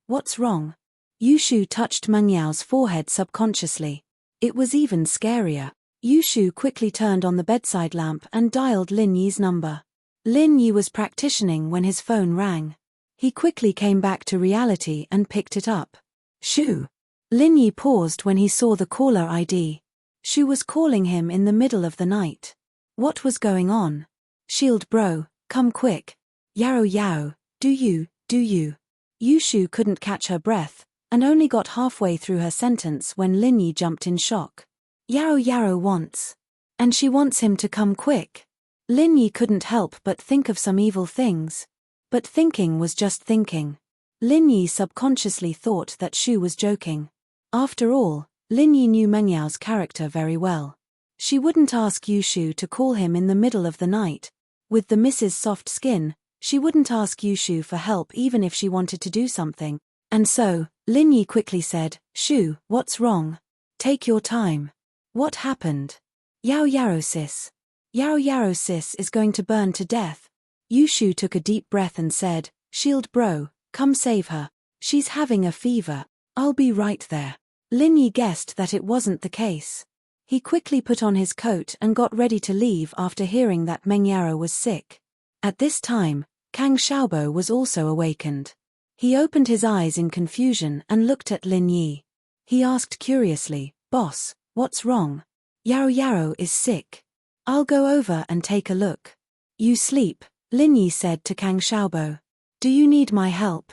what's wrong? Yushu touched Meng Yao's forehead subconsciously. It was even scarier. Yushu quickly turned on the bedside lamp and dialed Lin Yi's number. Lin Yi was practicing when his phone rang. He quickly came back to reality and picked it up. Shu. Lin Yi paused when he saw the caller ID. Shu was calling him in the middle of the night. What was going on? Shield bro, come quick. Yaro, do you? Yushu couldn't catch her breath, and only got halfway through her sentence when Lin Yi jumped in shock. Yaro wants. And she wants him to come quick. Lin Yi couldn't help but think of some evil things. But thinking was just thinking. Lin Yi subconsciously thought that Shu was joking. After all, Lin Yi knew Meng Yao's character very well. She wouldn't ask Yushu to call him in the middle of the night. With the Mrs. Soft Skin, she wouldn't ask Yushu for help even if she wanted to do something. And so, Lin Yi quickly said, Shu, what's wrong? Take your time. What happened? Yaro sis. Yaro sis is going to burn to death. Yushu took a deep breath and said, Shield bro, come save her. She's having a fever. I'll be right there. Lin Yi guessed that it wasn't the case. He quickly put on his coat and got ready to leave after hearing that Meng Yaro was sick. At this time, Kang Xiaobo was also awakened. He opened his eyes in confusion and looked at Lin Yi. He asked curiously, Boss, what's wrong? Yaro is sick. I'll go over and take a look. You sleep, Lin Yi said to Kang Xiaobo. Do you need my help?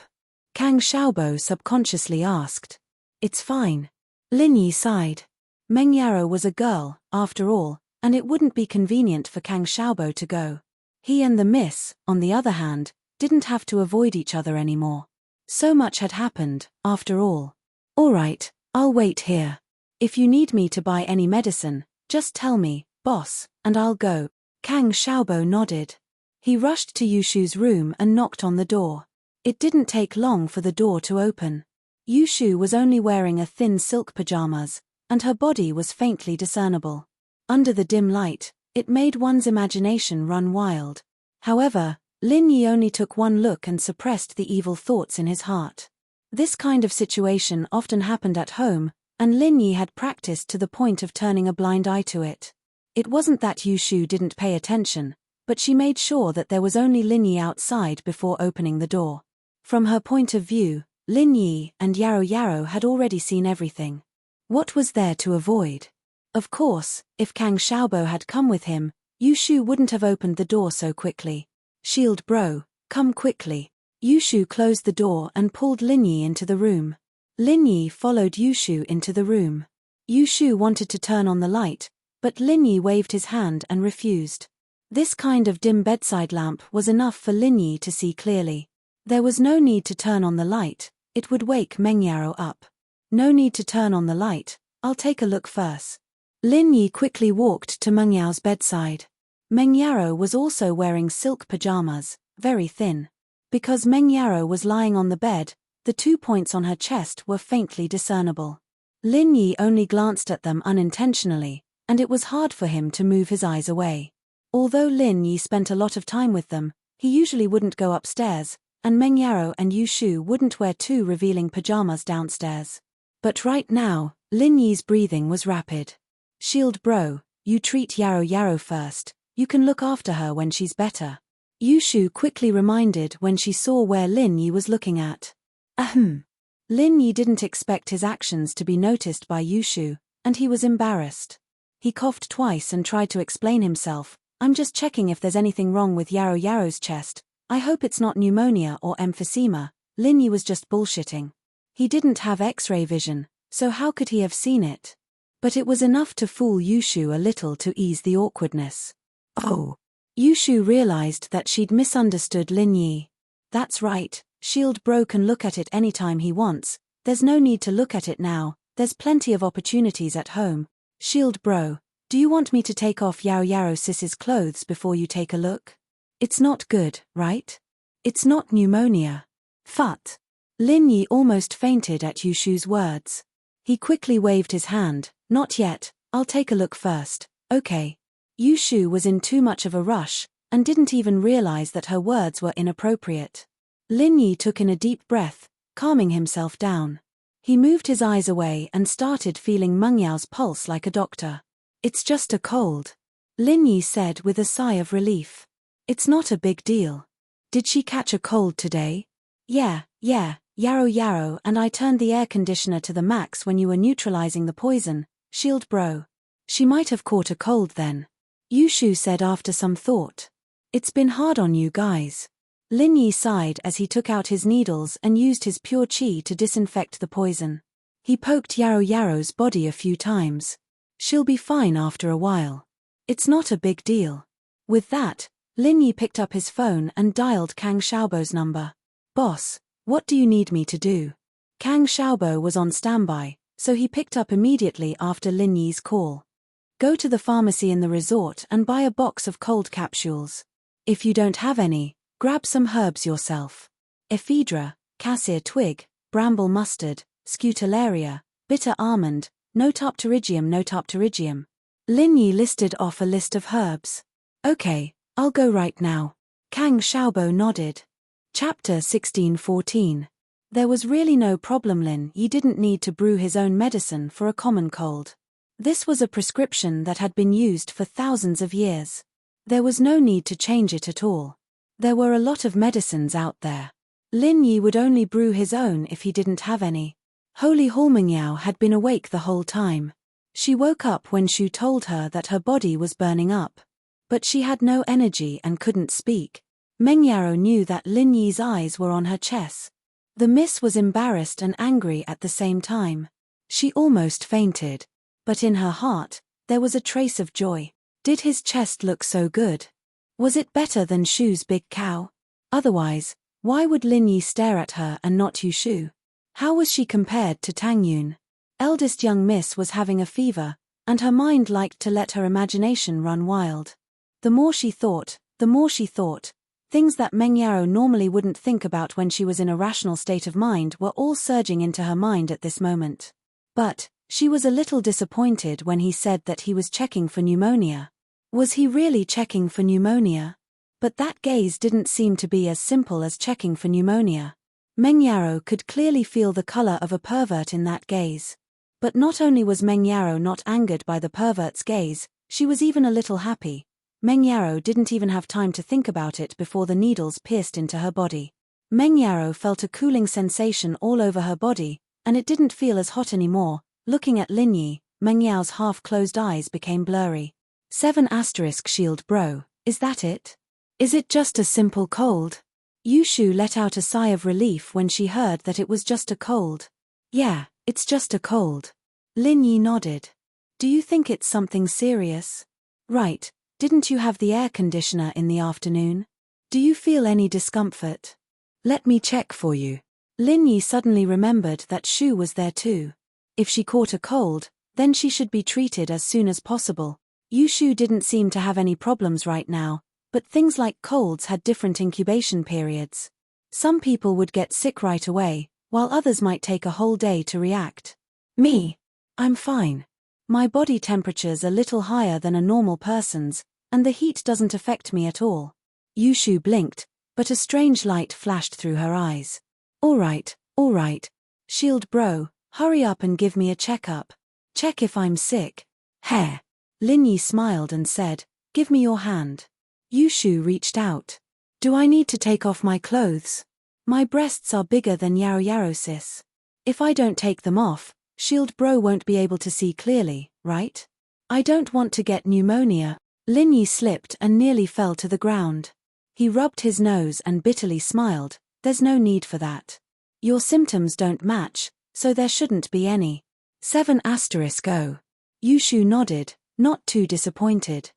Kang Xiaobo subconsciously asked. It's fine. Lin Yi sighed. Meng Yaro was a girl, after all, and it wouldn't be convenient for Kang Xiaobo to go. He and the miss, on the other hand, didn't have to avoid each other anymore. So much had happened, after all. All right, I'll wait here. If you need me to buy any medicine, just tell me, "Boss, and I'll go." Kang Xiaobo nodded. He rushed to Yushu's room and knocked on the door. It didn't take long for the door to open. Yushu was only wearing a thin silk pajamas, and her body was faintly discernible. Under the dim light, it made one's imagination run wild. However, Lin Yi only took one look and suppressed the evil thoughts in his heart. This kind of situation often happened at home, and Lin Yi had practiced to the point of turning a blind eye to it. It wasn't that Yushu didn't pay attention, but she made sure that there was only Lin Yi outside before opening the door. From her point of view, Lin Yi and Yarrow had already seen everything. What was there to avoid? Of course, if Kang Xiaobo had come with him, Yushu wouldn't have opened the door so quickly. "Shield bro, come quickly." Yushu closed the door and pulled Lin Yi into the room. Lin Yi followed Yushu into the room. Yushu wanted to turn on the light, but Lin Yi waved his hand and refused. This kind of dim bedside lamp was enough for Lin Yi to see clearly. There was no need to turn on the light, it would wake Meng Yarrow up. "No need to turn on the light, I'll take a look first." Lin Yi quickly walked to Meng Yao's bedside. Meng Yarrow was also wearing silk pajamas, very thin. Because Meng Yarrow was lying on the bed, the 2 points on her chest were faintly discernible. Lin Yi only glanced at them unintentionally, and it was hard for him to move his eyes away. Although Lin Yi spent a lot of time with them, he usually wouldn't go upstairs, and Meng Yarrow and Yushu wouldn't wear 2 revealing pajamas downstairs. But right now, Lin Yi's breathing was rapid. "Shield bro, you treat Yarrow first, you can look after her when she's better." Yushu quickly reminded when she saw where Lin Yi was looking at. Ahem. Lin Yi didn't expect his actions to be noticed by Yushu, and he was embarrassed. He coughed twice and tried to explain himself. "I'm just checking if there's anything wrong with Yarrow's chest. I hope it's not pneumonia or emphysema." Lin Yi was just bullshitting. He didn't have X-ray vision, so how could he have seen it? But it was enough to fool Yushu a little to ease the awkwardness. Oh. Yushu realized that she'd misunderstood Lin Yi. "That's right, Shield bro can look at it anytime he wants. There's no need to look at it now, there's plenty of opportunities at home. Shield bro, do you want me to take off Yarrow sis's clothes before you take a look? It's not good, right? It's not pneumonia." Phut. Lin Yi almost fainted at Yushu's words. He quickly waved his hand. "Not yet, I'll take a look first." "Okay." Yushu was in too much of a rush, and didn't even realize that her words were inappropriate. Lin Yi took in a deep breath, calming himself down. He moved his eyes away and started feeling Meng Yao's pulse like a doctor. "It's just a cold," Lin Yi said with a sigh of relief. "It's not a big deal." "Did she catch a cold today?" Yeah, Yarrow, and I turned the air conditioner to the max when you were neutralizing the poison, Shield bro. She might have caught a cold then," Yushu said after some thought. "It's been hard on you guys." Lin Yi sighed as he took out his needles and used his pure qi to disinfect the poison. He poked Yarrow's body a few times. "She'll be fine after a while. It's not a big deal." With that, Lin Yi picked up his phone and dialed Kang Xiaobo's number. "Boss, what do you need me to do?" Kang Xiaobo was on standby, so he picked up immediately after Lin Yi's call. "Go to the pharmacy in the resort and buy a box of cold capsules. If you don't have any, grab some herbs yourself. Ephedra, cassia twig, bramble mustard, scutularia, bitter almond, notapterygium. Lin Yi listed off a list of herbs. "Okay, I'll go right now." Kang Xiaobo nodded. Chapter 16-14. There was really no problem. Lin Yi didn't need to brew his own medicine for a common cold. This was a prescription that had been used for thousands of years. There was no need to change it at all. There were a lot of medicines out there. Lin Yi would only brew his own if he didn't have any. Holy Meng Yao had been awake the whole time. She woke up when Shu told her that her body was burning up. But she had no energy and couldn't speak. Meng Yarrow knew that Lin Yi's eyes were on her chest. The miss was embarrassed and angry at the same time. She almost fainted. But in her heart, there was a trace of joy. Did his chest look so good? Was it better than Shu's big cow? Otherwise, why would Lin Yi stare at her and not Shu? How was she compared to Tang Yun? Eldest young miss was having a fever, and her mind liked to let her imagination run wild. The more she thought, things that Meng Yaro normally wouldn't think about when she was in a rational state of mind were all surging into her mind at this moment. But she was a little disappointed when he said that he was checking for pneumonia. Was he really checking for pneumonia? But that gaze didn't seem to be as simple as checking for pneumonia. Meng Yaro could clearly feel the color of a pervert in that gaze. But not only was Meng Yaro not angered by the pervert's gaze, she was even a little happy. Meng Yaro didn't even have time to think about it before the needles pierced into her body. Meng Yaro felt a cooling sensation all over her body, and it didn't feel as hot anymore. Looking at Lin Yi, Meng Yao's half-closed eyes became blurry. 7 shield bro, is that it? Is it just a simple cold? Yushu let out a sigh of relief when she heard that it was just a cold. Yeah, it's just a cold. Lin Yi nodded. Do you think it's something serious? Right, didn't you have the air conditioner in the afternoon? Do you feel any discomfort? Let me check for you. Lin Yi suddenly remembered that Shu was there too. If she caught a cold, then she should be treated as soon as possible. Yushu didn't seem to have any problems right now, but things like colds had different incubation periods. Some people would get sick right away, while others might take a whole day to react. Me? I'm fine. My body temperature's a little higher than a normal person's, and the heat doesn't affect me at all. Yushu blinked, but a strange light flashed through her eyes. All right. Shield bro, hurry up and give me a checkup. Check if I'm sick. Heh. Lin Yi smiled and said, give me your hand. Yushu reached out. Do I need to take off my clothes? My breasts are bigger than Yaro sis. If I don't take them off, Shield bro won't be able to see clearly, right? I don't want to get pneumonia. Lin Yi slipped and nearly fell to the ground. He rubbed his nose and bitterly smiled. There's no need for that. Your symptoms don't match, so there shouldn't be any. 7 O. Yushu nodded, not too disappointed.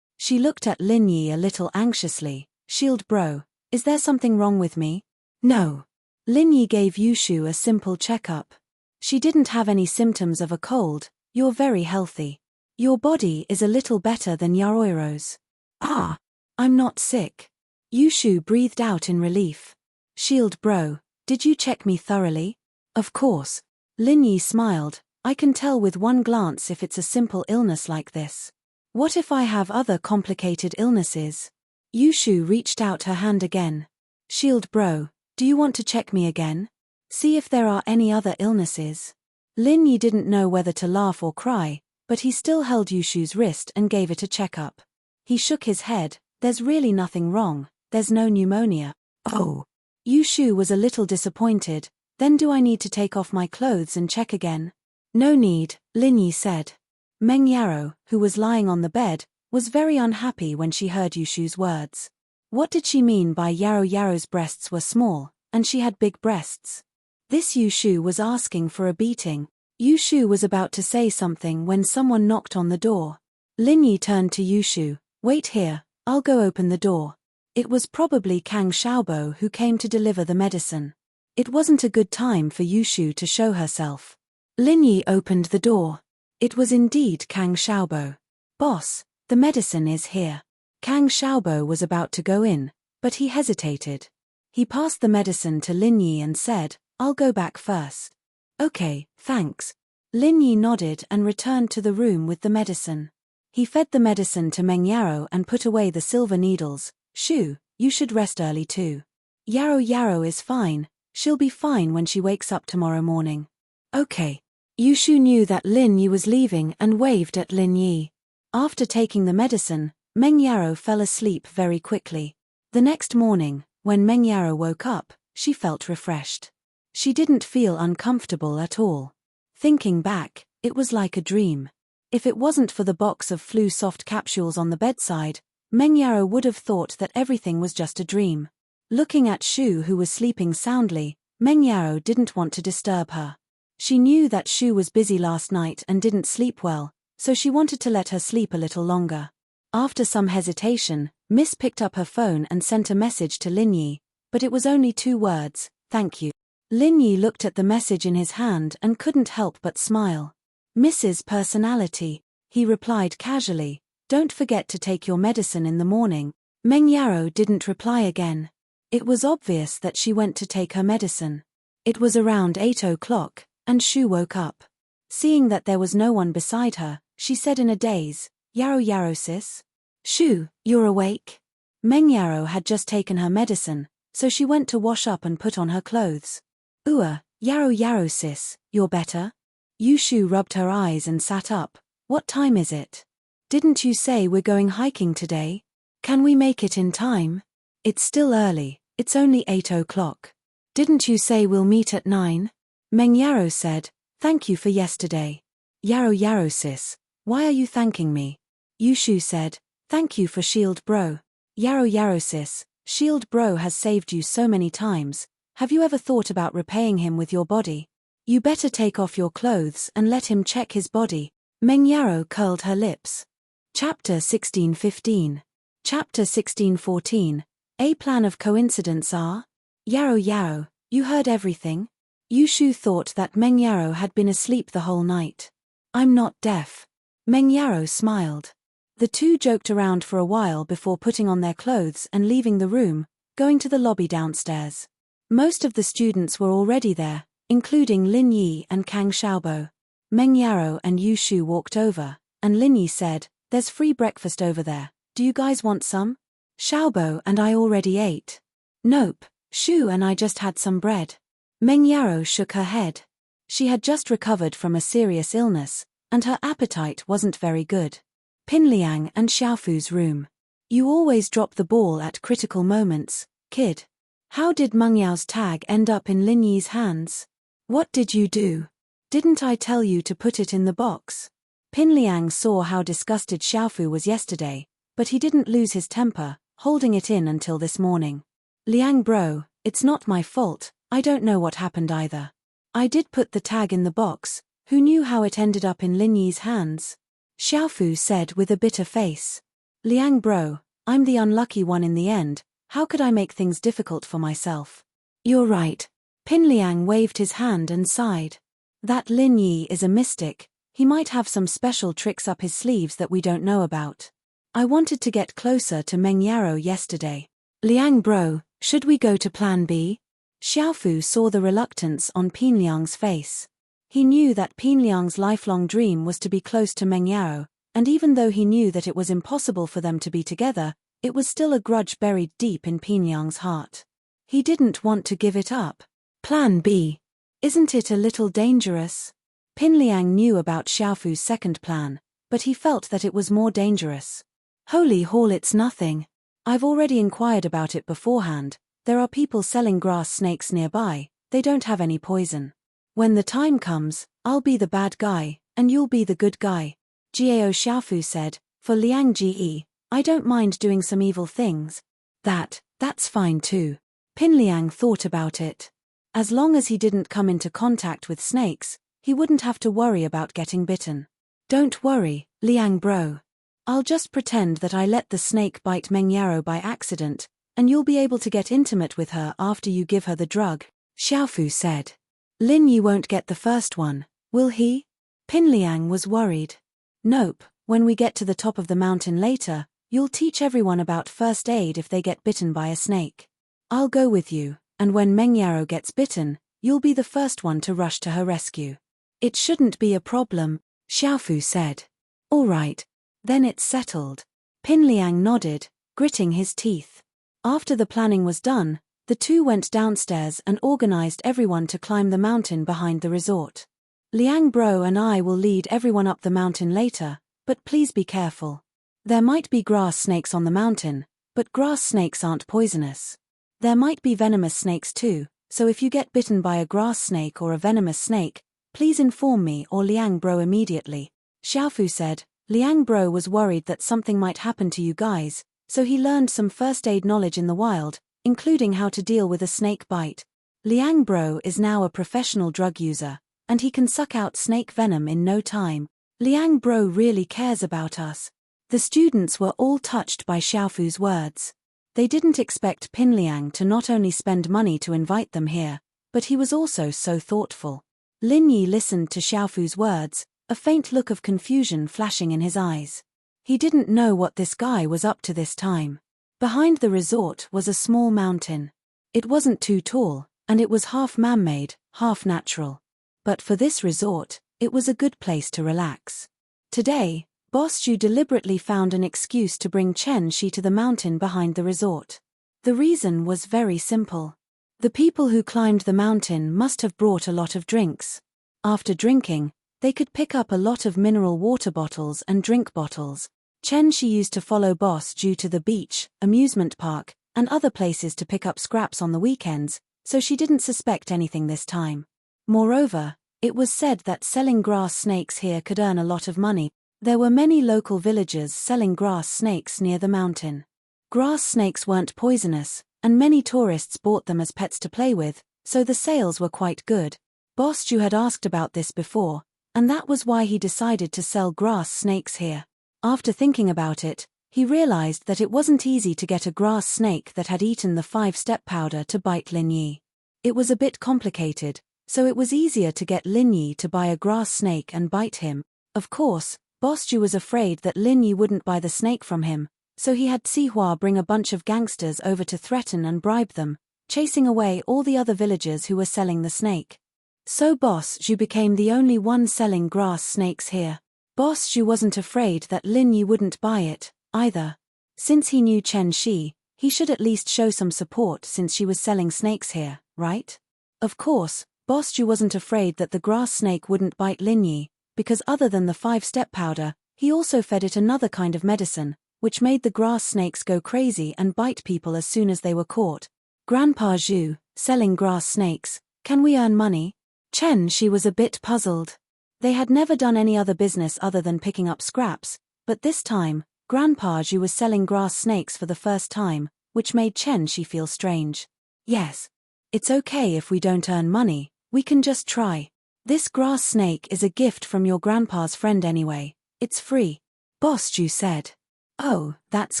She looked at Lin Yi a little anxiously. Shield bro, is there something wrong with me? No. Lin Yi gave Yushu a simple checkup. She didn't have any symptoms of a cold. You're very healthy. Your body is a little better than Yaroiro's. Ah, I'm not sick. Yushu breathed out in relief. Shield bro, did you check me thoroughly? Of course. Lin Yi smiled. I can tell with one glance if it's a simple illness like this. What if I have other complicated illnesses? Yushu reached out her hand again. Shield bro, do you want to check me again? See if there are any other illnesses. Lin Yi didn't know whether to laugh or cry, but he still held Yushu's wrist and gave it a checkup. He shook his head. There's really nothing wrong. There's no pneumonia. Oh. Yushu was a little disappointed. Then do I need to take off my clothes and check again? No need, Lin Yi said. Meng Yaro, who was lying on the bed, was very unhappy when she heard Yushu's words. What did she mean by Yaro's breasts were small, and she had big breasts? This Yushu was asking for a beating. Yushu was about to say something when someone knocked on the door. Lin Yi turned to Yushu. Wait here, I'll go open the door. It was probably Kang Xiaobo who came to deliver the medicine. It wasn't a good time for Yushu to show herself. Lin Yi opened the door. It was indeed Kang Xiaobo. Boss, the medicine is here. Kang Xiaobo was about to go in, but he hesitated. He passed the medicine to Lin Yi and said, I'll go back first. Okay, thanks. Lin Yi nodded and returned to the room with the medicine. He fed the medicine to Meng Yaro and put away the silver needles. Shu, you should rest early too. Yaro is fine. She'll be fine when she wakes up tomorrow morning. Okay. Yushu knew that Lin Yi was leaving and waved at Lin Yi. After taking the medicine, Meng Yaro fell asleep very quickly. The next morning, when Meng Yaro woke up, she felt refreshed. She didn't feel uncomfortable at all. Thinking back, it was like a dream. If it wasn't for the box of flu soft capsules on the bedside, Meng Yaro would have thought that everything was just a dream. Looking at Shu, who was sleeping soundly, Meng Yaro didn't want to disturb her. She knew that Shu was busy last night and didn't sleep well, so she wanted to let her sleep a little longer. After some hesitation, Miss picked up her phone and sent a message to Lin Yi, but it was only 2 words, thank you. Lin Yi looked at the message in his hand and couldn't help but smile. Miss's personality. he replied casually. Don't forget to take your medicine in the morning. Meng Yaro didn't reply again. It was obvious that she went to take her medicine. It was around 8 o'clock, and Shu woke up. Seeing that there was no one beside her, she said in a daze, Yaro sis? Shu, you're awake? Meng Yaro had just taken her medicine, so she went to wash up and put on her clothes. Yaro sis, you're better? Shu rubbed her eyes and sat up. What time is it? Didn't you say we're going hiking today? Can we make it in time? It's still early, it's only 8 o'clock. Didn't you say we'll meet at 9? Meng Yaro said, thank you for yesterday. Yaro sis, why are you thanking me? Shu said, thank you for Shield Bro. Yaro sis, Shield Bro has saved you so many times. Have you ever thought about repaying him with your body? You better take off your clothes and let him check his body. Meng Yaro curled her lips. Chapter 16:15. Chapter 16:14. A plan of coincidence are? Yaro, you heard everything? Shu thought that Meng Yaro had been asleep the whole night. I'm not deaf. Meng Yaro smiled. The two joked around for a while before putting on their clothes and leaving the room, going to the lobby downstairs. Most of the students were already there, including Lin Yi and Kang Xiaobo. Meng Yaro and Shu walked over, and Lin Yi said, there's free breakfast over there, do you guys want some? Xiaobo and I already ate. Nope, Shu and I just had some bread. Meng Yaro shook her head. She had just recovered from a serious illness, and her appetite wasn't very good. Pin Liang and Xiaofu's room. You always drop the ball at critical moments, kid. How did Meng Yao's tag end up in Lin Yi's hands? What did you do? Didn't I tell you to put it in the box? Pin Liang saw how disgusted Xiaofu was yesterday, but he didn't lose his temper, holding it in until this morning. Liang bro, it's not my fault, I don't know what happened either. I did put the tag in the box, who knew how it ended up in Lin Yi's hands? Xiaofu said with a bitter face. Liang bro, I'm the unlucky one in the end, how could I make things difficult for myself? You're right. Pin Liang waved his hand and sighed. That Lin Yi is a mystic, he might have some special tricks up his sleeves that we don't know about. I wanted to get closer to Meng Yaro yesterday. Liang bro, should we go to Plan B? Xiaofu saw the reluctance on Pin Liang's face. He knew that Pin Liang's lifelong dream was to be close to Meng Yaro, and even though he knew that it was impossible for them to be together, it was still a grudge buried deep in Pin Liang's heart. He didn't want to give it up. Plan B. Isn't it a little dangerous? Pin Liang knew about Xiaofu's second plan, but he felt that it was more dangerous. Holy hall, it's nothing. I've already inquired about it beforehand. There are people selling grass snakes nearby, they don't have any poison. When the time comes, I'll be the bad guy, and you'll be the good guy. Gao Xiaofu said, for Liang Ge, I don't mind doing some evil things. That's fine too. Pin Liang thought about it. As long as he didn't come into contact with snakes, he wouldn't have to worry about getting bitten. Don't worry, Liang bro. I'll just pretend that I let the snake bite Meng Yaro by accident, and you'll be able to get intimate with her after you give her the drug, Xiaofu said. Lin Yi won't get the first one, will he? Pin Liang was worried. Nope, when we get to the top of the mountain later, you'll teach everyone about first aid if they get bitten by a snake. I'll go with you, and when Meng Yaro gets bitten, you'll be the first one to rush to her rescue. It shouldn't be a problem, Xiaofu said. All right. Then it's settled. Pin Liang nodded, gritting his teeth. After the planning was done, the two went downstairs and organized everyone to climb the mountain behind the resort. Liang bro and I will lead everyone up the mountain later, but please be careful. There might be grass snakes on the mountain, but grass snakes aren't poisonous. There might be venomous snakes too, so if you get bitten by a grass snake or a venomous snake, please inform me or Liang bro immediately. Xiaofu said. Liang bro was worried that something might happen to you guys, so he learned some first aid knowledge in the wild, including how to deal with a snake bite. Liang bro is now a professional drug user, and he can suck out snake venom in no time. Liang bro really cares about us. The students were all touched by Xiaofu's words. They didn't expect Pin Liang to not only spend money to invite them here, but he was also so thoughtful. Lin Yi listened to Xiaofu's words, a faint look of confusion flashing in his eyes. He didn't know what this guy was up to this time. Behind the resort was a small mountain. It wasn't too tall, and it was half man-made, half natural. But for this resort, it was a good place to relax. Today, Boss Zhu deliberately found an excuse to bring Chen Shi to the mountain behind the resort. The reason was very simple. The people who climbed the mountain must have brought a lot of drinks. After drinking, they could pick up a lot of mineral water bottles and drink bottles. Chen Shi used to follow Boss Zhu to the beach, amusement park, and other places to pick up scraps on the weekends, so she didn't suspect anything this time. Moreover, it was said that selling grass snakes here could earn a lot of money. There were many local villagers selling grass snakes near the mountain. Grass snakes weren't poisonous, and many tourists bought them as pets to play with, so the sales were quite good. Boss Zhu had asked about this before, and that was why he decided to sell grass snakes here. After thinking about it, he realized that it wasn't easy to get a grass snake that had eaten the 5-step powder to bite Lin Yi. It was a bit complicated, so it was easier to get Lin Yi to buy a grass snake and bite him. Of course, Boss Zhu was afraid that Lin Yi wouldn't buy the snake from him, so he had Sihua bring a bunch of gangsters over to threaten and bribe them, chasing away all the other villagers who were selling the snake. So Boss Zhu became the only one selling grass snakes here. Boss Zhu wasn't afraid that Lin Yi wouldn't buy it, either. Since he knew Chen Shi, he should at least show some support since she was selling snakes here, right? Of course, Boss Zhu wasn't afraid that the grass snake wouldn't bite Lin Yi, because other than the 5-step powder, he also fed it another kind of medicine, which made the grass snakes go crazy and bite people as soon as they were caught. Grandpa Zhu, selling grass snakes, can we earn money? Chen Shi was a bit puzzled. They had never done any other business other than picking up scraps, but this time, Grandpa Zhu was selling grass snakes for the first time, which made Chen Shi feel strange. Yes. It's okay if we don't earn money, we can just try. This grass snake is a gift from your grandpa's friend anyway, it's free. Boss Zhu said. Oh, that's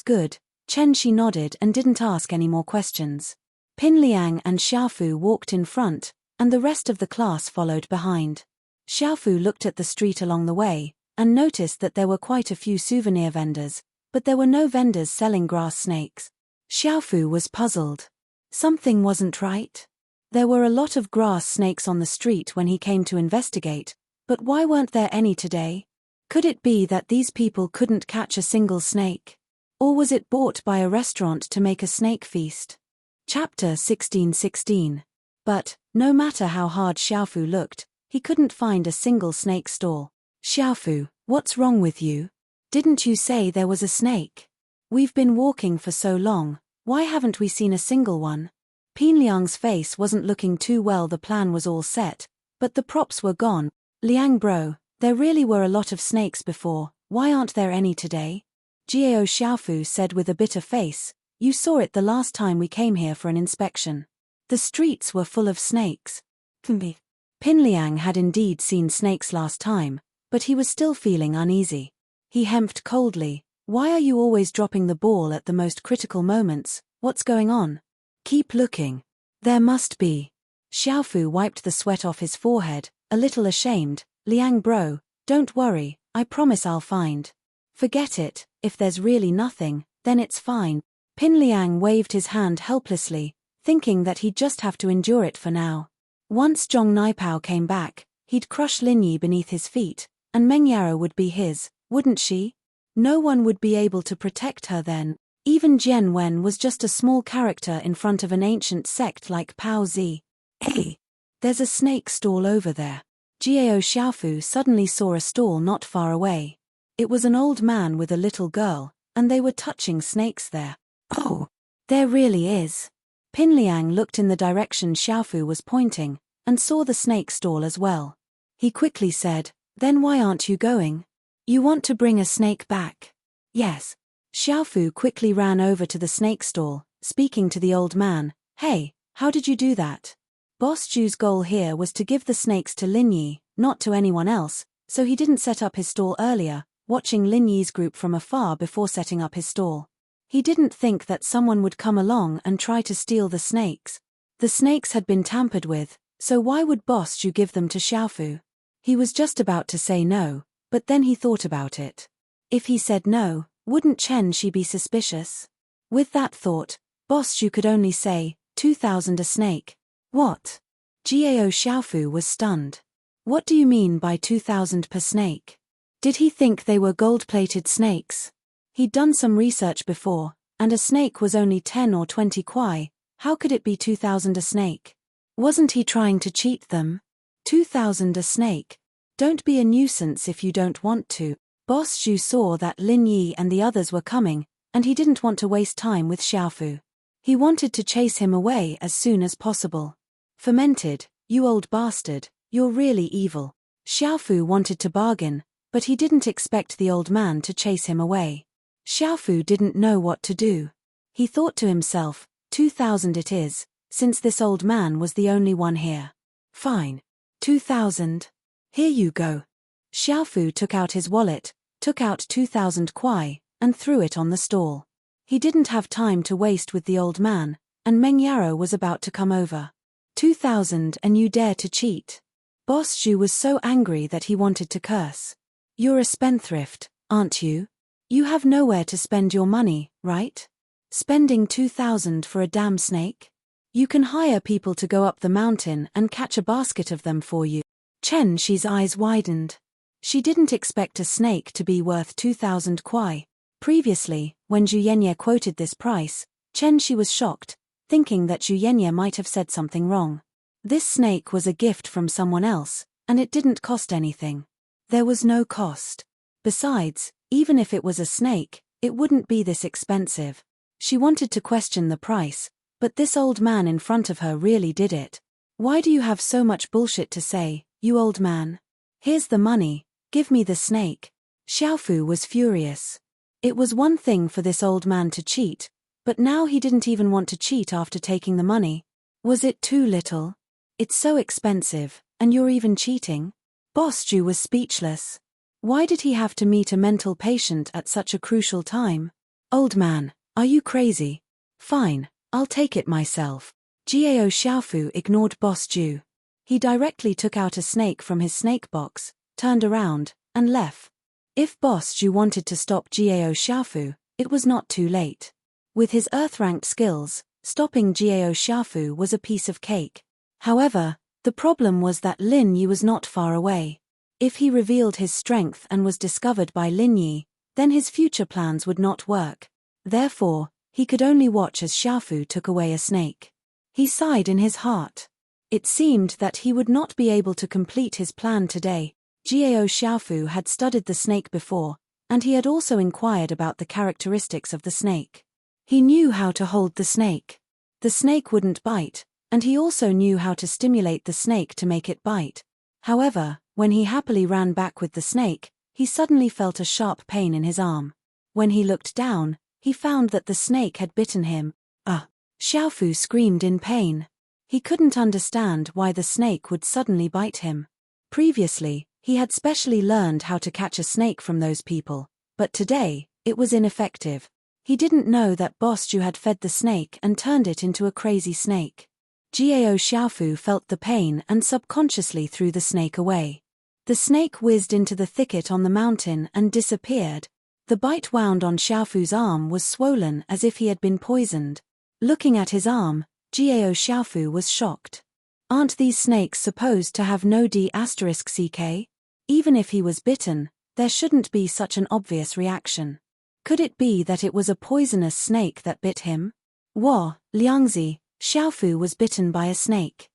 good. Chen Shi nodded and didn't ask any more questions. Pin Liang and Xiaofu walked in front, and the rest of the class followed behind. Xiaofu looked at the street along the way, and noticed that there were quite a few souvenir vendors, but there were no vendors selling grass snakes. Xiaofu was puzzled. Something wasn't right. There were a lot of grass snakes on the street when he came to investigate, but why weren't there any today? Could it be that these people couldn't catch a single snake? Or was it bought by a restaurant to make a snake feast? Chapter 1616. But, no matter how hard Xiaofu looked, he couldn't find a single snake stall. Xiaofu, what's wrong with you? Didn't you say there was a snake? We've been walking for so long, why haven't we seen a single one? Pin Liang's face wasn't looking too well. The plan was all set, but the props were gone. Liang bro, there really were a lot of snakes before, why aren't there any today? Jiao Xiaofu said with a bitter face, you saw it the last time we came here for an inspection. The streets were full of snakes. Pin Liang had indeed seen snakes last time, but he was still feeling uneasy. He hemped coldly, why are you always dropping the ball at the most critical moments, what's going on? Keep looking. There must be. Xiaofu wiped the sweat off his forehead, a little ashamed. Liang bro, don't worry, I promise I'll find. Forget it, if there's really nothing, then it's fine. Pin Liang waved his hand helplessly, thinking that he'd just have to endure it for now. Once Zhong Naipao came back, he'd crush Lin Yi beneath his feet, and Meng Yara would be his, wouldn't she? No one would be able to protect her then. Even Jian Wen was just a small character in front of an ancient sect like Pao Zi. Hey, there's a snake stall over there. Jiao Xiaofu suddenly saw a stall not far away. It was an old man with a little girl, and they were touching snakes there. Oh, there really is. Pin Liang looked in the direction Xiaofu was pointing, and saw the snake stall as well. He quickly said, then why aren't you going? You want to bring a snake back? Yes. Xiaofu quickly ran over to the snake stall, speaking to the old man, hey, how did you do that? Boss Zhu's goal here was to give the snakes to Lin Yi, not to anyone else, so he didn't set up his stall earlier, watching Lin Yi's group from afar before setting up his stall. He didn't think that someone would come along and try to steal the snakes. The snakes had been tampered with, so why would Boss Zhu give them to Xiaofu? He was just about to say no, but then he thought about it. If he said no, wouldn't Chen Shi be suspicious? With that thought, Boss Zhu could only say, 2,000 a snake. What? Gao Xiaofu was stunned. What do you mean by 2,000 per snake? Did he think they were gold-plated snakes? He'd done some research before, and a snake was only 10 or 20 kwai. How could it be 2,000 a snake? Wasn't he trying to cheat them? 2,000 a snake. Don't be a nuisance if you don't want to. Boss Zhu saw that Lin Yi and the others were coming, and he didn't want to waste time with Xiaofu. He wanted to chase him away as soon as possible. Fermented, you old bastard, you're really evil. Xiaofu wanted to bargain, but he didn't expect the old man to chase him away. Xiaofu didn't know what to do. He thought to himself, 2,000 it is, since this old man was the only one here. Fine. 2,000. Here you go. Xiaofu took out his wallet, took out 2,000 kwai, and threw it on the stall. He didn't have time to waste with the old man, and Meng Yaro was about to come over. 2,000 and you dare to cheat. Boss Zhu was so angry that he wanted to curse. You're a spendthrift, aren't you? You have nowhere to spend your money, right? Spending 2,000 for a damn snake? You can hire people to go up the mountain and catch a basket of them for you. Chen Shi's eyes widened. She didn't expect a snake to be worth 2,000 kwai. Previously, when Zhu Yenye quoted this price, Chen Shi was shocked, thinking that Zhu Yenye might have said something wrong. This snake was a gift from someone else, and it didn't cost anything. There was no cost. Besides, even if it was a snake, it wouldn't be this expensive. She wanted to question the price, but this old man in front of her really did it. Why do you have so much bullshit to say, you old man? Here's the money, give me the snake. Xiaofu was furious. It was one thing for this old man to cheat, but now he didn't even want to cheat after taking the money. Was it too little? It's so expensive, and you're even cheating? Boss Zhu was speechless. Why did he have to meet a mental patient at such a crucial time? Old man, are you crazy? Fine, I'll take it myself. Gao Xiaofu ignored Boss Zhu. He directly took out a snake from his snake box, turned around, and left. If Boss Zhu wanted to stop Gao Xiaofu, it was not too late. With his earth-ranked skills, stopping Gao Xiaofu was a piece of cake. However, the problem was that Lin Yi was not far away. If he revealed his strength and was discovered by Lin Yi, then his future plans would not work. Therefore, he could only watch as Xiaofu took away a snake. He sighed in his heart. It seemed that he would not be able to complete his plan today. Gao Xiaofu had studied the snake before, and he had also inquired about the characteristics of the snake. He knew how to hold the snake. The snake wouldn't bite, and he also knew how to stimulate the snake to make it bite. However, when he happily ran back with the snake, he suddenly felt a sharp pain in his arm. When he looked down, he found that the snake had bitten him. Xiaofu screamed in pain. He couldn't understand why the snake would suddenly bite him. Previously, he had specially learned how to catch a snake from those people, but today, it was ineffective. He didn't know that Boss Zhu had fed the snake and turned it into a crazy snake. Gao Xiaofu felt the pain and subconsciously threw the snake away. The snake whizzed into the thicket on the mountain and disappeared. The bite wound on Xiaofu's arm was swollen as if he had been poisoned. Looking at his arm, Gao Xiaofu was shocked. Aren't these snakes supposed to have no D***ck? Even if he was bitten, there shouldn't be such an obvious reaction. Could it be that it was a poisonous snake that bit him? Liangzi, Xiaofu was bitten by a snake.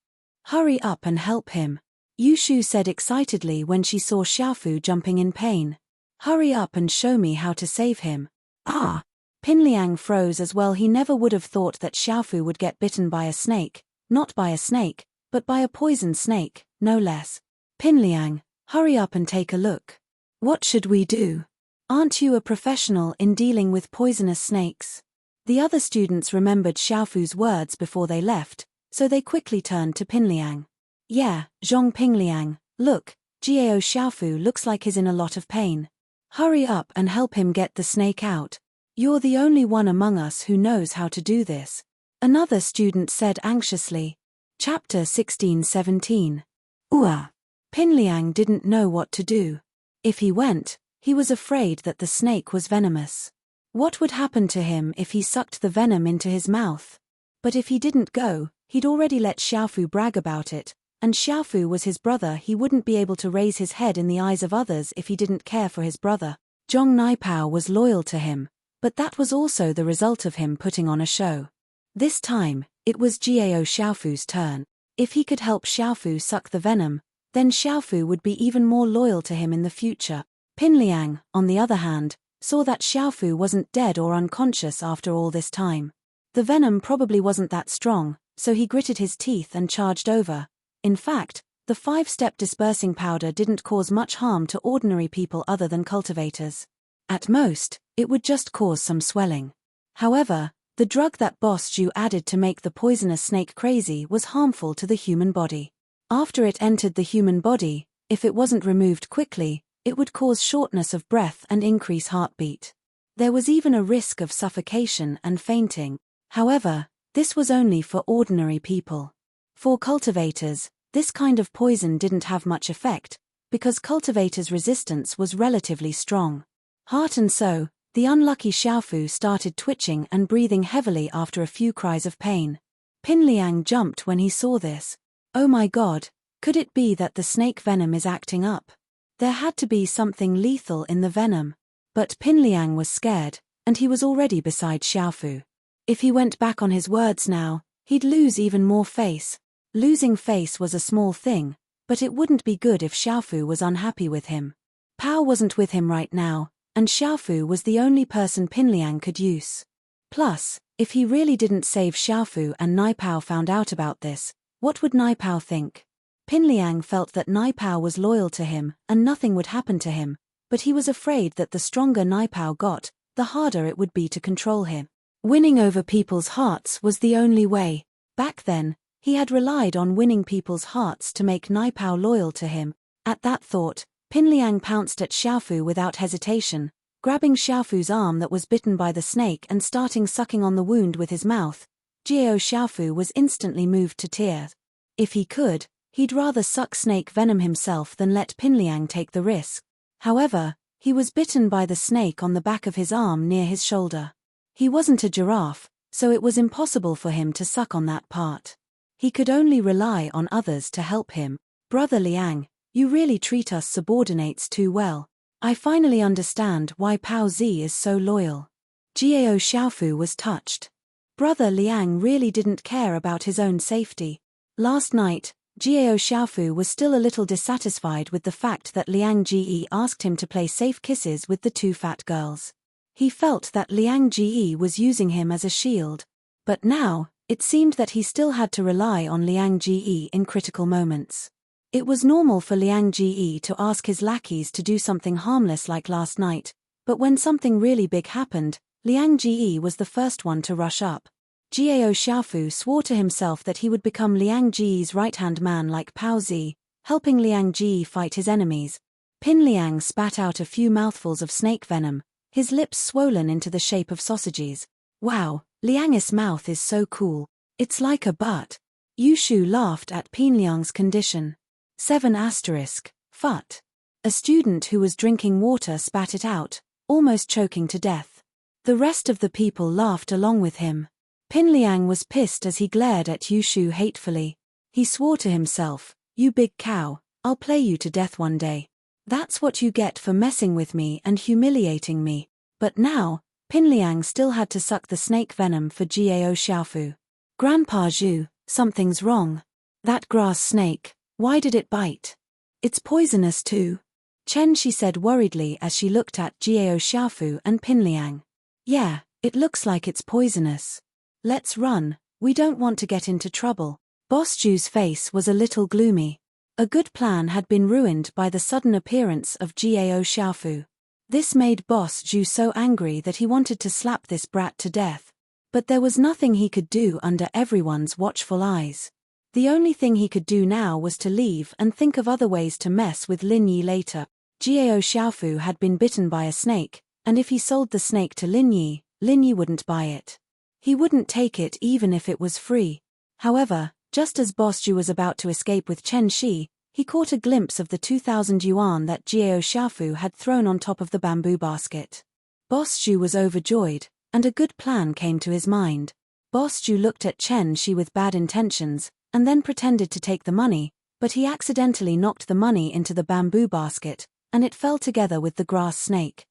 Hurry up and help him, Yushu said excitedly when she saw Xiaofu jumping in pain. Hurry up and show me how to save him. Pinliang froze as well. He never would have thought that Xiaofu would get bitten by a snake, not by a snake, but by a poisoned snake, no less. Pinliang, hurry up and take a look. What should we do? Aren't you a professional in dealing with poisonous snakes? The other students remembered Xiaofu's words before they left, so they quickly turned to Pinliang. Yeah, Zhong Pingliang, look, Gao Xiaofu looks like he's in a lot of pain. Hurry up and help him get the snake out. You're the only one among us who knows how to do this. Another student said anxiously. Chapter 16-17. Pin Liang didn't know what to do. If he went, he was afraid that the snake was venomous. What would happen to him if he sucked the venom into his mouth? But if he didn't go, he'd already let Xiaofu brag about it, and Xiaofu was his brother. He wouldn't be able to raise his head in the eyes of others if he didn't care for his brother. Zhong Naipao was loyal to him, but that was also the result of him putting on a show. This time, it was Jiao Xiaofu's turn. If he could help Xiaofu suck the venom, then Xiaofu would be even more loyal to him in the future. Pin Liang, on the other hand, saw that Xiaofu wasn't dead or unconscious after all this time. The venom probably wasn't that strong, so he gritted his teeth and charged over. In fact, the 5-step dispersing powder didn't cause much harm to ordinary people other than cultivators. At most, it would just cause some swelling. However, the drug that Boss Zhu added to make the poisonous snake crazy was harmful to the human body. After it entered the human body, if it wasn't removed quickly, it would cause shortness of breath and increase heartbeat. There was even a risk of suffocation and fainting. However, this was only for ordinary people. For cultivators, this kind of poison didn't have much effect, because cultivators' resistance was relatively strong. Heart and so, the unlucky Xiaofu started twitching and breathing heavily after a few cries of pain. Pin Liang jumped when he saw this. Oh my god, could it be that the snake venom is acting up? There had to be something lethal in the venom. But Pin Liang was scared, and he was already beside Xiaofu. If he went back on his words now, he'd lose even more face. Losing face was a small thing, but it wouldn't be good if Xiaofu was unhappy with him. Pao wasn't with him right now, and Xiaofu was the only person Pin Liang could use. Plus, if he really didn't save Xiaofu and Naipao found out about this, what would Naipao think? Pin Liang felt that Naipao was loyal to him and nothing would happen to him, but he was afraid that the stronger Naipao got, the harder it would be to control him. Winning over people's hearts was the only way. Back then, he had relied on winning people's hearts to make Naipao loyal to him. At that thought, Pin Liang pounced at Xiaofu without hesitation, grabbing Xiaofu's arm that was bitten by the snake and starting sucking on the wound with his mouth. Jiao Xiaofu was instantly moved to tears. If he could, he'd rather suck snake venom himself than let Pin Liang take the risk. However, he was bitten by the snake on the back of his arm near his shoulder. He wasn't a giraffe, so it was impossible for him to suck on that part. He could only rely on others to help him. Brother Liang, you really treat us subordinates too well. I finally understand why Pao Zi is so loyal. Jiao Xiaofu was touched. Brother Liang really didn't care about his own safety. Last night, Jiao Xiaofu was still a little dissatisfied with the fact that Liang Ji asked him to play safe kisses with the 2 fat girls. He felt that Liang Ji was using him as a shield. But now, it seemed that he still had to rely on Liang Ji in critical moments. It was normal for Liang Ji to ask his lackeys to do something harmless like last night, but when something really big happened, Liang Ji was the first one to rush up. Jiao Xiaofu swore to himself that he would become Liang Ji's right-hand man like Pao Zi, helping Liang Ji fight his enemies. Pin Liang spat out a few mouthfuls of snake venom, his lips swollen into the shape of sausages. Wow, Liang's mouth is so cool. It's like a butt. Yushu laughed at Pin Liang's condition. 7 asterisk, fut. A student who was drinking water spat it out, almost choking to death. The rest of the people laughed along with him. Pin Liang was pissed as he glared at Yushu hatefully. He swore to himself, "You big cow, I'll play you to death one day. That's what you get for messing with me and humiliating me." But now, Pin Liang still had to suck the snake venom for Jiao Xiaofu. "Grandpa Zhu, something's wrong. That grass snake, why did it bite? It's poisonous too." Chen Shi said worriedly as she looked at Jiao Xiaofu and Pin Liang. "Yeah, it looks like it's poisonous. Let's run, we don't want to get into trouble." Boss Zhu's face was a little gloomy. A good plan had been ruined by the sudden appearance of Jiao Xiaofu. This made Boss Zhu so angry that he wanted to slap this brat to death. But there was nothing he could do under everyone's watchful eyes. The only thing he could do now was to leave and think of other ways to mess with Lin Yi later. Jiao Xiaofu had been bitten by a snake, and if he sold the snake to Lin Yi wouldn't buy it. He wouldn't take it even if it was free. However, just as Boss Zhu was about to escape with Chen Shi, he caught a glimpse of the 2,000 yuan that Jiao Xiaofu had thrown on top of the bamboo basket. Boss Zhu was overjoyed, and a good plan came to his mind. Boss Zhu looked at Chen Shi with bad intentions, and then pretended to take the money, but he accidentally knocked the money into the bamboo basket, and it fell together with the grass snake.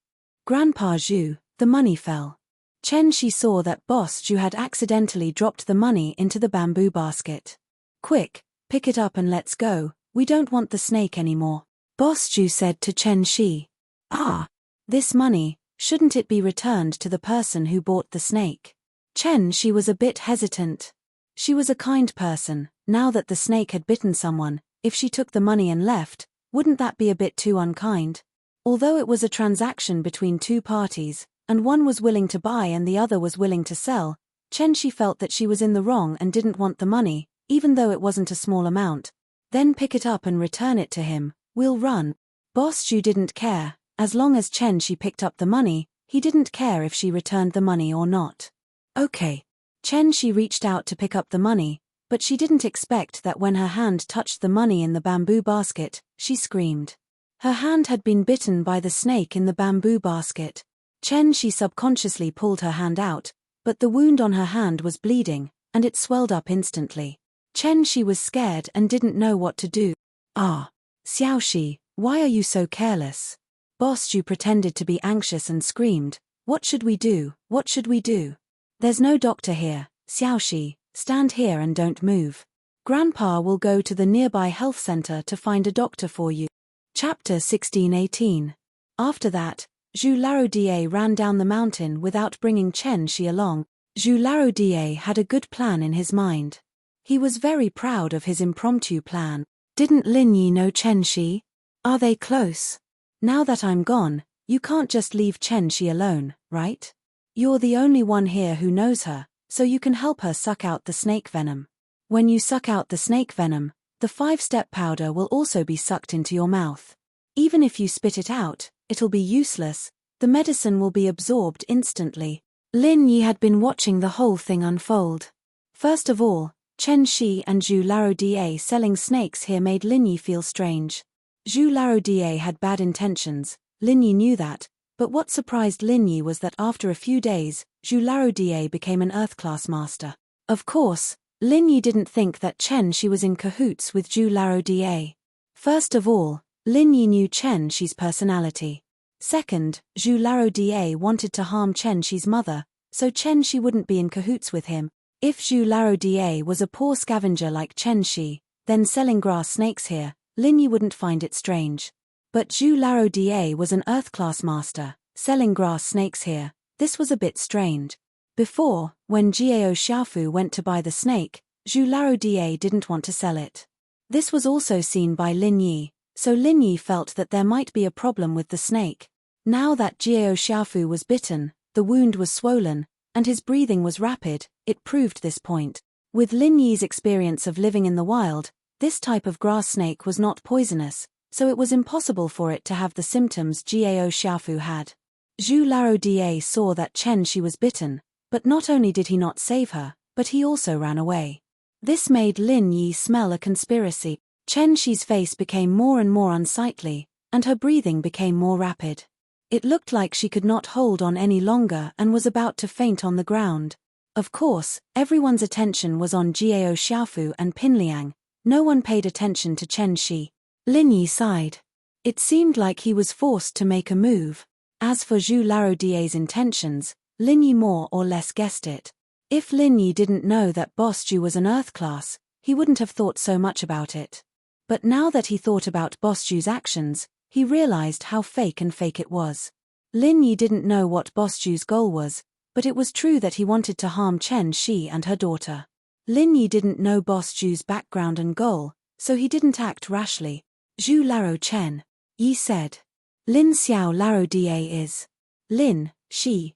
Grandpa Zhu, the money fell. Chen Shi saw that Boss Zhu had accidentally dropped the money into the bamboo basket. Quick, pick it up and let's go, we don't want the snake anymore, Boss Zhu said to Chen Shi. Ah, this money, shouldn't it be returned to the person who bought the snake? Chen Shi was a bit hesitant. She was a kind person. Now that the snake had bitten someone, if she took the money and left, wouldn't that be a bit too unkind? Although it was a transaction between two parties, and one was willing to buy and the other was willing to sell, Chen Shi felt that she was in the wrong and didn't want the money, even though it wasn't a small amount. Then pick it up and return it to him, we'll run. Boss Zhu didn't care, as long as Chen Shi picked up the money, he didn't care if she returned the money or not. Okay. Chen Shi reached out to pick up the money, but she didn't expect that when her hand touched the money in the bamboo basket, she screamed. Her hand had been bitten by the snake in the bamboo basket. Chen Shi subconsciously pulled her hand out, but the wound on her hand was bleeding, and it swelled up instantly. Chen Shi was scared and didn't know what to do. Ah, Xiaoxi, why are you so careless? Boss Zhu pretended to be anxious and screamed, what should we do, what should we do? There's no doctor here, Xiaoxi, stand here and don't move. Grandpa will go to the nearby health center to find a doctor for you. Chapter 1618. After that, Zhu Larodie ran down the mountain without bringing Chen Shi along. Zhu Larodie had a good plan in his mind. He was very proud of his impromptu plan. Didn't Lin Yi know Chen Shi? Are they close? Now that I'm gone, you can't just leave Chen Shi alone, right? You're the only one here who knows her, so you can help her suck out the snake venom. When you suck out the snake venom, the 5-step powder will also be sucked into your mouth. Even if you spit it out, it'll be useless, the medicine will be absorbed instantly. Lin Yi had been watching the whole thing unfold. First of all, Chen Shi and Zhu Larodie selling snakes here made Lin Yi feel strange. Zhu Larodie had bad intentions, Lin Yi knew that, but what surprised Lin Yi was that after a few days, Zhu Larodie became an Earth-class master. Of course, Lin Yi didn't think that Chen Shi was in cahoots with Zhu Larodie. First of all, Lin Yi knew Chen Shi's personality. Second, Zhu Larodie wanted to harm Chen Shi's mother, so Chen Shi wouldn't be in cahoots with him. If Zhu Larodie was a poor scavenger like Chen Shi, then selling grass snakes here, Lin Yi wouldn't find it strange. But Zhu Larodie was an Earth-class master, selling grass snakes here, this was a bit strange. Before, when Jiao Xiaofu went to buy the snake, Zhu Larodie didn't want to sell it. This was also seen by Lin Yi, so Lin Yi felt that there might be a problem with the snake. Now that Jiao Xiaofu was bitten, the wound was swollen, and his breathing was rapid, it proved this point. With Lin Yi's experience of living in the wild, this type of grass snake was not poisonous, so it was impossible for it to have the symptoms Jiao Xiaofu had. Zhu Larodie saw that Chen Shi was bitten, but not only did he not save her, but he also ran away. This made Lin Yi smell a conspiracy. Chen Shi's face became more and more unsightly, and her breathing became more rapid. It looked like she could not hold on any longer and was about to faint on the ground. Of course, everyone's attention was on Jiao Xiaofu and Pinliang. No one paid attention to Chen Shi. Lin Yi sighed. It seemed like he was forced to make a move. As for Zhu Larodie's intentions, Lin Yi more or less guessed it. If Lin Yi didn't know that Boss Zhu was an Earth class, he wouldn't have thought so much about it. But now that he thought about Boss Zhu's actions, he realized how fake it was. Lin Yi didn't know what Boss Zhu's goal was, but it was true that he wanted to harm Chen Shi and her daughter. Lin Yi didn't know Boss Zhu's background and goal, so he didn't act rashly. Zhu Laro Chen, Yi said. Lin Xiao Larodie is. Lin, Shi,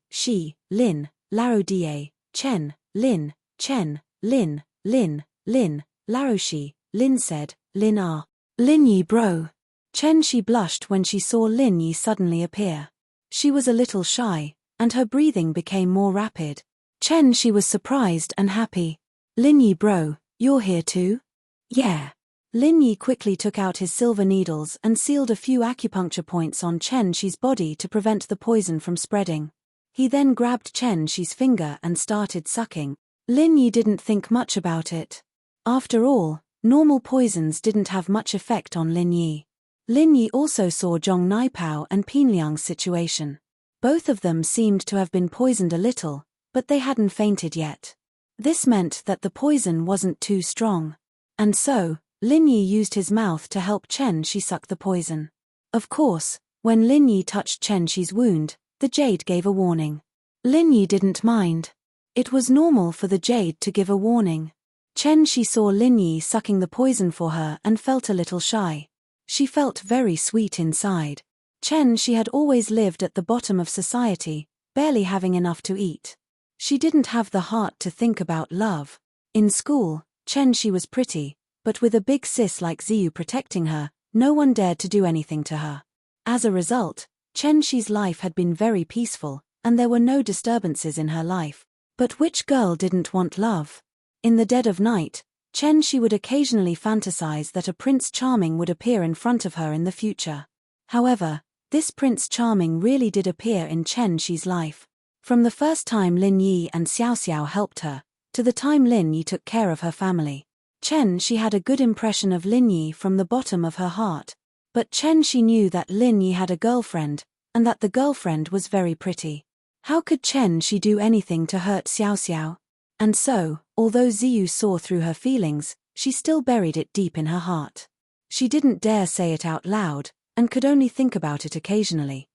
Lin, Larodie, Chen, Lin, Lin, Laroshi, Lin said, Lin ah. Lin Yi bro. Chen Shi blushed when she saw Lin Yi suddenly appear. She was a little shy, and her breathing became more rapid. Chen Shi was surprised and happy. Lin Yi bro, you're here too? Yeah. Lin Yi quickly took out his silver needles and sealed a few acupuncture points on Chen Shi's body to prevent the poison from spreading. He then grabbed Chen Shi's finger and started sucking. Lin Yi didn't think much about it. After all, normal poisons didn't have much effect on Lin Yi. Lin Yi also saw Zhong Naipao and Pinliang's situation. Both of them seemed to have been poisoned a little, but they hadn't fainted yet. This meant that the poison wasn't too strong. And so, Lin Yi used his mouth to help Chen Shi suck the poison. Of course, when Lin Yi touched Chen Shi's wound, the jade gave a warning. Lin Yi didn't mind. It was normal for the jade to give a warning. Chen Shi saw Lin Yi sucking the poison for her and felt a little shy. She felt very sweet inside. Chen Shi had always lived at the bottom of society, barely having enough to eat. She didn't have the heart to think about love. In school, Chen Shi was pretty, but with a big sis like Ziyu protecting her, no one dared to do anything to her. As a result, Chen Shi's life had been very peaceful, and there were no disturbances in her life. But which girl didn't want love? In the dead of night, Chen Shi would occasionally fantasize that a Prince Charming would appear in front of her in the future. However, this Prince Charming really did appear in Chen Shi's life. From the first time Lin Yi and Xiao Xiao helped her, to the time Lin Yi took care of her family. Chen Shi had a good impression of Lin Yi from the bottom of her heart. But Chen Shi knew that Lin Yi had a girlfriend, and that the girlfriend was very pretty. How could Chen Shi do anything to hurt Xiao Xiao? And so, although Ziyu saw through her feelings, she still buried it deep in her heart. She didn't dare say it out loud, and could only think about it occasionally.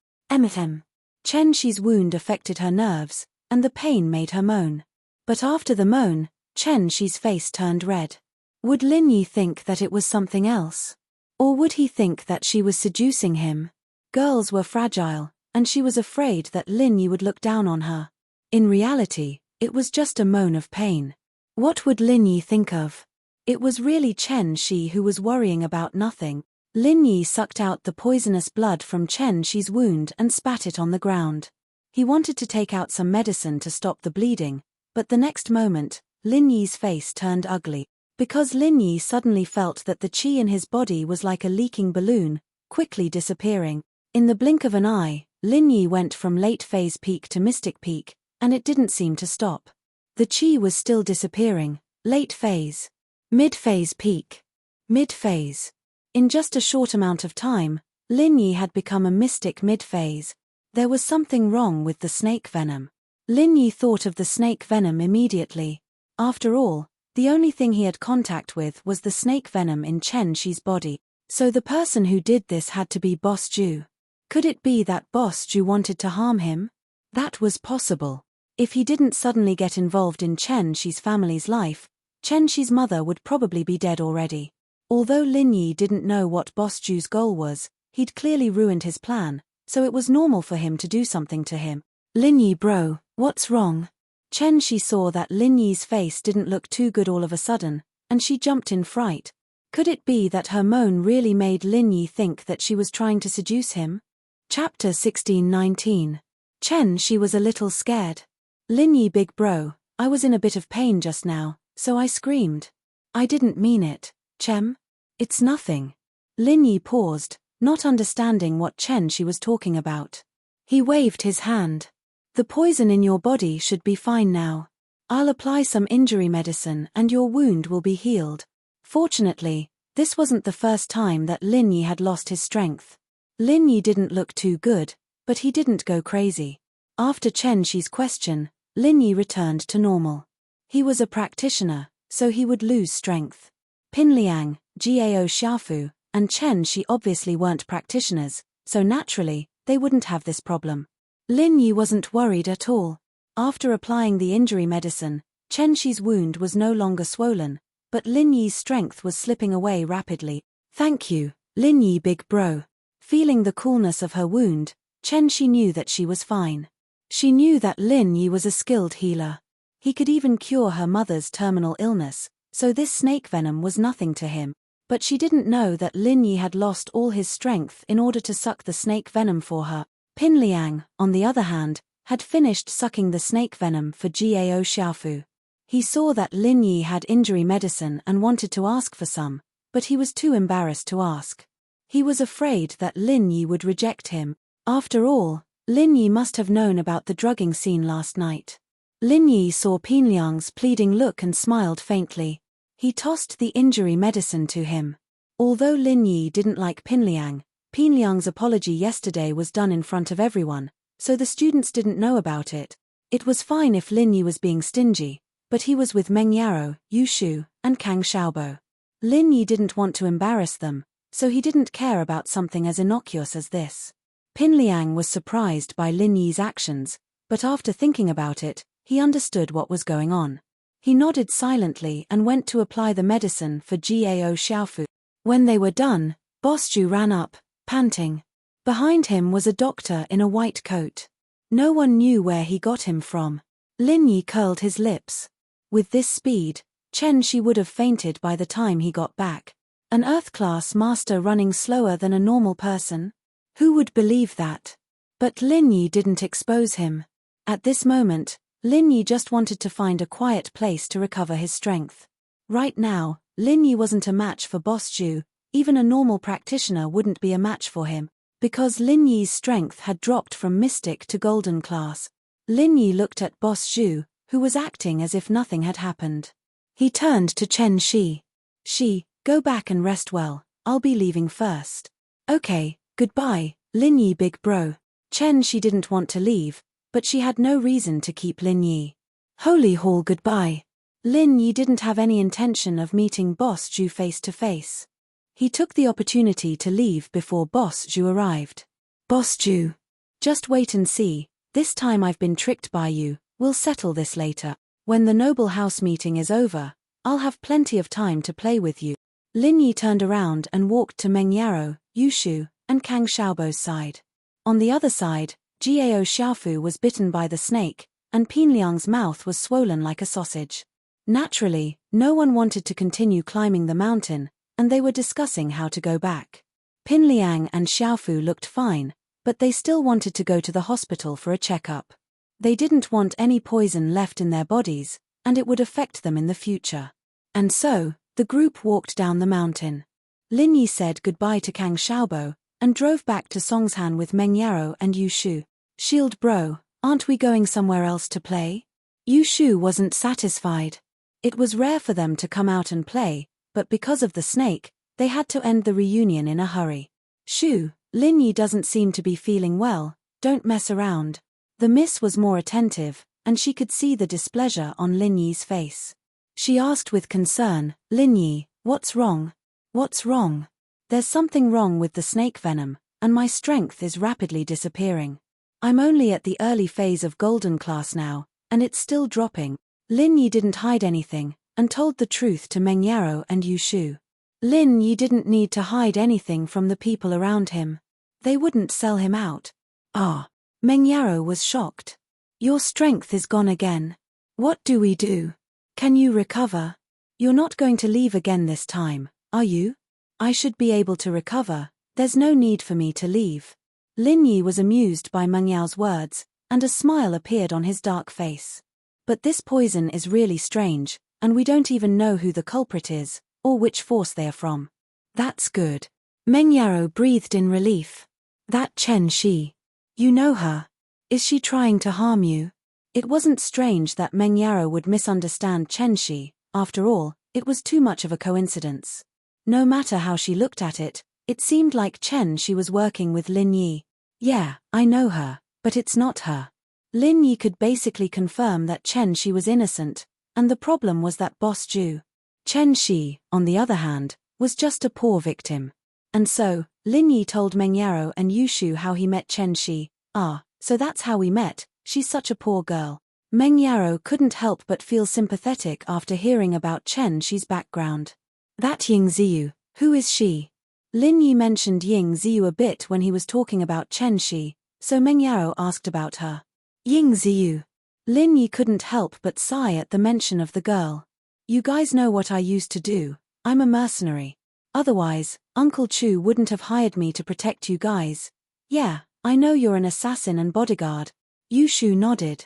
Chen Shi's wound affected her nerves, and the pain made her moan. But after the moan, Chen Shi's face turned red. Would Lin Yi think that it was something else? Or would he think that she was seducing him? Girls were fragile, and she was afraid that Lin Yi would look down on her. In reality, it was just a moan of pain. What would Lin Yi think of? It was really Chen Shi who was worrying about nothing. Lin Yi sucked out the poisonous blood from Chen Shi's wound and spat it on the ground. He wanted to take out some medicine to stop the bleeding, but the next moment, Lin Yi's face turned ugly. Because Lin Yi suddenly felt that the qi in his body was like a leaking balloon, quickly disappearing. In the blink of an eye, Lin Yi went from late phase peak to mystic peak, and it didn't seem to stop. The qi was still disappearing. Late phase. Mid-phase peak. Mid-phase. In just a short amount of time, Lin Yi had become a mystic mid-phase. There was something wrong with the snake venom. Lin Yi thought of the snake venom immediately. After all, the only thing he had contact with was the snake venom in Chen Shi's body. So the person who did this had to be Boss Ju. Could it be that Boss Ju wanted to harm him? That was possible. If he didn't suddenly get involved in Chen Shi's family's life, Chen Shi's mother would probably be dead already. Although Lin Yi didn't know what Boss Ju's goal was, he'd clearly ruined his plan, so it was normal for him to do something to him. Lin Yi bro, what's wrong? Chen Shi saw that Lin Yi's face didn't look too good all of a sudden, and she jumped in fright. Could it be that her moan really made Lin Yi think that she was trying to seduce him? Chapter 16-19. Chen Shi was a little scared. Lin Yi big bro, I was in a bit of pain just now, so I screamed. I didn't mean it, Chem. It's nothing. Lin Yi paused, not understanding what Chen Shi was talking about. He waved his hand. The poison in your body should be fine now. I'll apply some injury medicine and your wound will be healed. Fortunately, this wasn't the first time that Lin Yi had lost his strength. Lin Yi didn't look too good, but he didn't go crazy. After Chen Shi's question, Lin Yi returned to normal. He was a practitioner, so he would lose strength. Pinliang, Gao Xiaofu, and Chen Shi obviously weren't practitioners, so naturally, they wouldn't have this problem. Lin Yi wasn't worried at all. After applying the injury medicine, Chen Shi's wound was no longer swollen, but Lin Yi's strength was slipping away rapidly. Thank you, Lin Yi big bro. Feeling the coolness of her wound, Chen Shi knew that she was fine. She knew that Lin Yi was a skilled healer. He could even cure her mother's terminal illness, so this snake venom was nothing to him. But she didn't know that Lin Yi had lost all his strength in order to suck the snake venom for her. Pinliang, on the other hand, had finished sucking the snake venom for Gao Xiaofu. He saw that Lin Yi had injury medicine and wanted to ask for some, but he was too embarrassed to ask. He was afraid that Lin Yi would reject him. After all, Lin Yi must have known about the drugging scene last night. Lin Yi saw Pinliang's pleading look and smiled faintly. He tossed the injury medicine to him. Although Lin Yi didn't like Pinliang's apology yesterday was done in front of everyone, so the students didn't know about it. It was fine if Lin Yi was being stingy, but he was with Meng Yaro, Yu Shu, and Kang Xiaobo. Lin Yi didn't want to embarrass them, so he didn't care about something as innocuous as this. Pinliang was surprised by Lin Yi's actions, but after thinking about it, he understood what was going on. He nodded silently and went to apply the medicine for Gao Xiaofu. When they were done, Boss Zhu ran up, panting. Behind him was a doctor in a white coat. No one knew where he got him from. Lin Yi curled his lips. With this speed, Chen Shi would have fainted by the time he got back. An Earth-class master running slower than a normal person? Who would believe that? But Lin Yi didn't expose him. At this moment, Lin Yi just wanted to find a quiet place to recover his strength. Right now, Lin Yi wasn't a match for Boss Zhu. Even a normal practitioner wouldn't be a match for him, because Lin Yi's strength had dropped from Mystic to Golden class. Lin Yi looked at Boss Zhu, who was acting as if nothing had happened. He turned to Chen Shi. Shi, go back and rest well, I'll be leaving first. Okay, goodbye, Lin Yi big bro. Chen Shi didn't want to leave, but she had no reason to keep Lin Yi. Holy Hall goodbye. Lin Yi didn't have any intention of meeting Boss Zhu face to face. He took the opportunity to leave before Boss Zhu arrived. Boss Zhu. Just wait and see, this time I've been tricked by you, we'll settle this later. When the noble house meeting is over, I'll have plenty of time to play with you. Lin Yi turned around and walked to Meng Yaro, Yu Shu, and Kang Xiaobo's side. On the other side, Gao Xiaofu was bitten by the snake, and Pinliang's mouth was swollen like a sausage. Naturally, no one wanted to continue climbing the mountain, and they were discussing how to go back. Pinliang and Xiaofu looked fine, but they still wanted to go to the hospital for a checkup. They didn't want any poison left in their bodies, and it would affect them in the future. And so, the group walked down the mountain. Lin Yi said goodbye to Kang Xiaobo, and drove back to Songshan with Meng Yaro and Yu Shu. Shield bro, aren't we going somewhere else to play? Yu Shu wasn't satisfied. It was rare for them to come out and play, but because of the snake, they had to end the reunion in a hurry. Shu, Lin Yi doesn't seem to be feeling well, don't mess around. The miss was more attentive, and she could see the displeasure on Lin Yi's face. She asked with concern, Lin Yi, what's wrong? What's wrong? There's something wrong with the snake venom, and my strength is rapidly disappearing. I'm only at the early phase of Golden class now, and it's still dropping. Lin Yi didn't hide anything, and told the truth to Meng Yaro and Yu Shu. Lin Yi didn't need to hide anything from the people around him. They wouldn't sell him out. Ah. Meng Yaro was shocked. Your strength is gone again. What do we do? Can you recover? You're not going to leave again this time, are you? I should be able to recover, there's no need for me to leave. Lin Yi was amused by Meng Yao's words, and a smile appeared on his dark face. But this poison is really strange, and we don't even know who the culprit is, or which force they are from. That's good. Meng Yaro breathed in relief. That Chen Shi. You know her. Is she trying to harm you? It wasn't strange that Meng Yaro would misunderstand Chen Shi, after all, it was too much of a coincidence. No matter how she looked at it, it seemed like Chen Shi was working with Lin Yi. Yeah, I know her, but it's not her. Lin Yi could basically confirm that Chen Shi was innocent, and the problem was that Boss Zhu. Chen Shi, on the other hand, was just a poor victim. And so, Lin Yi told Meng Yaro and Yu Shu how he met Chen Shi. Ah, so that's how we met, she's such a poor girl. Meng Yaro couldn't help but feel sympathetic after hearing about Chen Shi's background. That Ying Ziyu, who is she? Lin Yi mentioned Ying Ziyu a bit when he was talking about Chen Shi, so Meng Yaro asked about her. Ying Ziyu. Lin Yi couldn't help but sigh at the mention of the girl. You guys know what I used to do, I'm a mercenary. Otherwise, Uncle Chu wouldn't have hired me to protect you guys. Yeah, I know you're an assassin and bodyguard. Yu Shu nodded.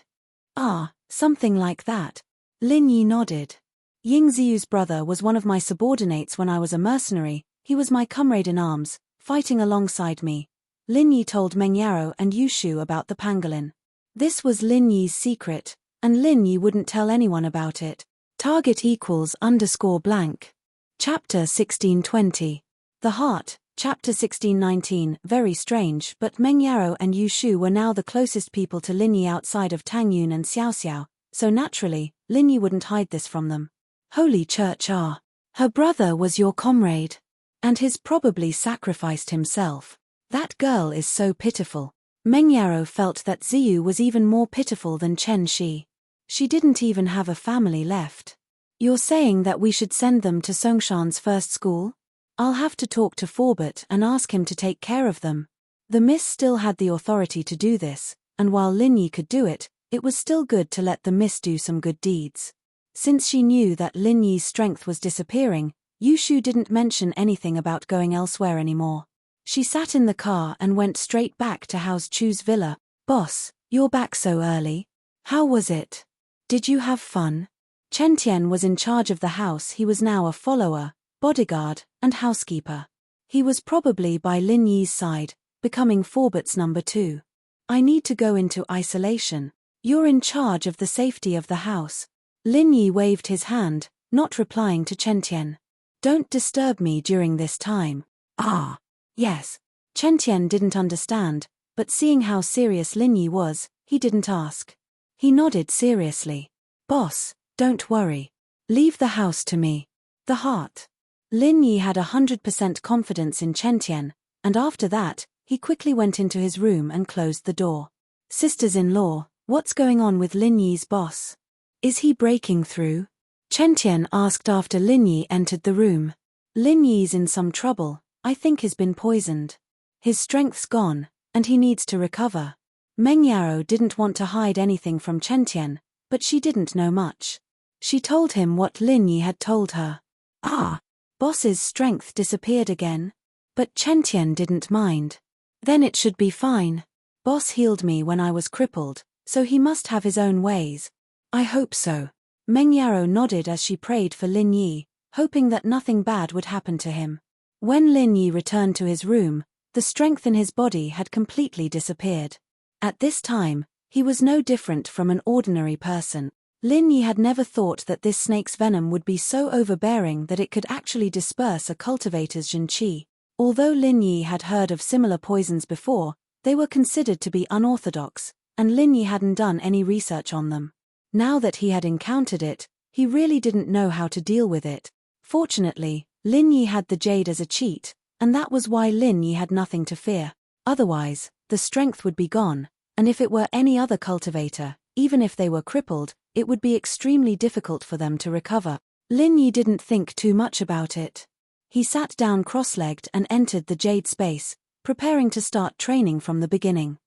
Ah, something like that. Lin Yi nodded. Ying Ziyu's brother was one of my subordinates when I was a mercenary. He was my comrade in arms, fighting alongside me. Lin Yi told Meng Yaro and Yushu about the pangolin. This was Lin Yi's secret, and Lin Yi wouldn't tell anyone about it. Target =_blank. Chapter 1620. The Heart, Chapter 1619. Very strange, but Meng Yaro and Yushu were now the closest people to Lin Yi outside of Tang Yun and Xiao Xiao, so naturally, Lin Yi wouldn't hide this from them. Holy Church, her brother was your comrade. And he's probably sacrificed himself. That girl is so pitiful. Meng Yaro felt that Ziyu was even more pitiful than Chen Shi. She didn't even have a family left. You're saying that we should send them to Songshan's first school? I'll have to talk to Forbert and ask him to take care of them. The Miss still had the authority to do this, and while Lin Yi could do it, it was still good to let the Miss do some good deeds. Since she knew that Lin Yi's strength was disappearing, Yushu didn't mention anything about going elsewhere anymore. She sat in the car and went straight back to House Chu's villa. Boss, you're back so early. How was it? Did you have fun? Chen Tian was in charge of the house. He was now a follower, bodyguard, and housekeeper. He was probably by Lin Yi's side, becoming Forbert's number 2. I need to go into isolation. You're in charge of the safety of the house. Lin Yi waved his hand, not replying to Chen Tian. Don't disturb me during this time. Yes. Chen Tian didn't understand, but seeing how serious Lin Yi was, he didn't ask. He nodded seriously. Boss, don't worry. Leave the house to me. The Heart. Lin Yi had 100% confidence in Chen Tian, and after that, he quickly went into his room and closed the door. Sisters-in-law, what's going on with Lin Yi's boss? Is he breaking through? Chen Tian asked after Lin Yi entered the room. Lin Yi's in some trouble. I think he's been poisoned. His strength's gone, and he needs to recover. Meng Yaro didn't want to hide anything from Chen Tian, but she didn't know much. She told him what Lin Yi had told her. Boss's strength disappeared again. But Chen Tian didn't mind. Then it should be fine. Boss healed me when I was crippled, so he must have his own ways. I hope so. Meng Yaro nodded as she prayed for Lin Yi, hoping that nothing bad would happen to him. When Lin Yi returned to his room, the strength in his body had completely disappeared. At this time, he was no different from an ordinary person. Lin Yi had never thought that this snake's venom would be so overbearing that it could actually disperse a cultivator's Jin Qi. Although Lin Yi had heard of similar poisons before, they were considered to be unorthodox, and Lin Yi hadn't done any research on them. Now that he had encountered it, he really didn't know how to deal with it. Fortunately, Lin Yi had the jade as a cheat, and that was why Lin Yi had nothing to fear. Otherwise, the strength would be gone, and if it were any other cultivator, even if they were crippled, it would be extremely difficult for them to recover. Lin Yi didn't think too much about it. He sat down cross-legged and entered the jade space, preparing to start training from the beginning.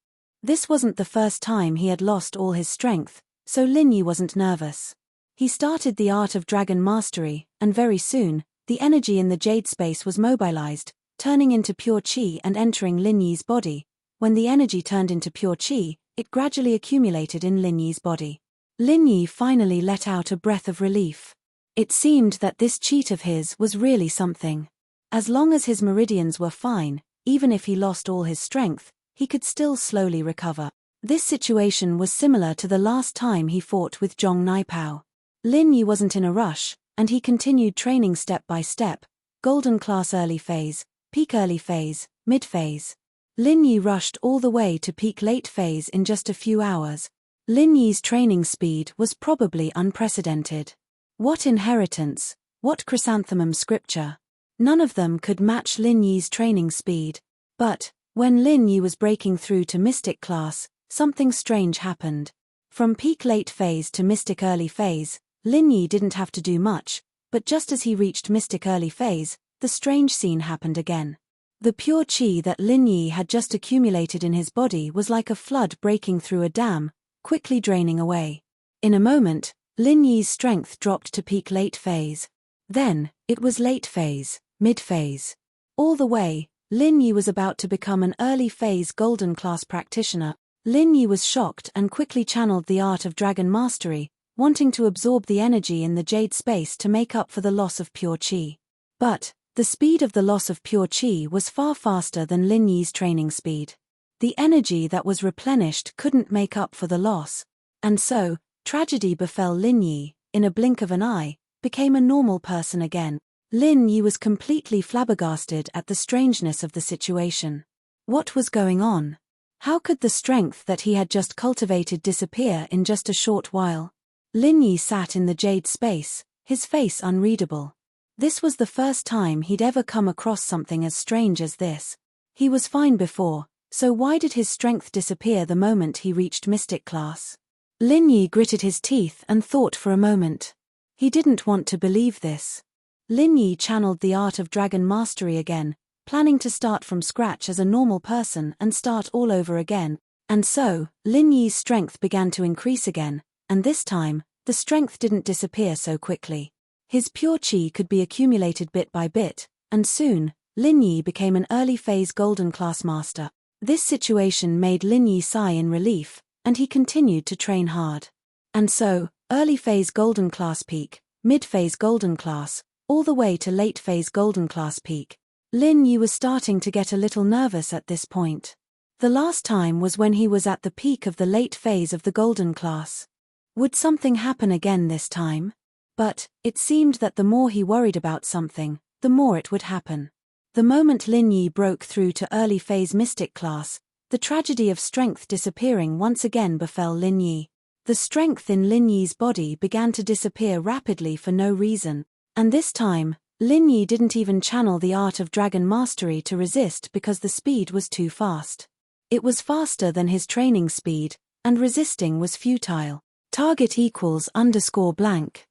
This wasn't the first time he had lost all his strength, so Lin Yi wasn't nervous. He started the art of dragon mastery, and very soon, the energy in the jade space was mobilized, turning into pure qi and entering Lin Yi's body. When the energy turned into pure qi, it gradually accumulated in Lin Yi's body. Lin Yi finally let out a breath of relief. It seemed that this cheat of his was really something. As long as his meridians were fine, even if he lost all his strength, he could still slowly recover. This situation was similar to the last time he fought with Zhong Naipao. Lin Yi wasn't in a rush, and he continued training step by step: golden class early phase, peak early phase, mid phase. Lin Yi rushed all the way to peak late phase in just a few hours. Lin Yi's training speed was probably unprecedented. What inheritance, what chrysanthemum scripture. None of them could match Lin Yi's training speed. But, when Lin Yi was breaking through to mystic class, something strange happened. From peak late phase to mystic early phase, Lin Yi didn't have to do much, but just as he reached mystic early phase, the strange scene happened again. The pure qi that Lin Yi had just accumulated in his body was like a flood breaking through a dam, quickly draining away. In a moment, Lin Yi's strength dropped to peak late phase. Then, it was late phase, mid phase. All the way, Lin Yi was about to become an early phase golden class practitioner. Lin Yi was shocked and quickly channeled the art of dragon mastery, wanting to absorb the energy in the jade space to make up for the loss of pure qi. But the speed of the loss of pure qi was far faster than Lin Yi's training speed. The energy that was replenished couldn't make up for the loss, and so, tragedy befell Lin Yi. In a blink of an eye, became a normal person again. Lin Yi was completely flabbergasted at the strangeness of the situation. What was going on? How could the strength that he had just cultivated disappear in just a short while? Lin Yi sat in the jade space, his face unreadable. This was the first time he'd ever come across something as strange as this. He was fine before, so why did his strength disappear the moment he reached mystic class? Lin Yi gritted his teeth and thought for a moment. He didn't want to believe this. Lin Yi channeled the art of dragon mastery again, planning to start from scratch as a normal person and start all over again, and so, Lin Yi's strength began to increase again, and this time, the strength didn't disappear so quickly. His pure qi could be accumulated bit by bit, and soon, Lin Yi became an early phase golden class master. This situation made Lin Yi sigh in relief, and he continued to train hard. And so, early phase golden class peak, mid phase golden class, all the way to late phase golden class peak. Lin Yi was starting to get a little nervous at this point. The last time was when he was at the peak of the late phase of the golden class. Would something happen again this time? But it seemed that the more he worried about something, the more it would happen. The moment Lin Yi broke through to early phase mystic class, the tragedy of strength disappearing once again befell Lin Yi. The strength in Lin Yi's body began to disappear rapidly for no reason, and this time, Lin Yi didn't even channel the art of dragon mastery to resist because the speed was too fast. It was faster than his training speed, and resisting was futile. Target equals _blank.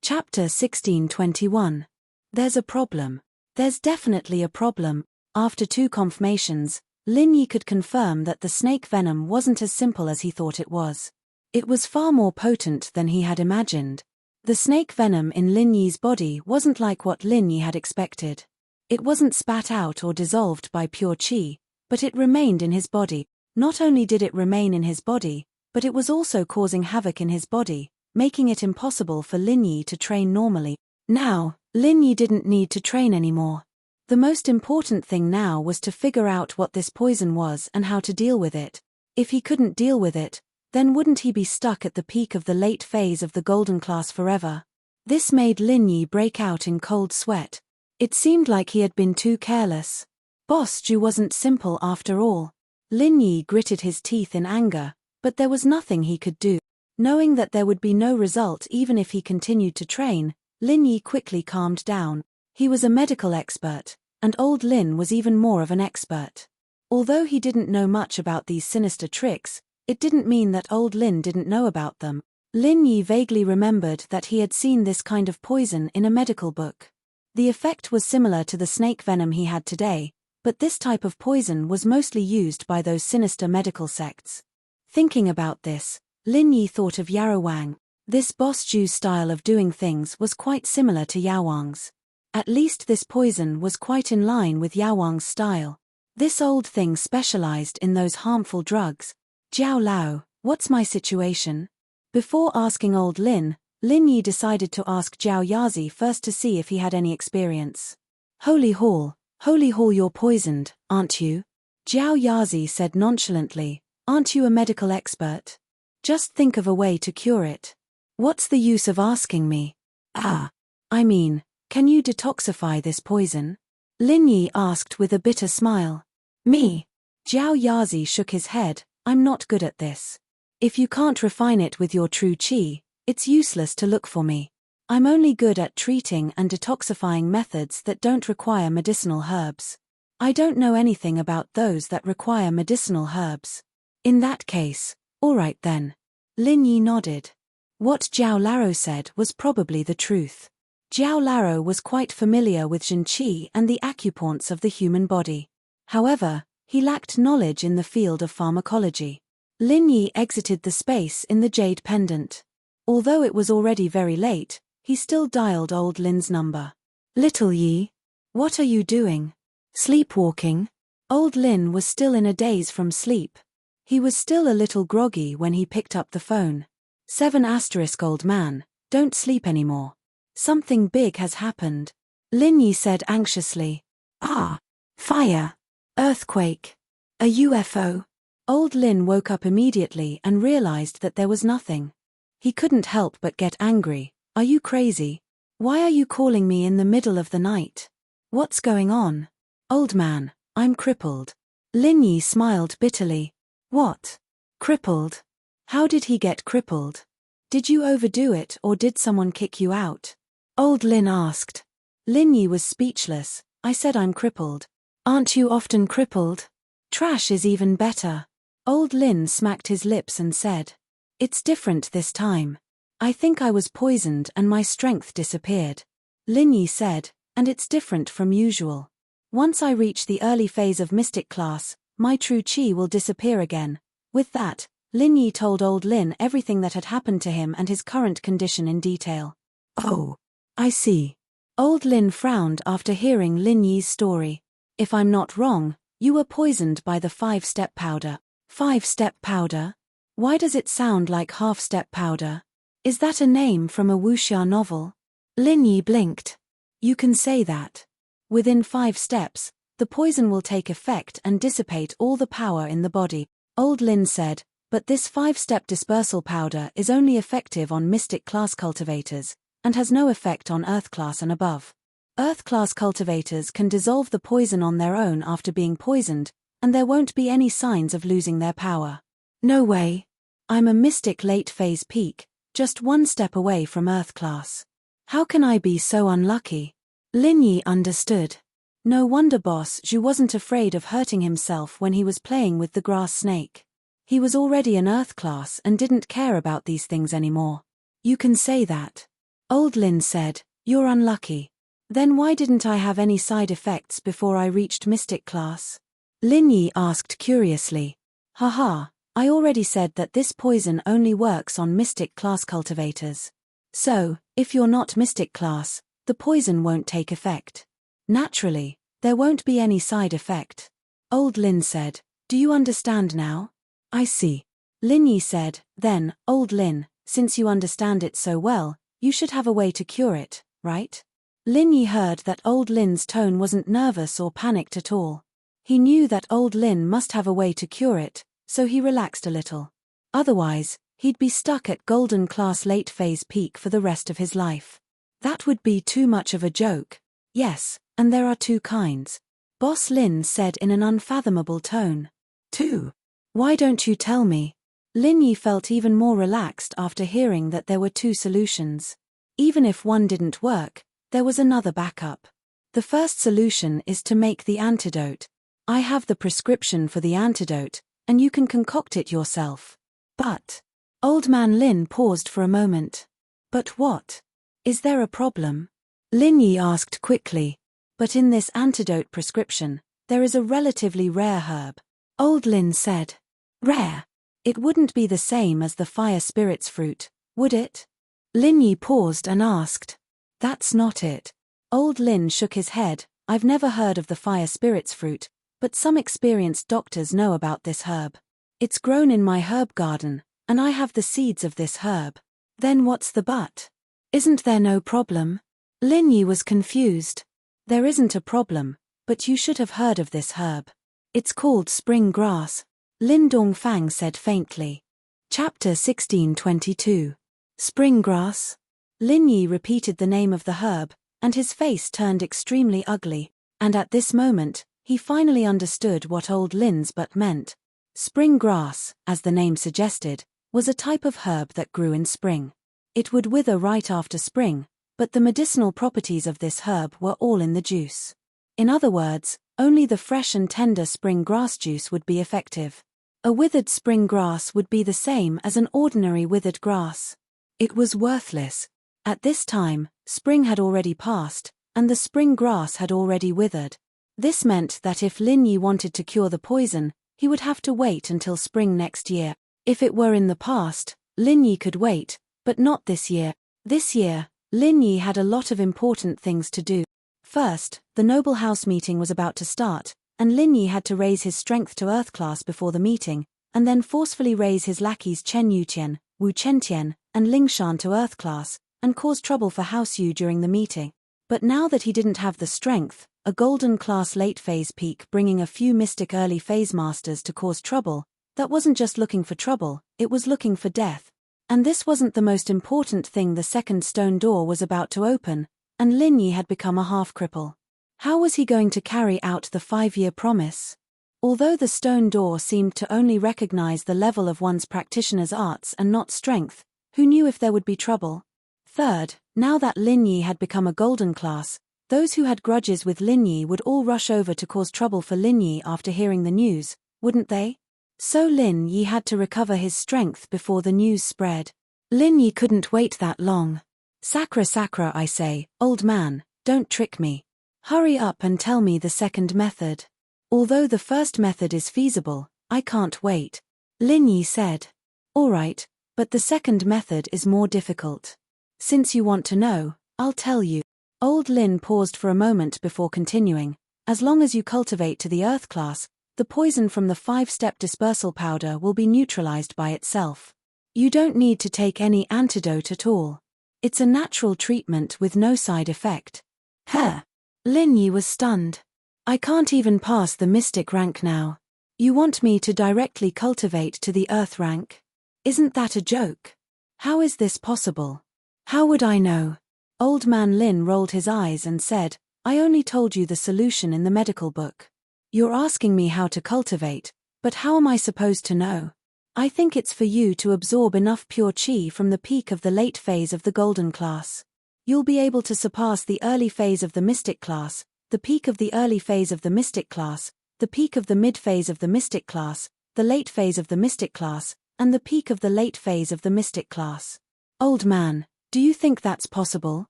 Chapter 1621. There's a problem. There's definitely a problem. After 2 confirmations, Lin Yi could confirm that the snake venom wasn't as simple as he thought it was. It was far more potent than he had imagined. The snake venom in Lin Yi's body wasn't like what Lin Yi had expected. It wasn't spat out or dissolved by pure qi, but it remained in his body. Not only did it remain in his body, but it was also causing havoc in his body, making it impossible for Lin Yi to train normally. Now, Lin Yi didn't need to train anymore. The most important thing now was to figure out what this poison was and how to deal with it. If he couldn't deal with it, then wouldn't he be stuck at the peak of the late phase of the golden class forever? This made Lin Yi break out in cold sweat. It seemed like he had been too careless. Boss Ju wasn't simple after all. Lin Yi gritted his teeth in anger, but there was nothing he could do. Knowing that there would be no result even if he continued to train, Lin Yi quickly calmed down. He was a medical expert, and old Lin was even more of an expert. Although he didn't know much about these sinister tricks, it didn't mean that old Lin didn't know about them. Lin Yi vaguely remembered that he had seen this kind of poison in a medical book. The effect was similar to the snake venom he had today, but this type of poison was mostly used by those sinister medical sects. Thinking about this, Lin Yi thought of Yaowang. This boss Ju's style of doing things was quite similar to Yaowang's. At least this poison was quite in line with Yaowang's style. This old thing specialized in those harmful drugs. Jiao Lao, what's my situation? Before asking old Lin, Lin Yi decided to ask Jiao Yazi first to see if he had any experience. Holy Hall, you're poisoned, aren't you? Jiao Yazi said nonchalantly, aren't you a medical expert? Just think of a way to cure it. What's the use of asking me? I mean, can you detoxify this poison? Lin Yi asked with a bitter smile. Me? Jiao Yazi shook his head, I'm not good at this. If you can't refine it with your true qi, it's useless to look for me. I'm only good at treating and detoxifying methods that don't require medicinal herbs. I don't know anything about those that require medicinal herbs. In that case, all right then. Lin Yi nodded. What Jiao Laro said was probably the truth. Jiao Laro was quite familiar with Zhen Qi and the acupoints of the human body. However, he lacked knowledge in the field of pharmacology. Lin Yi exited the space in the jade pendant. Although it was already very late, he still dialed old Lin's number. Little Yi, what are you doing? Sleepwalking? Old Lin was still in a daze from sleep. He was still a little groggy when he picked up the phone. 7 asterisk old man, don't sleep anymore. Something big has happened. Lin Yi said anxiously. Ah. Fire. Earthquake. A UFO. Old Lin woke up immediately and realized that there was nothing. He couldn't help but get angry. Are you crazy? Why are you calling me in the middle of the night? What's going on? Old man, I'm crippled. Lin Yi smiled bitterly. What? Crippled? How did he get crippled? Did you overdo it or did someone kick you out? Old Lin asked. Lin Yi was speechless. I said I'm crippled. Aren't you often crippled? Trash is even better. Old Lin smacked his lips and said. It's different this time. I think I was poisoned and my strength disappeared. Lin Yi said, and it's different from usual. Once I reach the early phase of mystic class, my true chi will disappear again. With that, Lin Yi told old Lin everything that had happened to him and his current condition in detail. Oh. I see. Old Lin frowned after hearing Lin Yi's story. If I'm not wrong, you were poisoned by the 5-step powder. 5-step powder? Why does it sound like half-step powder? Is that a name from a wuxia novel? Lin Yi blinked. You can say that. Within 5 steps, the poison will take effect and dissipate all the power in the body, Old Lin said, but this 5-step dispersal powder is only effective on mystic class cultivators, and has no effect on Earth class and above. Earth class cultivators can dissolve the poison on their own after being poisoned, and there won't be any signs of losing their power. No way. I'm a mystic late phase peak, just 1 step away from Earth class. How can I be so unlucky? Lin Yi understood. No wonder Boss Zhu wasn't afraid of hurting himself when he was playing with the grass snake. He was already an Earth class and didn't care about these things anymore. You can say that. Old Lin said, you're unlucky. Then why didn't I have any side effects before I reached mystic class? Lin Yi asked curiously. Haha, I already said that this poison only works on mystic class cultivators. So, if you're not mystic class, the poison won't take effect. Naturally, there won't be any side effect. Old Lin said, do you understand now? I see. Lin Yi said, then, Old Lin, since you understand it so well, you should have a way to cure it, right? Lin Yi heard that Old Lin's tone wasn't nervous or panicked at all. He knew that Old Lin must have a way to cure it, so he relaxed a little. Otherwise, he'd be stuck at golden class late phase peak for the rest of his life. That would be too much of a joke. Yes, and there are 2 kinds. Boss Lin said in an unfathomable tone. 2. Why don't you tell me? Lin Yi felt even more relaxed after hearing that there were 2 solutions. Even if one didn't work, there was another backup. The first solution is to make the antidote. I have the prescription for the antidote, and you can concoct it yourself. But, Old Man Lin paused for a moment. But what? Is there a problem? Lin Yi asked quickly. But in this antidote prescription, there is a relatively rare herb. Old Lin said. Rare? It wouldn't be the same as the fire spirit's fruit, would it? Lin Yi paused and asked. That's not it. Old Lin shook his head. I've never heard of the fire spirit's fruit, but some experienced doctors know about this herb. It's grown in my herb garden, and I have the seeds of this herb. Then what's the but? Isn't there no problem? Lin Yi was confused. There isn't a problem, but you should have heard of this herb. It's called spring grass. Lin Dongfang said faintly. Chapter 1622. Spring grass? Lin Yi repeated the name of the herb, and his face turned extremely ugly, and at this moment, he finally understood what Old Lin's but meant. Spring grass, as the name suggested, was a type of herb that grew in spring. It would wither right after spring, but the medicinal properties of this herb were all in the juice. In other words, only the fresh and tender spring grass juice would be effective. A withered spring grass would be the same as an ordinary withered grass. It was worthless. At this time, spring had already passed, and the spring grass had already withered. This meant that if Lin Yi wanted to cure the poison, he would have to wait until spring next year. If it were in the past, Lin Yi could wait, but not this year. This year, Lin Yi had a lot of important things to do. First, the Noble House meeting was about to start, and Lin Yi had to raise his strength to Earth class before the meeting, and then forcefully raise his lackeys Chen Yutian, Wu Chentian, and Lingshan to Earth class, and cause trouble for House Yu during the meeting. But now that he didn't have the strength, a golden class late phase peak bringing a few mystic early phase masters to cause trouble, that wasn't just looking for trouble, it was looking for death. And this wasn't the most important thing. The second stone door was about to open, and Lin Yi had become a half-cripple. How was he going to carry out the 5-year promise? Although the stone door seemed to only recognize the level of one's practitioner's arts and not strength, who knew if there would be trouble? Third, now that Lin Yi had become a golden class, those who had grudges with Lin Yi would all rush over to cause trouble for Lin Yi after hearing the news, wouldn't they? So Lin Yi had to recover his strength before the news spread. Lin Yi couldn't wait that long. Sakura, Sakura, I say, old man, don't trick me. Hurry up and tell me the second method. Although the first method is feasible, I can't wait. Lin Yi said. All right, but the second method is more difficult. Since you want to know, I'll tell you. Old Lin paused for a moment before continuing. As long as you cultivate to the Earth class, the poison from the 5-step dispersal powder will be neutralized by itself. You don't need to take any antidote at all. It's a natural treatment with no side effect. Huh. Lin Yi was stunned. I can't even pass the mystic rank now. You want me to directly cultivate to the Earth rank? Isn't that a joke? How is this possible? How would I know? Old man Lin rolled his eyes and said, I only told you the solution in the medical book. You're asking me how to cultivate, but how am I supposed to know? I think it's for you to absorb enough pure chi from the peak of the late phase of the golden class. You'll be able to surpass the early phase of the mystic class, the peak of the early phase of the mystic class, the peak of the mid phase of the mystic class, the late phase of the mystic class, and the peak of the late phase of the mystic class. Old man, do you think that's possible?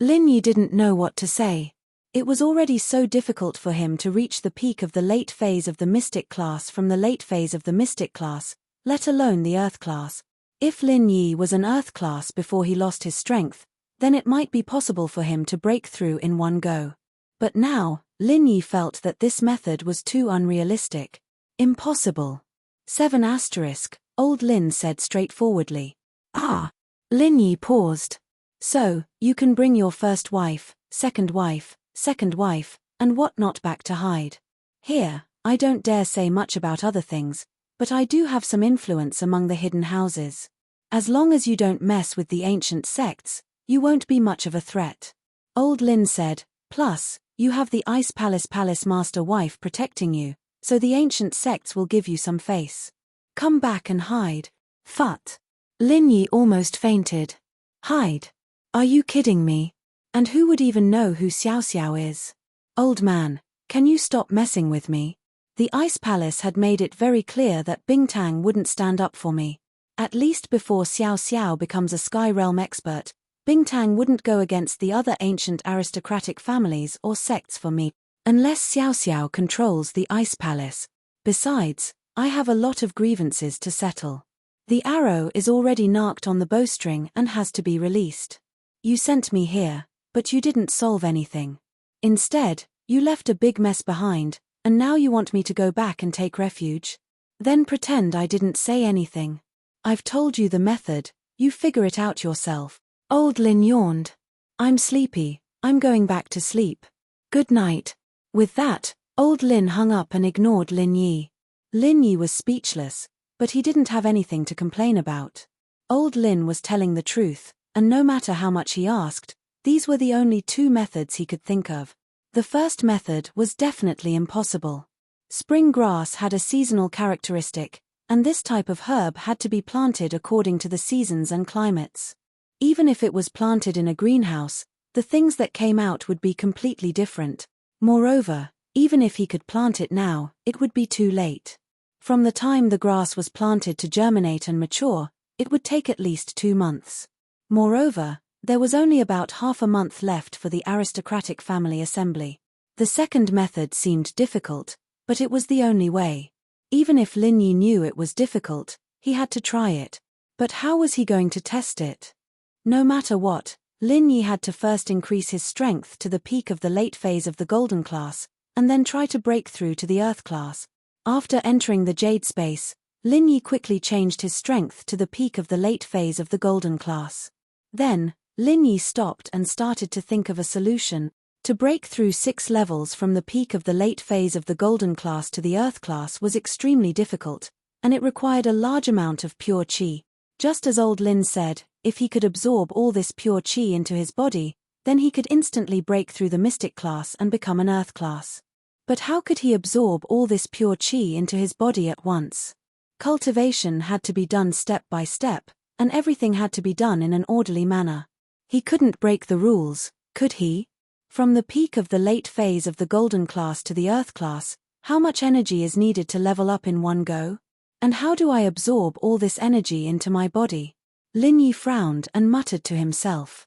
Lin Yi didn't know what to say. It was already so difficult for him to reach the peak of the late phase of the mystic class from the late phase of the mystic class, let alone the Earth class. If Lin Yi was an Earth class before he lost his strength, then it might be possible for him to break through in one go. But now, Lin Yi felt that this method was too unrealistic. Impossible. 7 asterisk, old Lin said straightforwardly. Ah. Lin Yi paused. So, you can bring your first wife, second wife, and whatnot back to hide. Here, I don't dare say much about other things, but I do have some influence among the hidden houses. As long as you don't mess with the ancient sects, you won't be much of a threat. Old Lin said, plus, you have the Ice Palace master wife protecting you, so the ancient sects will give you some face. Come back and hide. Phut. Lin Yi almost fainted. Hide? Are you kidding me? And who would even know who Xiao Xiao is? Old man, can you stop messing with me? The Ice Palace had made it very clear that Bingtang wouldn't stand up for me. At least before Xiao Xiao becomes a Sky Realm expert, Bingtang wouldn't go against the other ancient aristocratic families or sects for me, unless Xiao Xiao controls the Ice Palace. Besides, I have a lot of grievances to settle. The arrow is already narked on the bowstring and has to be released. You sent me here, but you didn't solve anything. Instead, you left a big mess behind, and now you want me to go back and take refuge? Then pretend I didn't say anything. I've told you the method, you figure it out yourself. Old Lin yawned. I'm sleepy, I'm going back to sleep. Good night. With that, old Lin hung up and ignored Lin Yi. Lin Yi was speechless, but he didn't have anything to complain about. Old Lin was telling the truth, and no matter how much he asked, these were the only 2 methods he could think of. The first method was definitely impossible. Spring grass had a seasonal characteristic, and this type of herb had to be planted according to the seasons and climates. Even if it was planted in a greenhouse, the things that came out would be completely different. Moreover, even if he could plant it now, it would be too late. From the time the grass was planted to germinate and mature, it would take at least 2 months. Moreover, there was only about half a month left for the aristocratic family assembly. The second method seemed difficult, but it was the only way. Even if Lin Yi knew it was difficult, he had to try it. But how was he going to test it? No matter what, Lin Yi had to first increase his strength to the peak of the late phase of the golden class, and then try to break through to the Earth class. After entering the Jade space, Lin Yi quickly changed his strength to the peak of the late phase of the golden class. Then, Lin Yi stopped and started to think of a solution. To break through 6 levels from the peak of the late phase of the golden class to the earth class was extremely difficult, and it required a large amount of pure qi. Just as old Lin said, if he could absorb all this pure qi into his body, then he could instantly break through the mystic class and become an earth class. But how could he absorb all this pure qi into his body at once? Cultivation had to be done step by step, and everything had to be done in an orderly manner. He couldn't break the rules, could he? From the peak of the late phase of the golden class to the earth class, how much energy is needed to level up in one go? And how do I absorb all this energy into my body? Lin Yi frowned and muttered to himself.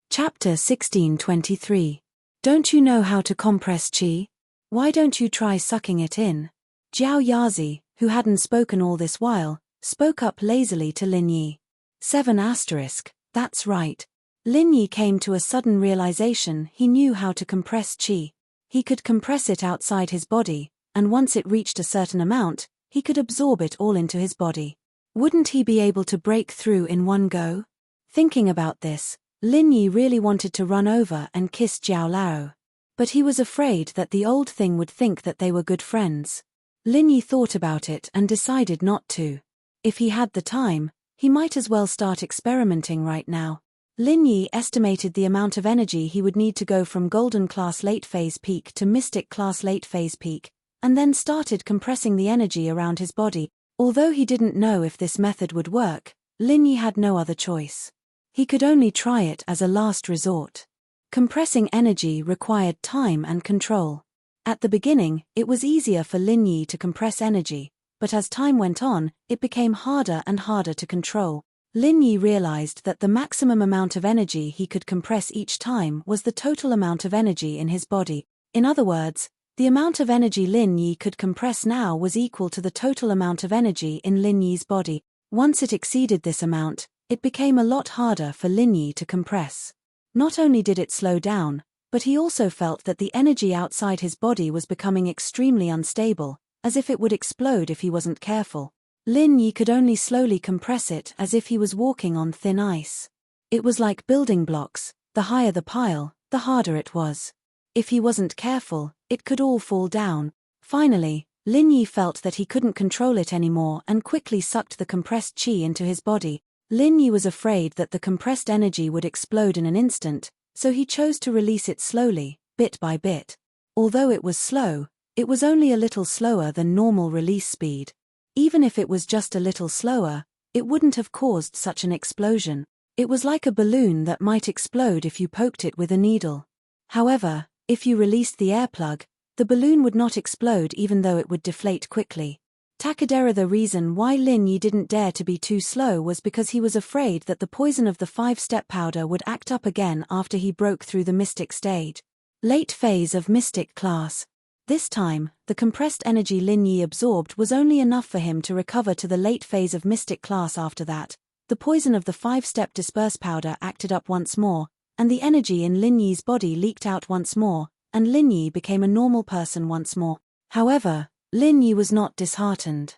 Chapter 1623. Don't you know how to compress qi? Why don't you try sucking it in? Jiao Yazi, who hadn't spoken all this while, spoke up lazily to Lin Yi. 7 asterisk, that's right. Lin Yi came to a sudden realization he knew how to compress qi. He could compress it outside his body, and once it reached a certain amount, he could absorb it all into his body. Wouldn't he be able to break through in one go? Thinking about this, Lin Yi really wanted to run over and kiss Jiao Lao. But he was afraid that the old thing would think that they were good friends. Lin Yi thought about it and decided not to. If he had the time, he might as well start experimenting right now. Lin Yi estimated the amount of energy he would need to go from golden class late phase peak to mystic class late phase peak, and then started compressing the energy around his body. Although he didn't know if this method would work, Lin Yi had no other choice. He could only try it as a last resort. Compressing energy required time and control. At the beginning, it was easier for Lin Yi to compress energy, but as time went on, it became harder and harder to control. Lin Yi realized that the maximum amount of energy he could compress each time was the total amount of energy in his body. In other words, the amount of energy Lin Yi could compress now was equal to the total amount of energy in Lin Yi's body. Once it exceeded this amount, it became a lot harder for Lin Yi to compress. Not only did it slow down, but he also felt that the energy outside his body was becoming extremely unstable, as if it would explode if he wasn't careful. Lin Yi could only slowly compress it as if he was walking on thin ice. It was like building blocks, the higher the pile, the harder it was. If he wasn't careful, it could all fall down. Finally, Lin Yi felt that he couldn't control it anymore and quickly sucked the compressed qi into his body. Lin Yi was afraid that the compressed energy would explode in an instant, so he chose to release it slowly, bit by bit. Although it was slow, it was only a little slower than normal release speed. Even if it was just a little slower, it wouldn't have caused such an explosion. It was like a balloon that might explode if you poked it with a needle. However, if you released the air plug, the balloon would not explode even though it would deflate quickly. Takadera. The reason why Lin Yi didn't dare to be too slow was because he was afraid that the poison of the 5-step powder would act up again after he broke through the mystic stage. Late phase of mystic class. This time, the compressed energy Lin Yi absorbed was only enough for him to recover to the late phase of mystic class. After that, the poison of the 5-step disperse powder acted up once more, and the energy in Lin Yi's body leaked out once more, and Lin Yi became a normal person once more. However, Lin Yi was not disheartened.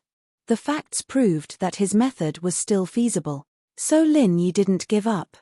The facts proved that his method was still feasible, so Lin Yi didn't give up.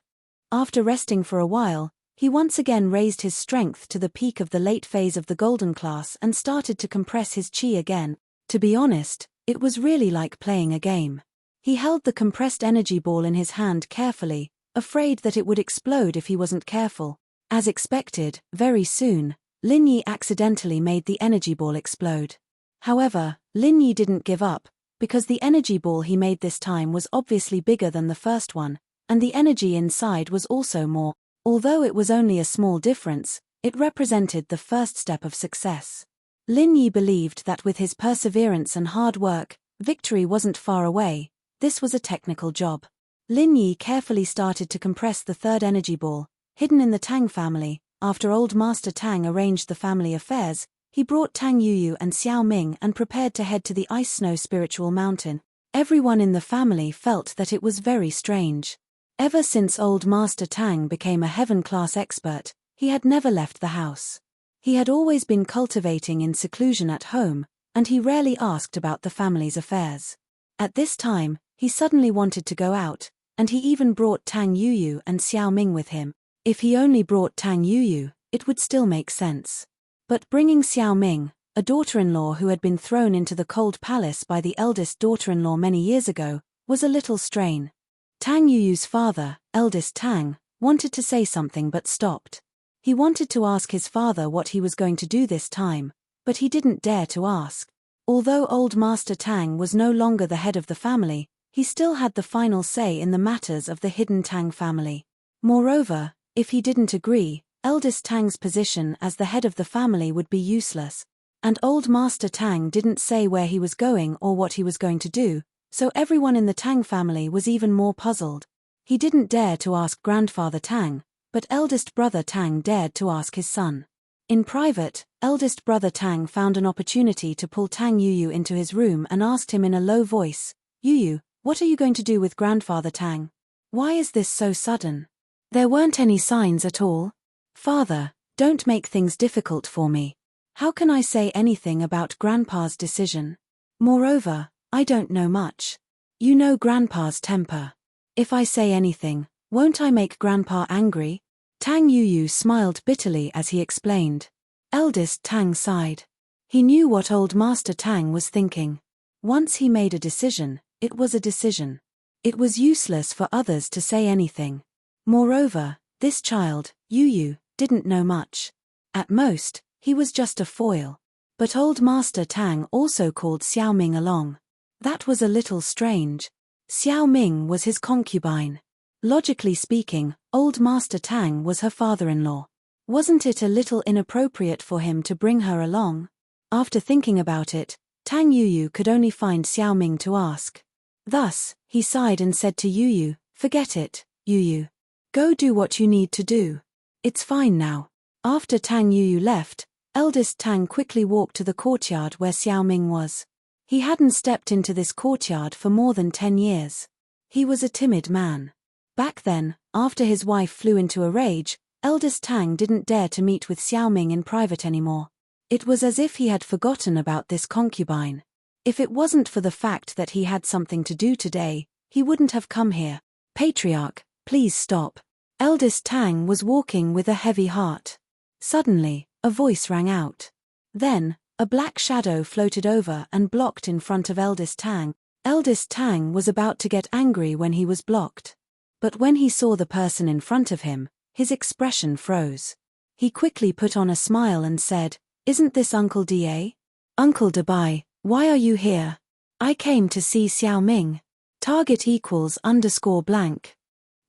After resting for a while, he once again raised his strength to the peak of the late phase of the golden class and started to compress his qi again. To be honest, it was really like playing a game. He held the compressed energy ball in his hand carefully, afraid that it would explode if he wasn't careful. As expected, very soon, Lin Yi accidentally made the energy ball explode. However, Lin Yi didn't give up, because the energy ball he made this time was obviously bigger than the first one, and the energy inside was also more. Although it was only a small difference, it represented the first step of success. Lin Yi believed that with his perseverance and hard work, victory wasn't far away. This was a technical job. Lin Yi carefully started to compress the third energy ball, hidden in the Tang family. After old Master Tang arranged the family affairs, he brought Tang Yuyu and Xiao Ming and prepared to head to the Ice Snow Spiritual Mountain. Everyone in the family felt that it was very strange. Ever since old Master Tang became a heaven-class expert, he had never left the house. He had always been cultivating in seclusion at home, and he rarely asked about the family's affairs. At this time, he suddenly wanted to go out, and he even brought Tang Yuyu and Xiao Ming with him. If he only brought Tang Yuyu, it would still make sense. But bringing Xiao Ming, a daughter-in-law who had been thrown into the cold palace by the eldest daughter-in-law many years ago, was a little strain. Tang Yuyu's father, eldest Tang, wanted to say something but stopped. He wanted to ask his father what he was going to do this time, but he didn't dare to ask. Although old Master Tang was no longer the head of the family, he still had the final say in the matters of the hidden Tang family. Moreover, if he didn't agree, eldest Tang's position as the head of the family would be useless. And old Master Tang didn't say where he was going or what he was going to do, so everyone in the Tang family was even more puzzled. He didn't dare to ask grandfather Tang, but eldest brother Tang dared to ask his son. In private, eldest brother Tang found an opportunity to pull Tang Yuyu into his room and asked him in a low voice, "Yuyu, what are you going to do with grandfather Tang? Why is this so sudden? There weren't any signs at all. Father, don't make things difficult for me. How can I say anything about Grandpa's decision? Moreover, I don't know much. You know Grandpa's temper. If I say anything, won't I make Grandpa angry?" Tang Yuyu smiled bitterly as he explained. Eldest Tang sighed. He knew what old Master Tang was thinking. Once he made a decision, it was a decision. It was useless for others to say anything. Moreover, this child, Yuyu, didn't know much. At most, he was just a foil. But old Master Tang also called Xiao Ming along. That was a little strange. Xiao Ming was his concubine. Logically speaking, old Master Tang was her father-in-law. Wasn't it a little inappropriate for him to bring her along? After thinking about it, Tang Yuyu could only find Xiao Ming to ask. Thus, he sighed and said to Yuyu, "Forget it, Yuyu. Go do what you need to do. It's fine now." After Tang Yuyu left, eldest Tang quickly walked to the courtyard where Xiao Ming was. He hadn't stepped into this courtyard for more than 10 years. He was a timid man. Back then, after his wife flew into a rage, eldest Tang didn't dare to meet with Xiao Ming in private anymore. It was as if he had forgotten about this concubine. If it wasn't for the fact that he had something to do today, he wouldn't have come here. "Patriarch, please stop." Eldest Tang was walking with a heavy heart. Suddenly, a voice rang out. Then, a black shadow floated over and blocked in front of eldest Tang. Eldest Tang was about to get angry when he was blocked. But when he saw the person in front of him, his expression froze. He quickly put on a smile and said, "Isn't this Uncle Da? Uncle Dabai, why are you here?" "I came to see Xiao Ming. Target equals _blank.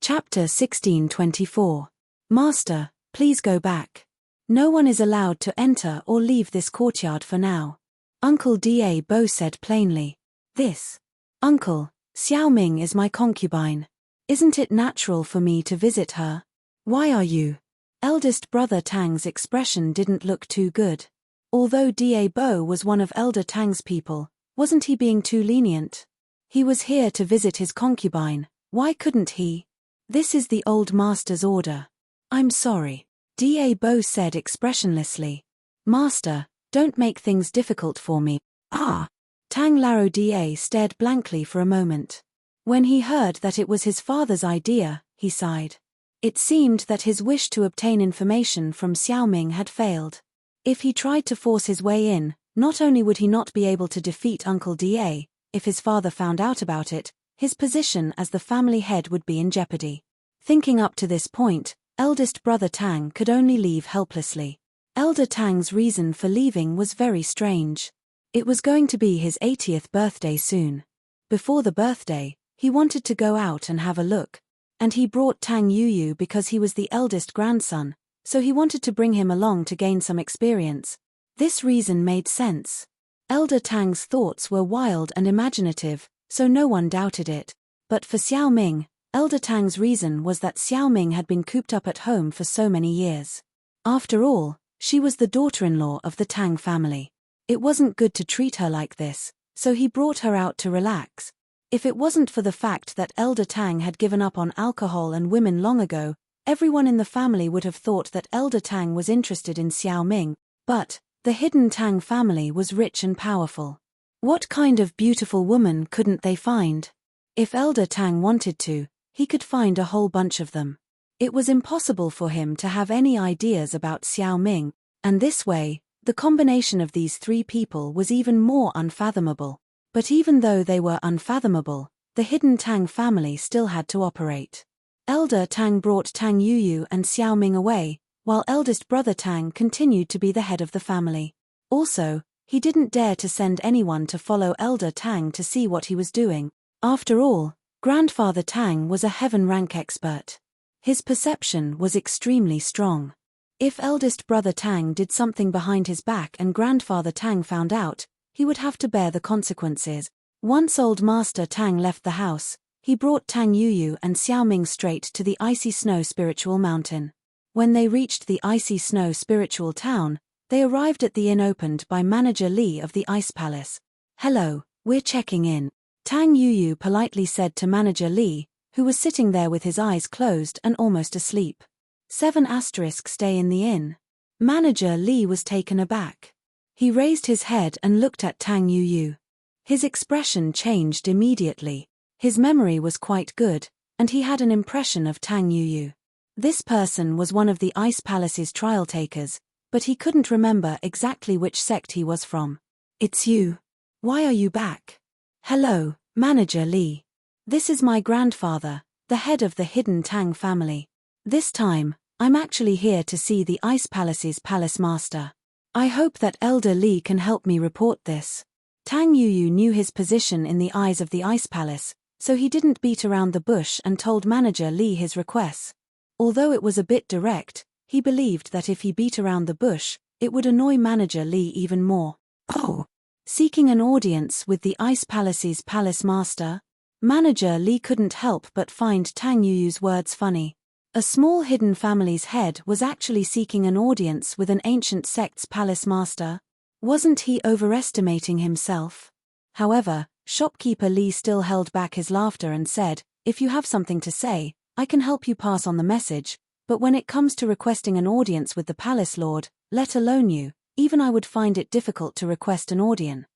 Chapter 1624. Master, please go back. No one is allowed to enter or leave this courtyard for now." Uncle Da Bo said plainly. "This. Uncle, Xiao Ming is my concubine. Isn't it natural for me to visit her? Why are you?" Eldest brother Tang's expression didn't look too good. Although Da Bo was one of Elder Tang's people, wasn't he being too lenient? He was here to visit his concubine, why couldn't he? "This is the old master's order." "I'm sorry," Da Bo said expressionlessly. "Master, don't make things difficult for me." Ah! Tang Laro Da stared blankly for a moment. When he heard that it was his father's idea, he sighed. It seemed that his wish to obtain information from Xiao Ming had failed. If he tried to force his way in, not only would he not be able to defeat Uncle Da, if his father found out about it, his position as the family head would be in jeopardy. Thinking up to this point, eldest brother Tang could only leave helplessly. Elder Tang's reason for leaving was very strange. It was going to be his 80th birthday soon. Before the birthday, he wanted to go out and have a look. And he brought Tang Yuyu because he was the eldest grandson, so he wanted to bring him along to gain some experience. This reason made sense. Elder Tang's thoughts were wild and imaginative, so no one doubted it. But for Xiao Ming, Elder Tang's reason was that Xiao Ming had been cooped up at home for so many years. After all, she was the daughter-in-law of the Tang family. It wasn't good to treat her like this, so he brought her out to relax. If it wasn't for the fact that Elder Tang had given up on alcohol and women long ago, everyone in the family would have thought that Elder Tang was interested in Xiao Ming, but the hidden Tang family was rich and powerful. What kind of beautiful woman couldn't they find? If Elder Tang wanted to, he could find a whole bunch of them. It was impossible for him to have any ideas about Xiao Ming, and this way, the combination of these three people was even more unfathomable. But even though they were unfathomable, the hidden Tang family still had to operate. Elder Tang brought Tang Yuyu and Xiao Ming away, while eldest brother Tang continued to be the head of the family. Also, he didn't dare to send anyone to follow Elder Tang to see what he was doing. After all, Grandfather Tang was a heaven rank expert. His perception was extremely strong. If eldest brother Tang did something behind his back and Grandfather Tang found out, he would have to bear the consequences. Once old Master Tang left the house, he brought Tang Yuyu and Xiao Ming straight to the icy snow spiritual mountain. When they reached the icy snow spiritual town, they arrived at the inn opened by Manager Li of the Ice Palace. "Hello, we're checking in," Tang Yuyu politely said to Manager Li, who was sitting there with his eyes closed and almost asleep. 7 stay in the inn. Manager Li was taken aback. He raised his head and looked at Tang Yuyu. His expression changed immediately. His memory was quite good, and he had an impression of Tang Yuyu. This person was one of the Ice Palace's trial takers, but he couldn't remember exactly which sect he was from. "It's you. Why are you back?" "Hello, Manager Li. This is my grandfather, the head of the hidden Tang family. This time, I'm actually here to see the Ice Palace's palace master. I hope that Elder Li can help me report this." Tang Yuyu knew his position in the eyes of the Ice Palace, so he didn't beat around the bush and told Manager Li his requests. Although it was a bit direct, he believed that if he beat around the bush, it would annoy Manager Li even more. Oh. Seeking an audience with the Ice Palace's palace master? Manager Li couldn't help but find Tang Yuyu's words funny. A small hidden family's head was actually seeking an audience with an ancient sect's palace master? Wasn't he overestimating himself? However, shopkeeper Li still held back his laughter and said, "If you have something to say, I can help you pass on the message, but when it comes to requesting an audience with the palace lord, let alone you, even I would find it difficult to request an audience."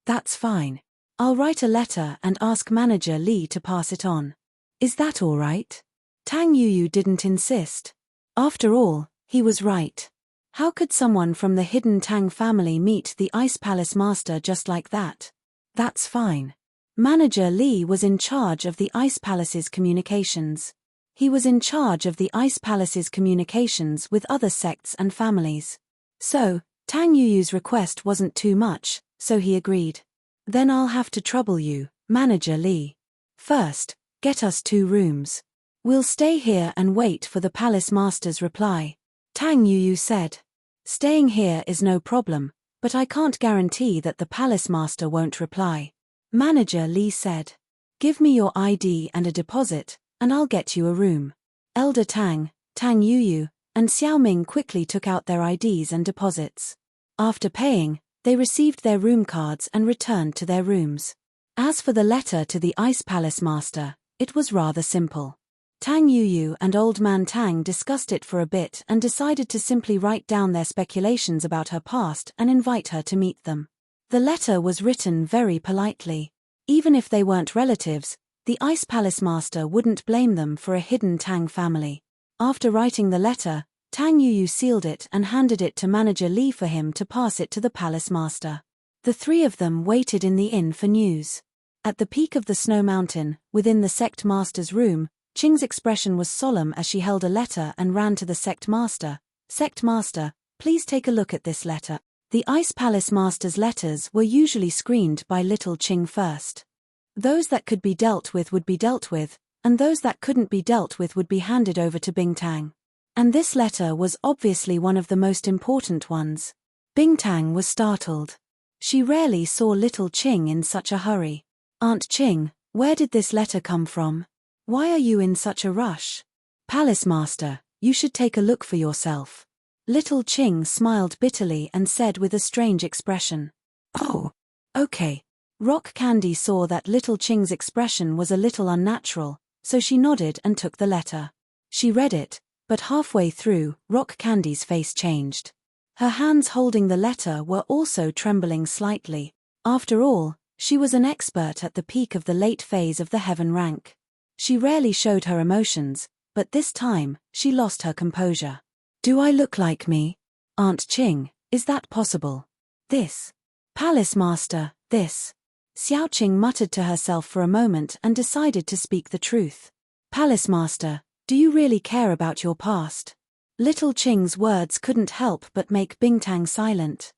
That's fine. I'll write a letter and ask Manager Li to pass it on. Is that all right? Tang Yuyu didn't insist. After all, he was right. How could someone from the hidden Tang family meet the Ice Palace master just like that? That's fine. Manager Li was in charge of the Ice Palace's communications. He was in charge of the Ice Palace's communications with other sects and families. So, Tang Yuyu's request wasn't too much, so he agreed. "Then I'll have to trouble you, Manager Li. First, get us 2 rooms. We'll stay here and wait for the palace master's reply," Tang Yuyu said. "Staying here is no problem, but I can't guarantee that the palace master won't reply," Manager Li said. "Give me your ID and a deposit, and I'll get you a room." Elder Tang, Tang Yuyu, and Xiao Ming quickly took out their IDs and deposits. After paying, they received their room cards and returned to their rooms. As for the letter to the Ice Palace master, it was rather simple. Tang Yuyu and Old Man Tang discussed it for a bit and decided to simply write down their speculations about her past and invite her to meet them. The letter was written very politely. Even if they weren't relatives, the Ice Palace master wouldn't blame them for a hidden Tang family. After writing the letter, Tang Yuyu sealed it and handed it to Manager Li for him to pass it to the palace master. The 3 of them waited in the inn for news. At the peak of the snow mountain, within the sect master's room, Qing's expression was solemn as she held a letter and ran to the sect master. "Sect master, please take a look at this letter." The Ice Palace master's letters were usually screened by little Qing first. Those that could be dealt with would be dealt with, and those that couldn't be dealt with would be handed over to Bingtang. And this letter was obviously one of the most important ones. Bingtang was startled. She rarely saw little Qing in such a hurry. "Aunt Qing, where did this letter come from? Why are you in such a rush?" "Palace master, you should take a look for yourself." Little Qing smiled bitterly and said with a strange expression. Oh. "Okay." Rock Candy saw that little Qing's expression was a little unnatural, so she nodded and took the letter. She read it, but halfway through, Rock Candy's face changed. Her hands holding the letter were also trembling slightly. After all, she was an expert at the peak of the late phase of the heaven rank. She rarely showed her emotions, but this time, she lost her composure. "Do I look like me? Aunt Ching, is that possible? This palace master, this." Xiao Qing muttered to herself for a moment and decided to speak the truth. "Palace master, do you really care about your past?" Little Qing's words couldn't help but make Bingtang silent.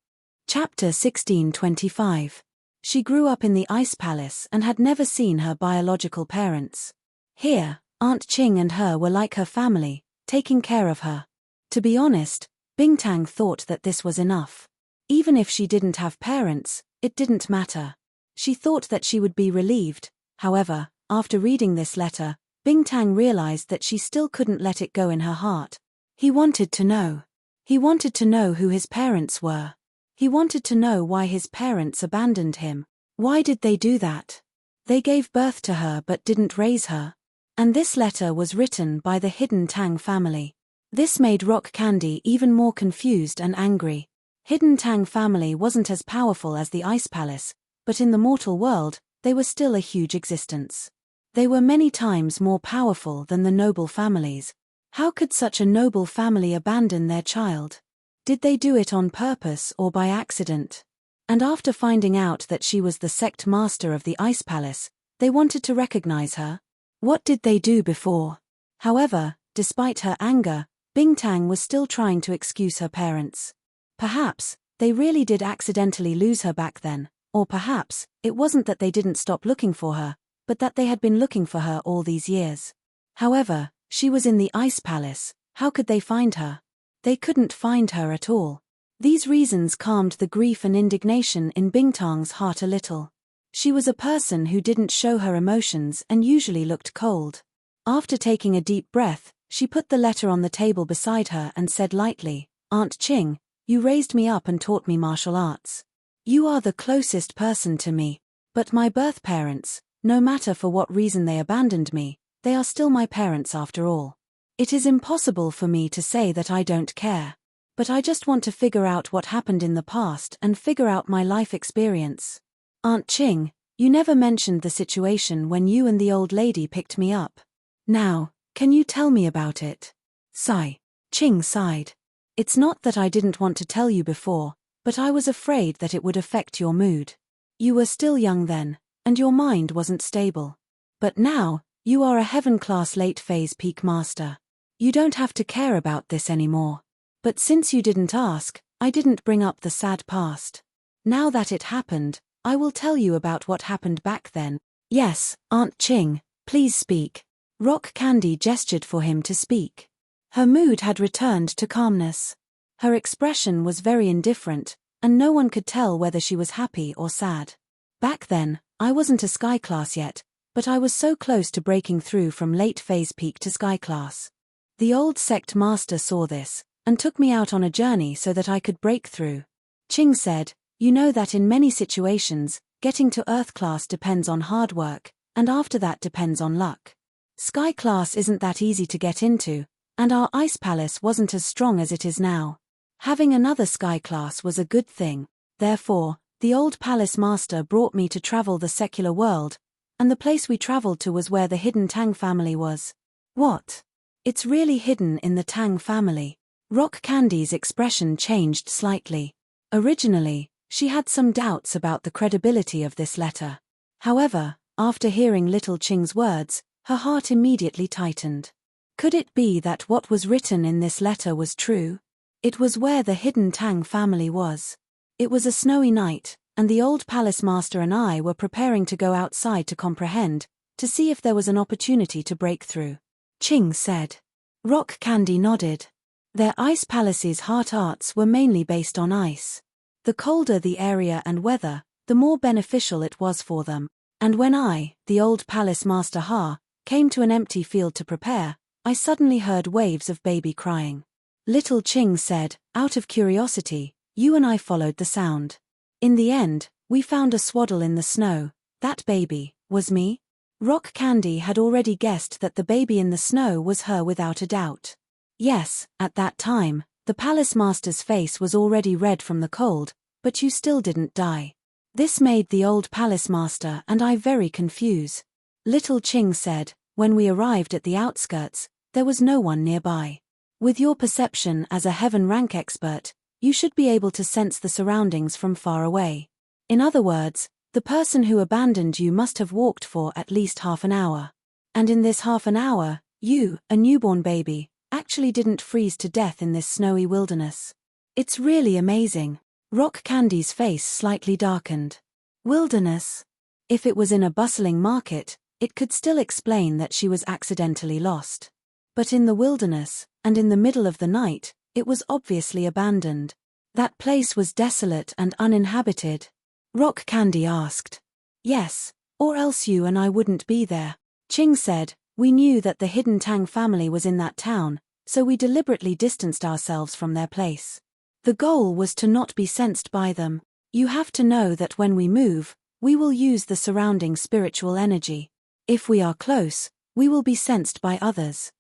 Chapter 1625. She grew up in the Ice Palace and had never seen her biological parents. Here, Aunt Qing and her were like her family, taking care of her. To be honest, Bingtang thought that this was enough. Even if she didn't have parents, it didn't matter. She thought that she would be relieved. However, after reading this letter, Bingtang realized that she still couldn't let it go in her heart. He wanted to know. He wanted to know who his parents were. He wanted to know why his parents abandoned him. Why did they do that? They gave birth to her but didn't raise her. And this letter was written by the Hidden Tang family. This made Rock Candy even more confused and angry. Hidden Tang family wasn't as powerful as the Ice Palace, but in the mortal world, they were still a huge existence. They were many times more powerful than the noble families. How could such a noble family abandon their child? Did they do it on purpose or by accident? And after finding out that she was the sect master of the Ice Palace, they wanted to recognize her. What did they do before? However, despite her anger, Bingtang was still trying to excuse her parents. Perhaps, they really did accidentally lose her back then, or perhaps, it wasn't that they didn't stop looking for her, but that they had been looking for her all these years. However, she was in the Ice Palace. How could they find her? They couldn't find her at all. These reasons calmed the grief and indignation in Bingtang's heart a little. She was a person who didn't show her emotions and usually looked cold. After taking a deep breath, she put the letter on the table beside her and said lightly, "Aunt Qing, you raised me up and taught me martial arts. You are the closest person to me. But my birth parents, no matter for what reason they abandoned me, they are still my parents after all. It is impossible for me to say that I don't care. But I just want to figure out what happened in the past and figure out my life experience. Aunt Qing, you never mentioned the situation when you and the old lady picked me up. Now, can you tell me about it?" Sigh. Qing sighed. "It's not that I didn't want to tell you before, but I was afraid that it would affect your mood. You were still young then, and your mind wasn't stable. But now, you are a heaven-class late-phase peak master. You don't have to care about this anymore. But since you didn't ask, I didn't bring up the sad past. Now that it happened, I will tell you about what happened back then." "Yes, Aunt Qing, please speak." Rock Candy gestured for him to speak. Her mood had returned to calmness. Her expression was very indifferent, and no one could tell whether she was happy or sad. "Back then, I wasn't a sky class yet, but I was so close to breaking through from late phase peak to sky class. The old sect master saw this, and took me out on a journey so that I could break through." Qing said, "You know that in many situations, getting to Earth class depends on hard work, and after that depends on luck. Sky class isn't that easy to get into, and our Ice Palace wasn't as strong as it is now. Having another sky class was a good thing. Therefore, the old palace master brought me to travel the secular world, and the place we traveled to was where the hidden Tang family was." "What? It's really hidden in the Tang family?" Rock Candy's expression changed slightly. Originally, she had some doubts about the credibility of this letter. However, after hearing Little Qing's words, her heart immediately tightened. Could it be that what was written in this letter was true? It was where the hidden Tang family was. It was a snowy night, and the old palace master and I were preparing to go outside to comprehend, to see if there was an opportunity to break through. Qing said. Rock Candy nodded. Their Ice Palace's heart arts were mainly based on ice. The colder the area and weather, the more beneficial it was for them. And when I, the old palace master Ha, came to an empty field to prepare, I suddenly heard waves of baby crying. Little Qing said, out of curiosity, you and I followed the sound. In the end, we found a swaddle in the snow. That baby was me? Rock Candy had already guessed that the baby in the snow was her without a doubt. Yes, at that time, the palace master's face was already red from the cold, but you still didn't die. This made the old palace master and I very confused. Little Ching said, when we arrived at the outskirts, there was no one nearby. With your perception as a heaven rank expert, you should be able to sense the surroundings from far away. In other words, the person who abandoned you must have walked for at least half an hour. And in this half an hour, you, a newborn baby, actually didn't freeze to death in this snowy wilderness. It's really amazing. Rock Candy's face slightly darkened. Wilderness? If it was in a bustling market, it could still explain that she was accidentally lost. But in the wilderness, and in the middle of the night, it was obviously abandoned. That place was desolate and uninhabited. Rock Candy asked. Yes, or else you and I wouldn't be there. Ching said, we knew that the hidden Tang family was in that town, so we deliberately distanced ourselves from their place. The goal was to not be sensed by them. You have to know that when we move, we will use the surrounding spiritual energy. If we are close, we will be sensed by others.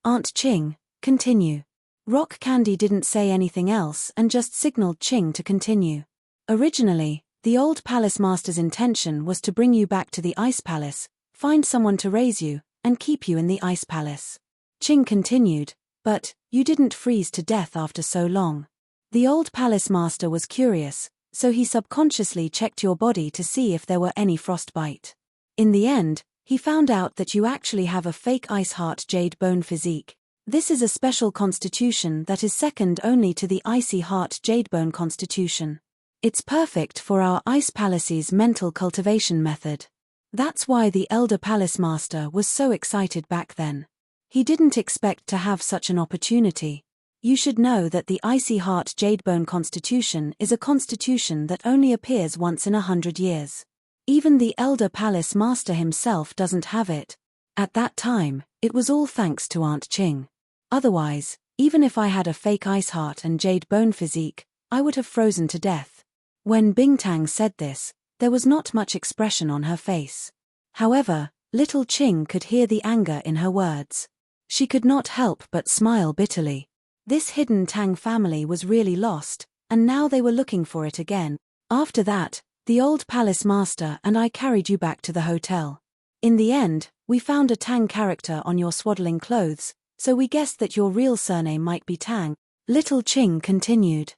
Aunt Ching, continue. Rock Candy didn't say anything else and just signaled Ching to continue. Originally, the old palace master's intention was to bring you back to the ice palace, find someone to raise you, and keep you in the ice palace. Ching continued, but you didn't freeze to death after so long. The old palace master was curious, so he subconsciously checked your body to see if there were any frostbite. In the end, he found out that you actually have a fake ice heart jade bone physique. This is a special constitution that is second only to the icy heart jade bone constitution. It's perfect for our ice palace's mental cultivation method. That's why the elder palace master was so excited back then. He didn't expect to have such an opportunity. You should know that the icy heart jade bone constitution is a constitution that only appears once in 100 years. Even the elder palace master himself doesn't have it. At that time, it was all thanks to Aunt Ching. Otherwise, even if I had a fake ice heart and jade bone physique, I would have frozen to death. When Bingtang said this, there was not much expression on her face. However, little Ching could hear the anger in her words. She could not help but smile bitterly. This hidden Tang family was really lost, and now they were looking for it again. After that, the old palace master and I carried you back to the hotel. In the end, we found a Tang character on your swaddling clothes, so we guessed that your real surname might be Tang. Little Ching continued.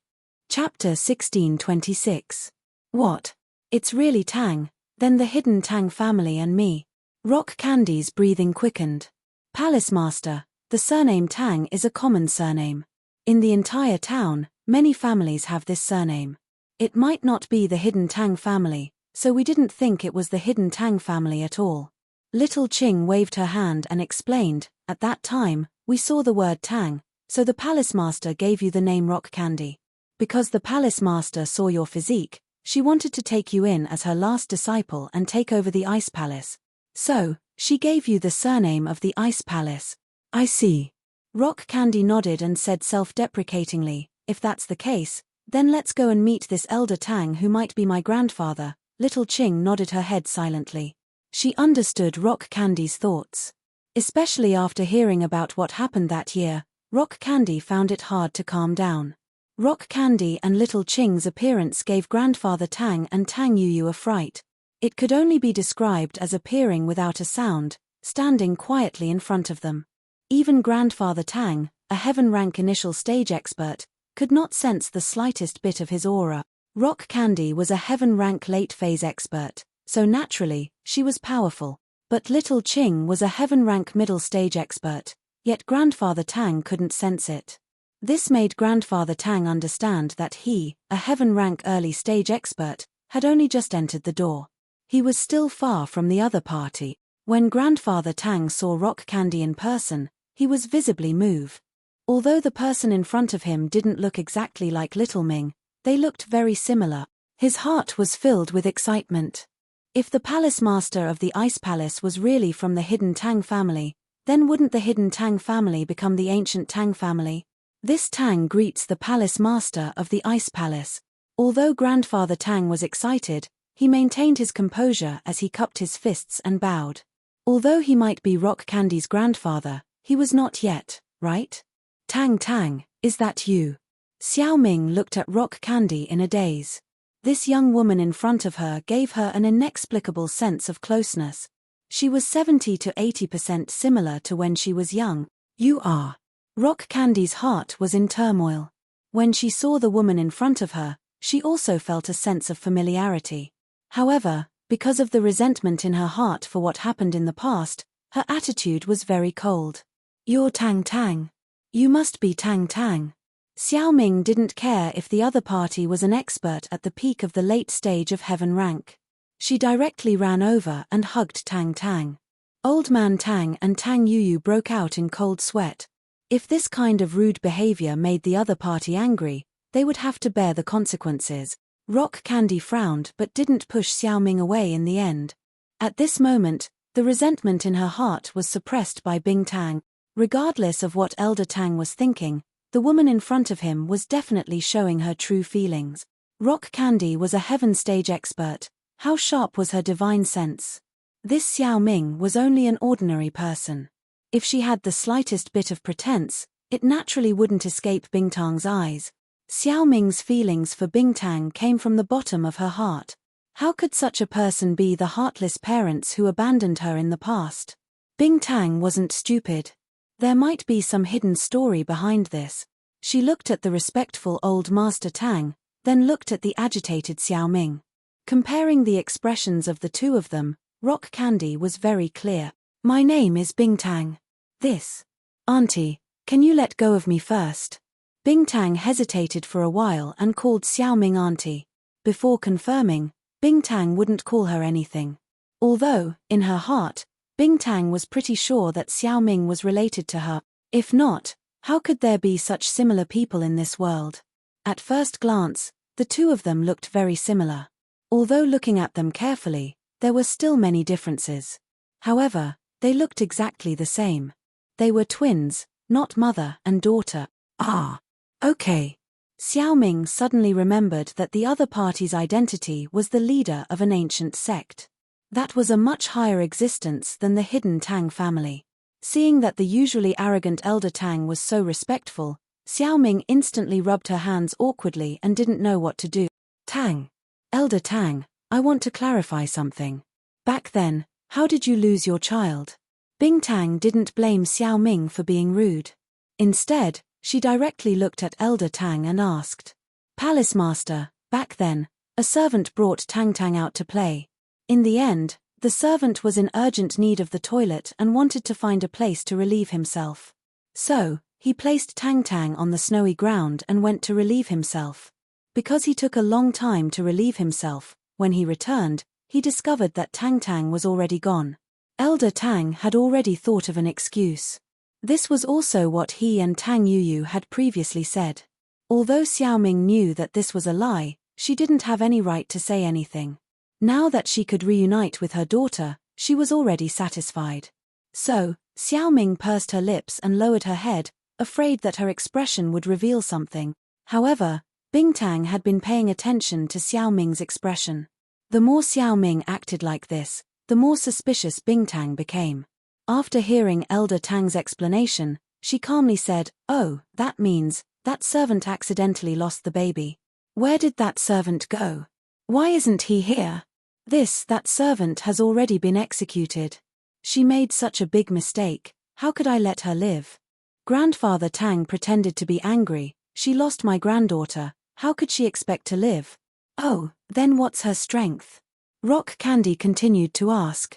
Chapter 1626. What? It's really Tang, then the hidden Tang family and me. Rock Candy's breathing quickened. Palace Master, the surname Tang is a common surname. In the entire town, many families have this surname. It might not be the hidden Tang family, so we didn't think it was the hidden Tang family at all. Little Ching waved her hand and explained, at that time, we saw the word Tang, so the Palace Master gave you the name Rock Candy. Because the Palace Master saw your physique, she wanted to take you in as her last disciple and take over the Ice Palace. So, she gave you the surname of the Ice Palace. I see. Rock Candy nodded and said self-deprecatingly, if that's the case, then let's go and meet this elder Tang who might be my grandfather. Little Ching nodded her head silently. She understood Rock Candy's thoughts. Especially after hearing about what happened that year, Rock Candy found it hard to calm down. Rock Candy and Little Ching's appearance gave Grandfather Tang and Tang Yuyu a fright. It could only be described as appearing without a sound, standing quietly in front of them. Even Grandfather Tang, a heaven-rank initial stage expert, could not sense the slightest bit of his aura. Rock Candy was a heaven-rank late-phase expert, so naturally, she was powerful. But Little Ching was a heaven-rank middle-stage expert, yet Grandfather Tang couldn't sense it. This made Grandfather Tang understand that he, a heaven-rank early-stage expert, had only just entered the door. He was still far from the other party. When Grandfather Tang saw Rock Candy in person, he was visibly moved. Although the person in front of him didn't look exactly like Little Ming, they looked very similar. His heart was filled with excitement. If the Palace Master of the Ice Palace was really from the Hidden Tang family, then wouldn't the Hidden Tang family become the Ancient Tang family? This Tang greets the Palace Master of the Ice Palace. Although Grandfather Tang was excited, he maintained his composure as he cupped his fists and bowed. Although he might be Rock Candy's grandfather, he was not yet, right? Tang, is that you? Xiao Ming looked at Rock Candy in a daze. This young woman in front of her gave her an inexplicable sense of closeness. She was 70 to 80% similar to when she was young. You are. Rock Candy's heart was in turmoil. When she saw the woman in front of her, she also felt a sense of familiarity. However, because of the resentment in her heart for what happened in the past, her attitude was very cold. You're Tang Tang. You must be Tang Tang. Xiao Ming didn't care if the other party was an expert at the peak of the late stage of heaven rank. She directly ran over and hugged Tang Tang. Old Man Tang and Tang Yuyu broke out in cold sweat. If this kind of rude behavior made the other party angry, they would have to bear the consequences. Rock Candy frowned but didn't push Xiao Ming away in the end. At this moment, the resentment in her heart was suppressed by Bing Tang. Regardless of what Elder Tang was thinking, the woman in front of him was definitely showing her true feelings. Rock Candy was a heaven stage expert. How sharp was her divine sense? This Xiao Ming was only an ordinary person. If she had the slightest bit of pretense, it naturally wouldn't escape Bing Tang's eyes. Xiao Ming's feelings for Bing Tang came from the bottom of her heart. How could such a person be the heartless parents who abandoned her in the past? Bing Tang wasn't stupid. There might be some hidden story behind this. She looked at the respectful old Master Tang, then looked at the agitated Xiao Ming. Comparing the expressions of the two of them, Rock Candy was very clear. My name is Bing Tang. This. Auntie, can you let go of me first? Bing Tang hesitated for a while and called Xiao Ming auntie. Before confirming, Bing Tang wouldn't call her anything. Although, in her heart, Bing Tang was pretty sure that Xiao Ming was related to her. If not, how could there be such similar people in this world? At first glance, the two of them looked very similar. Although looking at them carefully, there were still many differences. However, they looked exactly the same. They were twins, not mother and daughter. Ah. Okay. Xiao Ming suddenly remembered that the other party's identity was the leader of an ancient sect. That was a much higher existence than the hidden Tang family. Seeing that the usually arrogant Elder Tang was so respectful, Xiao Ming instantly rubbed her hands awkwardly and didn't know what to do. Tang. Elder Tang, I want to clarify something. Back then, how did you lose your child? Bing Tang didn't blame Xiao Ming for being rude. Instead, she directly looked at Elder Tang and asked. Palace Master, back then, a servant brought Tang Tang out to play. In the end, the servant was in urgent need of the toilet and wanted to find a place to relieve himself. So, he placed Tang Tang on the snowy ground and went to relieve himself. Because he took a long time to relieve himself, when he returned, he discovered that Tang Tang was already gone. Elder Tang had already thought of an excuse. This was also what he and Tang Yuyu had previously said. Although Xiao Ming knew that this was a lie, she didn't have any right to say anything. Now that she could reunite with her daughter, she was already satisfied. So, Xiao Ming pursed her lips and lowered her head, afraid that her expression would reveal something. However, Bing Tang had been paying attention to Xiao Ming's expression. The more Xiao Ming acted like this, the more suspicious Bing Tang became. After hearing Elder Tang's explanation, she calmly said, "Oh, that means, that servant accidentally lost the baby. Where did that servant go? Why isn't he here? That servant has already been executed. She made such a big mistake, how could I let her live? Grandfather Tang pretended to be angry, she lost my granddaughter, how could she expect to live? Oh, then what's her strength?" Rock Candy continued to ask.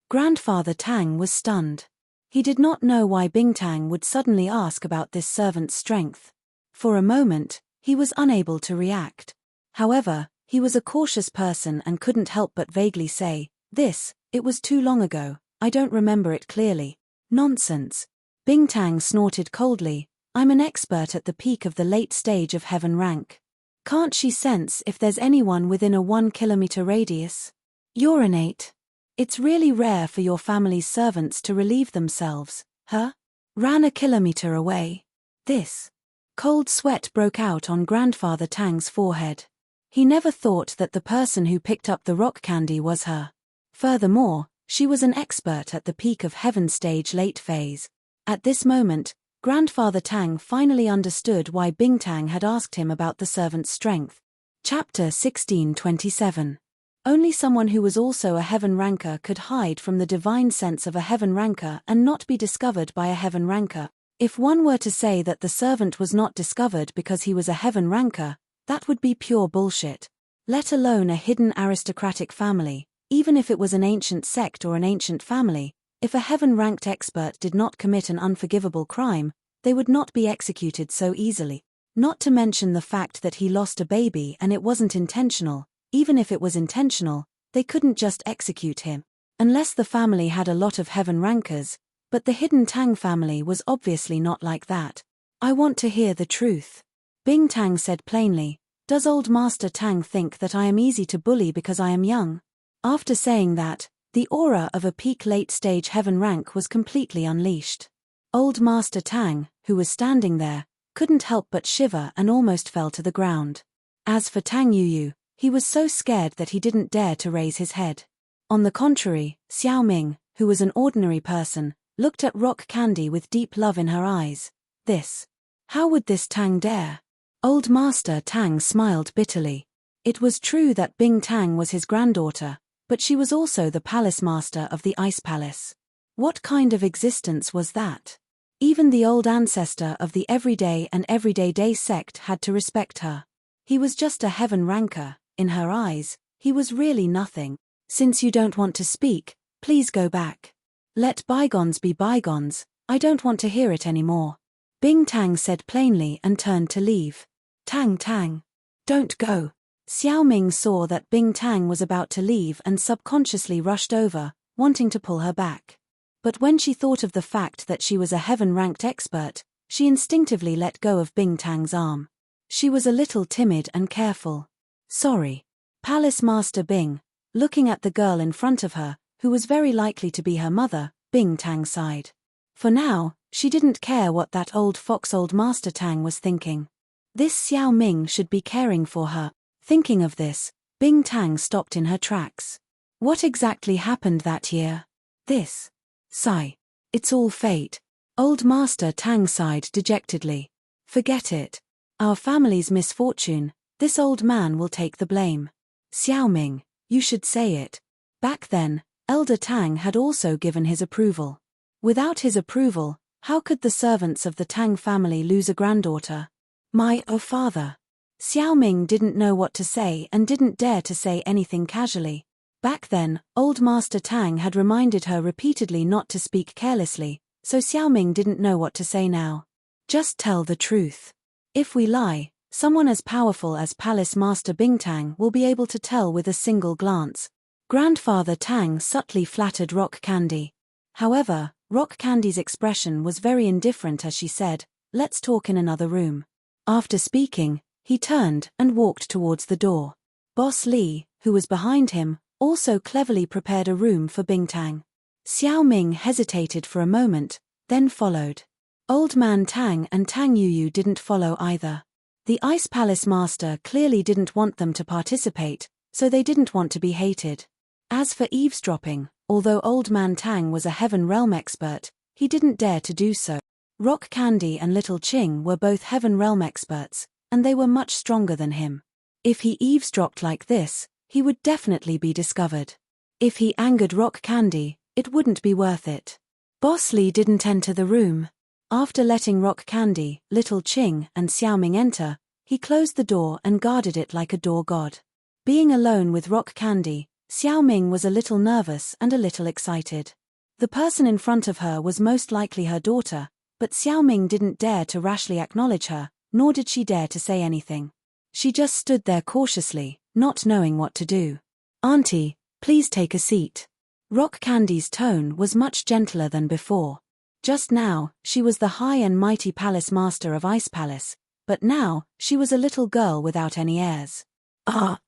Grandfather Tang was stunned. He did not know why Bing Tang would suddenly ask about this servant's strength. For a moment, he was unable to react. However, he was a cautious person and couldn't help but vaguely say, it was too long ago, I don't remember it clearly. Nonsense. Bing Tang snorted coldly, I'm an expert at the peak of the late stage of heaven rank. Can't she sense if there's anyone within a 1-kilometer radius? Urinate. It's really rare for your family's servants to relieve themselves, huh? Ran a kilometer away. Cold sweat broke out on Grandfather Tang's forehead. He never thought that the person who picked up the rock candy was her. Furthermore, she was an expert at the peak of heaven stage late phase. At this moment, Grandfather Tang finally understood why Bing Tang had asked him about the servant's strength. Chapter 1627. Only someone who was also a heaven ranker could hide from the divine sense of a heaven ranker and not be discovered by a heaven ranker. If one were to say that the servant was not discovered because he was a heaven ranker, that would be pure bullshit. Let alone a hidden aristocratic family, even if it was an ancient sect or an ancient family, if a heaven-ranked expert did not commit an unforgivable crime, they would not be executed so easily. Not to mention the fact that he lost a baby and it wasn't intentional. Even if it was intentional, they couldn't just execute him. Unless the family had a lot of heaven rankers, but the hidden Tang family was obviously not like that. I want to hear the truth. Bing Tang said plainly, "Does old Master Tang think that I am easy to bully because I am young?" After saying that, the aura of a peak late-stage heaven rank was completely unleashed. Old Master Tang, who was standing there, couldn't help but shiver and almost fell to the ground. As for Tang Yuyu, he was so scared that he didn't dare to raise his head. On the contrary, Xiao Ming, who was an ordinary person, looked at Rock Candy with deep love in her eyes. How would this Tang dare? Old Master Tang smiled bitterly. It was true that Bing Tang was his granddaughter, but she was also the palace master of the Ice Palace. What kind of existence was that? Even the old ancestor of the Everyday and Everyday Day sect had to respect her. He was just a heaven ranker. In her eyes, he was really nothing. Since you don't want to speak, please go back. Let bygones be bygones, I don't want to hear it anymore. Bing Tang said plainly and turned to leave. Tang, don't go. Xiao Ming saw that Bing Tang was about to leave and subconsciously rushed over, wanting to pull her back. But when she thought of the fact that she was a heaven-ranked expert, she instinctively let go of Bing Tang's arm. She was a little timid and careful. Sorry. Palace Master Bing, looking at the girl in front of her, who was very likely to be her mother, Bing Tang sighed. For now, she didn't care what that old fox old Master Tang was thinking. This Xiao Ming should be caring for her. Thinking of this, Bing Tang stopped in her tracks. What exactly happened that year? Sigh. It's all fate. Old Master Tang sighed dejectedly. Forget it. Our family's misfortune, this old man will take the blame. Xiao Ming, you should say it. Back then, Elder Tang had also given his approval. Without his approval, how could the servants of the Tang family lose a granddaughter? My father. Xiao Ming didn't know what to say and didn't dare to say anything casually. Back then, old Master Tang had reminded her repeatedly not to speak carelessly, so Xiao Ming didn't know what to say now. Just tell the truth. If we lie, someone as powerful as Palace Master Bing Tang will be able to tell with a single glance. Grandfather Tang subtly flattered Rock Candy. However, Rock Candy's expression was very indifferent as she said, "Let's talk in another room." After speaking, he turned and walked towards the door. Boss Li, who was behind him, also cleverly prepared a room for Bing Tang. Xiao Ming hesitated for a moment, then followed. Old Man Tang and Tang Yuyu didn't follow either. The Ice Palace Master clearly didn't want them to participate, so they didn't want to be hated. As for eavesdropping, although Old Man Tang was a Heaven Realm expert, he didn't dare to do so. Rock Candy and Little Ching were both Heaven Realm experts, and they were much stronger than him. If he eavesdropped like this, he would definitely be discovered. If he angered Rock Candy, it wouldn't be worth it. Boss Li didn't enter the room. After letting Rock Candy, Little Ching, and Xiao Ming enter, he closed the door and guarded it like a door god. Being alone with Rock Candy, Xiao Ming was a little nervous and a little excited. The person in front of her was most likely her daughter, but Xiao Ming didn't dare to rashly acknowledge her, nor did she dare to say anything. She just stood there cautiously, not knowing what to do. "Auntie, please take a seat." Rock Candy's tone was much gentler than before. Just now, she was the high and mighty palace master of Ice Palace, but now, she was a little girl without any airs.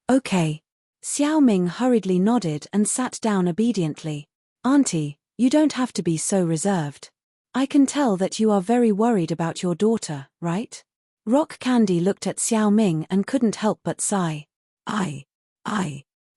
Okay. Xiao Ming hurriedly nodded and sat down obediently. "Auntie, you don't have to be so reserved. I can tell that you are very worried about your daughter, right?" Rock Candy looked at Xiao Ming and couldn't help but sigh. I.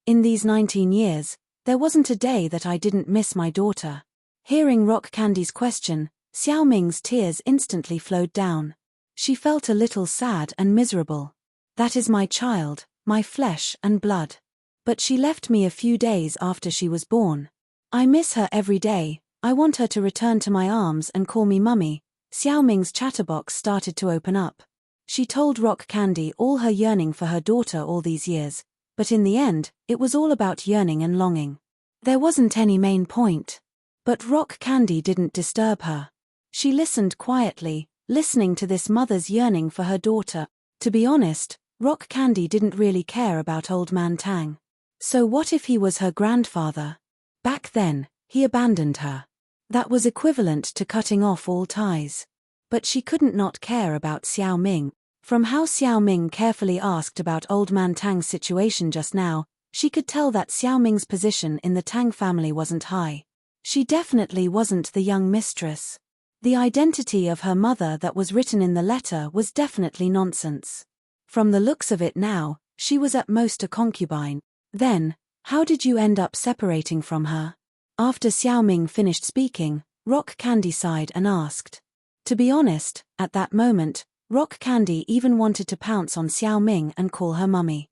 In these 19 years, there wasn't a day that I didn't miss my daughter." Hearing Rock Candy's question, Xiao Ming's tears instantly flowed down. She felt a little sad and miserable. "That is my child, my flesh and blood. But she left me a few days after she was born. I miss her every day. I want her to return to my arms and call me mummy. Xiao Ming's chatterbox started to open up. She told Rock Candy all her yearning for her daughter all these years, but in the end, it was all about yearning and longing. There wasn't any main point. But Rock Candy didn't disturb her. She listened quietly, listening to this mother's yearning for her daughter. To be honest, Rock Candy didn't really care about Old Man Tang. So what if he was her grandfather? Back then, he abandoned her. That was equivalent to cutting off all ties. But she couldn't not care about Xiao Ming. From how Xiao Ming carefully asked about Old Man Tang's situation just now, she could tell that Xiao Ming's position in the Tang family wasn't high. She definitely wasn't the young mistress. The identity of her mother that was written in the letter was definitely nonsense. From the looks of it now, she was at most a concubine. Then, how did you end up separating from her? After Xiao Ming finished speaking, Rock Candy sighed and asked. To be honest, at that moment, Rock Candy even wanted to pounce on Xiao Ming and call her mummy.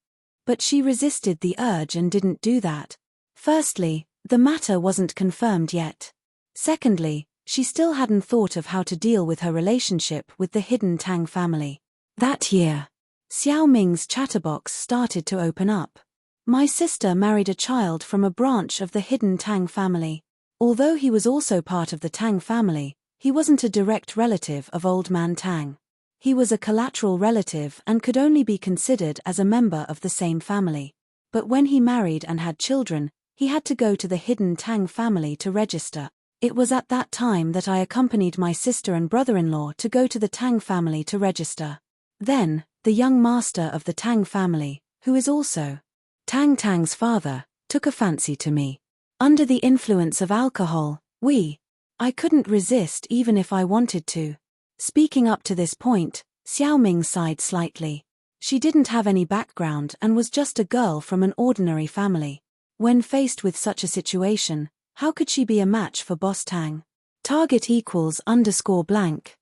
But she resisted the urge and didn't do that. Firstly, the matter wasn't confirmed yet. Secondly, she still hadn't thought of how to deal with her relationship with the hidden Tang family. That year, Xiao Ming's chatterbox started to open up. My sister married a child from a branch of the hidden Tang family. Although he was also part of the Tang family, he wasn't a direct relative of Old Man Tang. He was a collateral relative and could only be considered as a member of the same family. But when he married and had children, he had to go to the hidden Tang family to register. It was at that time that I accompanied my sister and brother-in-law to go to the Tang family to register. Then, the young master of the Tang family, who is also Tang's father, took a fancy to me. Under the influence of alcohol, I couldn't resist even if I wanted to. Speaking up to this point, Xiao Ming sighed slightly. She didn't have any background and was just a girl from an ordinary family. When faced with such a situation, how could she be a match for Boss Tang? Target =_blank.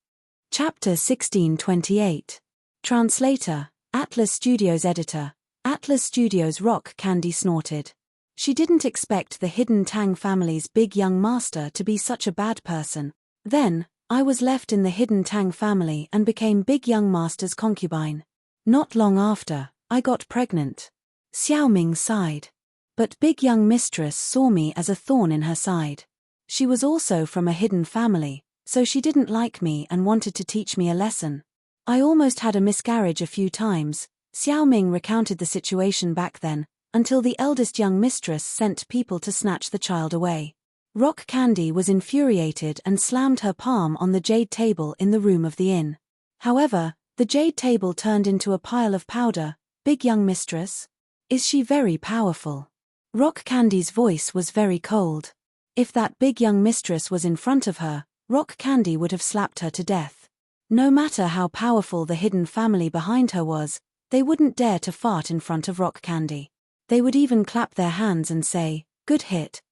Chapter 1628. Translator, Atlas Studios Editor. Atlas Studios. Rock Candy snorted. She didn't expect the hidden Tang family's big young master to be such a bad person. Then, I was left in the hidden Tang family and became big young master's concubine. Not long after, I got pregnant. Xiao Ming sighed. But big young mistress saw me as a thorn in her side. She was also from a hidden family, so she didn't like me and wanted to teach me a lesson. I almost had a miscarriage a few times. Xiao Ming recounted the situation back then, until the eldest young mistress sent people to snatch the child away. Rock Candy was infuriated and slammed her palm on the jade table in the room of the inn. However, the jade table turned into a pile of powder. Big young mistress? Is she very powerful? Rock Candy's voice was very cold. If that big young mistress was in front of her, Rock Candy would have slapped her to death. No matter how powerful the hidden family behind her was, they wouldn't dare to fart in front of Rock Candy. They would even clap their hands and say, "Good hit."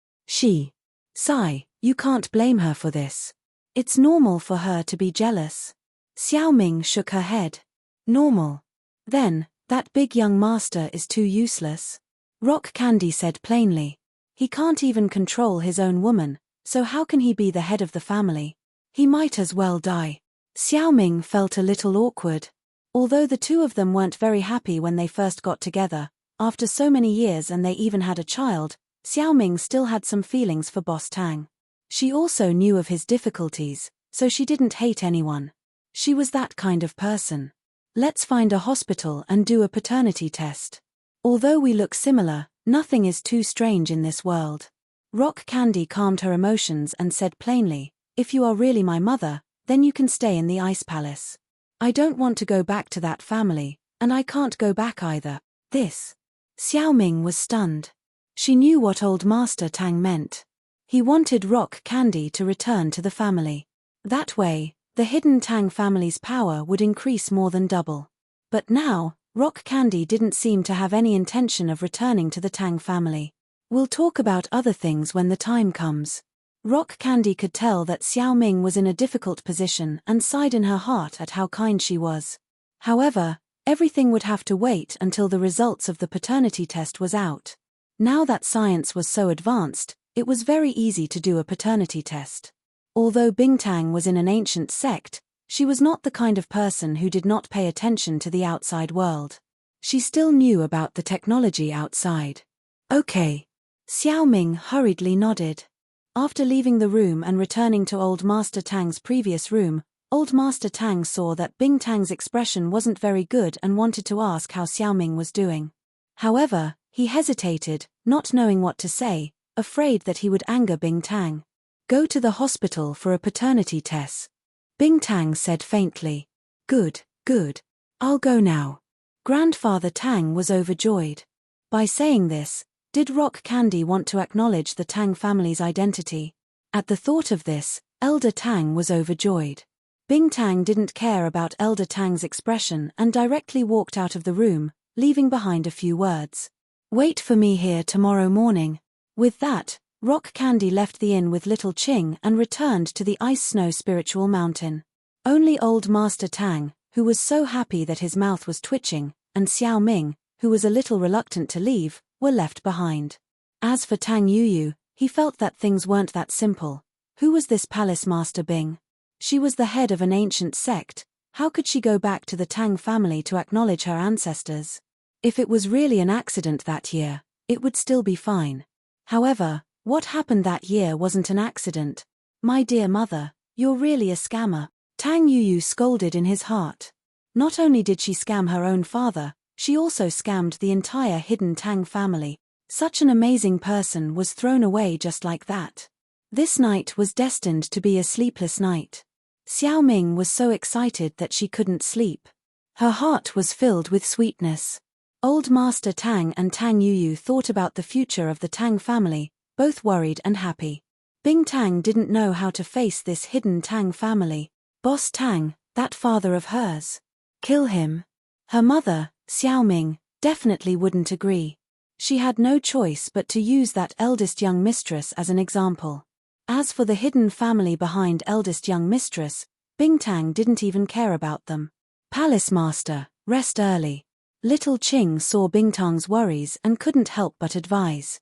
Sigh, you can't blame her for this. It's normal for her to be jealous. Xiao Ming shook her head. Normal? Then, that big young master is too useless. Rock Candy said plainly. He can't even control his own woman, so how can he be the head of the family? He might as well die. Xiao Ming felt a little awkward. Although the two of them weren't very happy when they first got together, after so many years and they even had a child, Xiao Ming still had some feelings for Boss Tang. She also knew of his difficulties, so she didn't hate anyone. She was that kind of person. Let's find a hospital and do a paternity test. Although we look similar, nothing is too strange in this world. Rock Candy calmed her emotions and said plainly, if you are really my mother, then you can stay in the Ice Palace. I don't want to go back to that family, and I can't go back either. Xiao Ming was stunned. She knew what Old Master Tang meant. He wanted Rock Candy to return to the family. That way, the hidden Tang family's power would increase more than double. But now, Rock Candy didn't seem to have any intention of returning to the Tang family. We'll talk about other things when the time comes. Rock Candy could tell that Xiao Ming was in a difficult position and sighed in her heart at how kind she was. However, Everything would have to wait until the results of the paternity test was out. Now that science was so advanced, it was very easy to do a paternity test. Although Bingtang was in an ancient sect, she was not the kind of person who did not pay attention to the outside world. She still knew about the technology outside. Okay. Xiao Ming hurriedly nodded. After leaving the room and returning to Old Master Tang's previous room, Old Master Tang saw that Bingtang's expression wasn't very good and wanted to ask how Xiao Ming was doing. However, he hesitated, not knowing what to say, afraid that he would anger Bingtang. Go to the hospital for a paternity test, Bingtang said faintly. Good, good. I'll go now. Grandfather Tang was overjoyed. By saying this, did Rock Candy want to acknowledge the Tang family's identity? At the thought of this, Elder Tang was overjoyed. Bingtang didn't care about Elder Tang's expression and directly walked out of the room, leaving behind a few words. Wait for me here tomorrow morning. With that, Rock Candy left the inn with Little Ching and returned to the ice-snow spiritual mountain. Only Old Master Tang, who was so happy that his mouth was twitching, and Xiao Ming, who was a little reluctant to leave, were left behind. As for Tang Yuyu, he felt that things weren't that simple. Who was this Palace Master Bing? She was the head of an ancient sect. How could she go back to the Tang family to acknowledge her ancestors? If it was really an accident that year, it would still be fine. However, what happened that year wasn't an accident. My dear mother, you're really a scammer, Tang Yuyu scolded in his heart. Not only did she scam her own father, she also scammed the entire hidden Tang family. Such an amazing person was thrown away just like that. This night was destined to be a sleepless night. Xiao Ming was so excited that she couldn't sleep. Her heart was filled with sweetness. Old Master Tang and Tang Yuyu thought about the future of the Tang family, both worried and happy. Bingtang didn't know how to face this hidden Tang family. Boss Tang, that father of hers. Kill him. Her mother, Xiao Ming, definitely wouldn't agree. She had no choice but to use that eldest young mistress as an example. As for the hidden family behind eldest young mistress, Bingtang didn't even care about them. Palace Master, rest early. Little Ching saw Bingtang's worries and couldn't help but advise.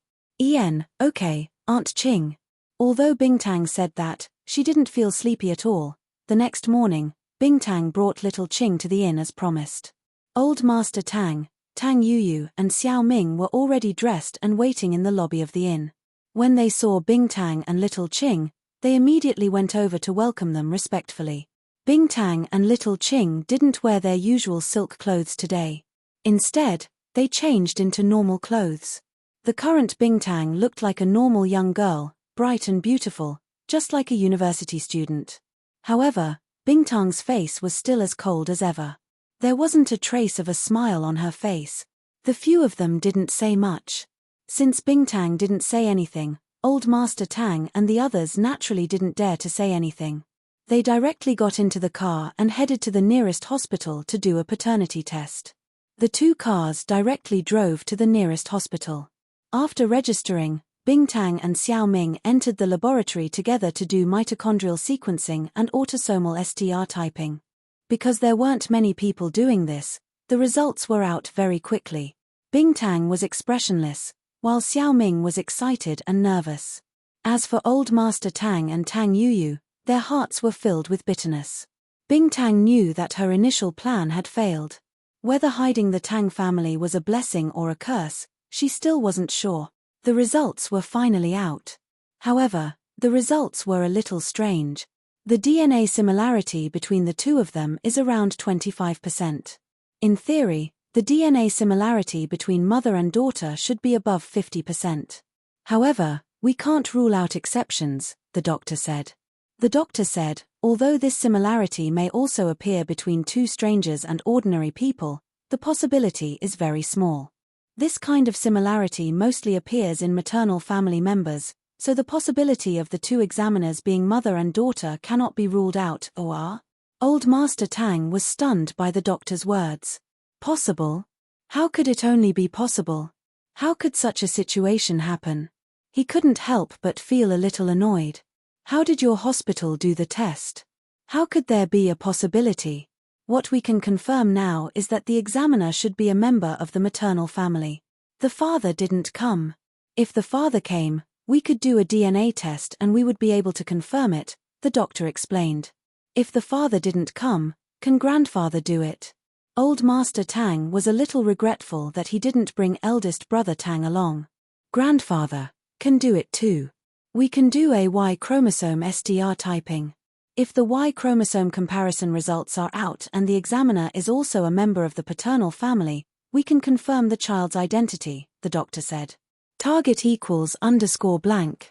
Okay, Aunt Ching. Although Bingtang said that, she didn't feel sleepy at all. The next morning, Bingtang brought Little Ching to the inn as promised. Old Master Tang, Tang Yuyu and Xiao Ming were already dressed and waiting in the lobby of the inn. When they saw Bingtang and Little Ching, they immediately went over to welcome them respectfully. Bingtang and Little Ching didn't wear their usual silk clothes today. Instead, they changed into normal clothes. The current Bingtang looked like a normal young girl, bright and beautiful, just like a university student. However, Bingtang's face was still as cold as ever. There wasn't a trace of a smile on her face. The few of them didn't say much. Since Bingtang didn't say anything, Old Master Tang and the others naturally didn't dare to say anything. They directly got into the car and headed to the nearest hospital to do a paternity test. The two cars directly drove to the nearest hospital. After registering, Bingtang and Xiao Ming entered the laboratory together to do mitochondrial sequencing and autosomal STR typing. Because there weren't many people doing this, the results were out very quickly. Bingtang was expressionless, while Xiao Ming was excited and nervous. As for Old Master Tang and Tang Yuyu, their hearts were filled with bitterness. Bingtang knew that her initial plan had failed. Whether hiding the Tang family was a blessing or a curse, she still wasn't sure. The results were finally out. However, the results were a little strange. The DNA similarity between the two of them is around 25%. In theory, the DNA similarity between mother and daughter should be above 50%. However, we can't rule out exceptions, the doctor said. The doctor said, although this similarity may also appear between two strangers and ordinary people, the possibility is very small. This kind of similarity mostly appears in maternal family members, so the possibility of the two examiners being mother and daughter cannot be ruled out, or? Old Master Tang was stunned by the doctor's words. Possible? How could it only be possible? How could such a situation happen? He couldn't help but feel a little annoyed. How did your hospital do the test? How could there be a possibility? What we can confirm now is that the examiner should be a member of the maternal family. The father didn't come. If the father came, we could do a DNA test and we would be able to confirm it, the doctor explained. If the father didn't come, can grandfather do it? Old Master Tang was a little regretful that he didn't bring eldest brother Tang along. Grandfather can do it too. We can do a Y chromosome SDR typing. If the Y chromosome comparison results are out and the examiner is also a member of the paternal family, we can confirm the child's identity, the doctor said. Target equals _blank.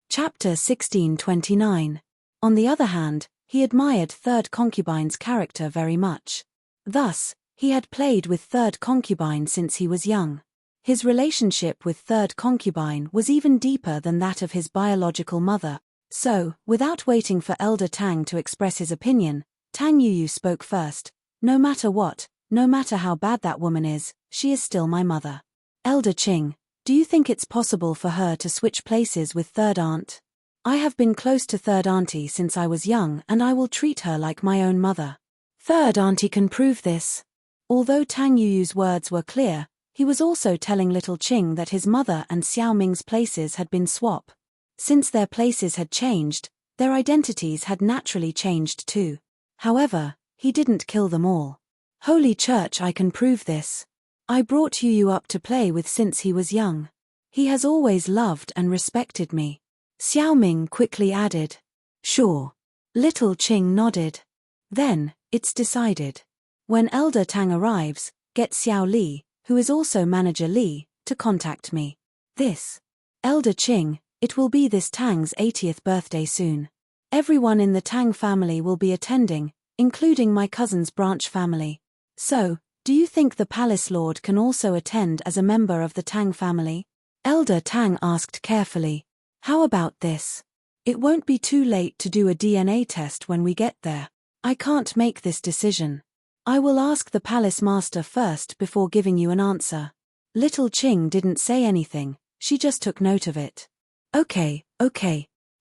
Chapter 1629. On the other hand, he admired third concubine's character very much. Thus, he had played with third concubine since he was young. His relationship with third concubine was even deeper than that of his biological mother. So, without waiting for Elder Tang to express his opinion, Tang Yuyu spoke first. No matter what, no matter how bad that woman is, she is still my mother. Elder Qing, do you think it's possible for her to switch places with third aunt? I have been close to third auntie since I was young and I will treat her like my own mother. Third auntie can prove this. Although Tang Yuyu's words were clear, he was also telling little Qing that his mother and Xiao Ming's places had been swapped. Since their places had changed, their identities had naturally changed too. However, he didn't kill them all. Holy Church, I can prove this. I brought Yuyu up to play with since he was young. He has always loved and respected me. Xiao Ming quickly added. Sure. Little Qing nodded. Then, it's decided. When Elder Tang arrives, get Xiao Li, who is also Manager Li, to contact me. This. Elder Qing, it will be this Tang's 80th birthday soon. Everyone in the Tang family will be attending, including my cousin's branch family. So, do you think the palace lord can also attend as a member of the Tang family? Elder Tang asked carefully. How about this? It won't be too late to do a DNA test when we get there. I can't make this decision. I will ask the palace master first before giving you an answer. Little Qing didn't say anything, she just took note of it. Okay.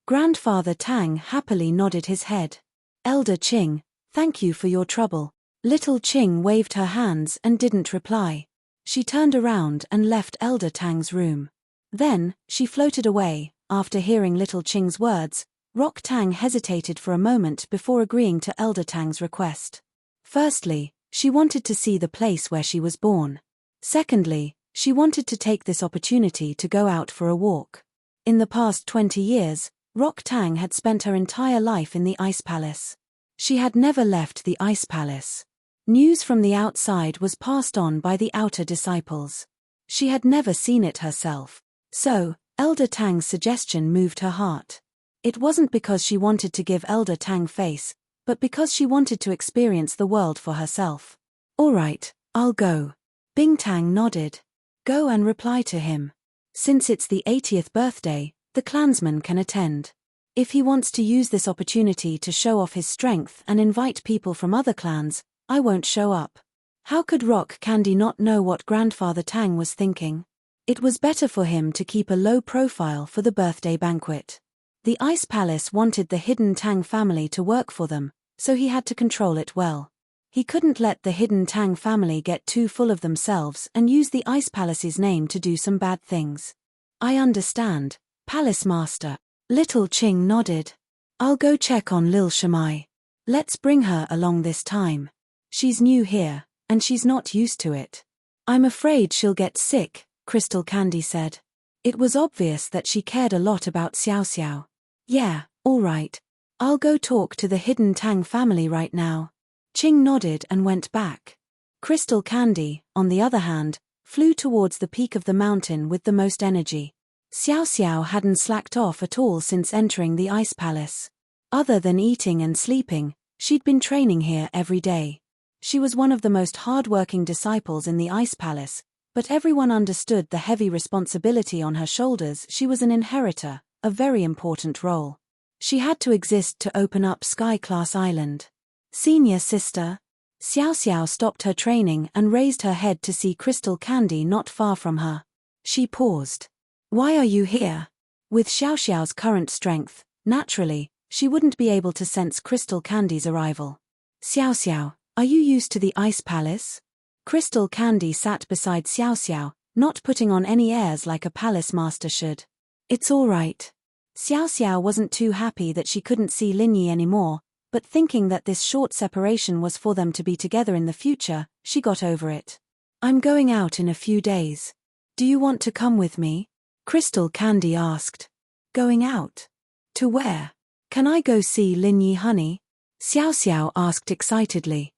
Grandfather Tang happily nodded his head. Elder Qing, thank you for your trouble. Little Qing waved her hands and didn't reply. She turned around and left Elder Tang's room. Then, she floated away. After hearing Little Qing's words, Rock Tang hesitated for a moment before agreeing to Elder Tang's request. Firstly, she wanted to see the place where she was born. Secondly, she wanted to take this opportunity to go out for a walk. In the past 20 years, Rock Tang had spent her entire life in the Ice Palace. She had never left the Ice Palace. News from the outside was passed on by the outer disciples. She had never seen it herself. So, Elder Tang's suggestion moved her heart. It wasn't because she wanted to give Elder Tang face, but because she wanted to experience the world for herself. All right, I'll go. Bing Tang nodded. Go and reply to him. Since it's the 80th birthday, the clansman can attend. If he wants to use this opportunity to show off his strength and invite people from other clans, I won't show up. How could Rock Candy not know what Grandfather Tang was thinking? It was better for him to keep a low profile for the birthday banquet. The Ice Palace wanted the Hidden Tang family to work for them, so he had to control it well. He couldn't let the Hidden Tang family get too full of themselves and use the Ice Palace's name to do some bad things. I understand, Palace Master. Little Qing nodded. I'll go check on Lil Shamai. Let's bring her along this time. She's new here, and she's not used to it. I'm afraid she'll get sick, Crystal Candy said. It was obvious that she cared a lot about Xiao Xiao. Yeah, all right. I'll go talk to the Hidden Tang family right now. Qing nodded and went back. Crystal Candy, on the other hand, flew towards the peak of the mountain with the most energy. Xiao Xiao hadn't slacked off at all since entering the Ice Palace. Other than eating and sleeping, she'd been training here every day. She was one of the most hard-working disciples in the Ice Palace, but everyone understood the heavy responsibility on her shoulders. She was an inheritor, a very important role. She had to exist to open up Sky Class Island. Senior sister. Xiao Xiao stopped her training and raised her head to see Crystal Candy not far from her. She paused. Why are you here? With Xiao Xiao's current strength, naturally, she wouldn't be able to sense Crystal Candy's arrival. Xiao Xiao, Are you used to the ice palace? Crystal Candy sat beside Xiao Xiao, not putting on any airs like a palace master should. It's all right. Xiao Xiao wasn't too happy that she couldn't see Lin Yi anymore, but thinking that this short separation was for them to be together in the future, she got over it. I'm going out in a few days. Do you want to come with me? Crystal Candy asked. Going out? To where? Can I go see Lin Yi, honey? Xiao Xiao asked excitedly.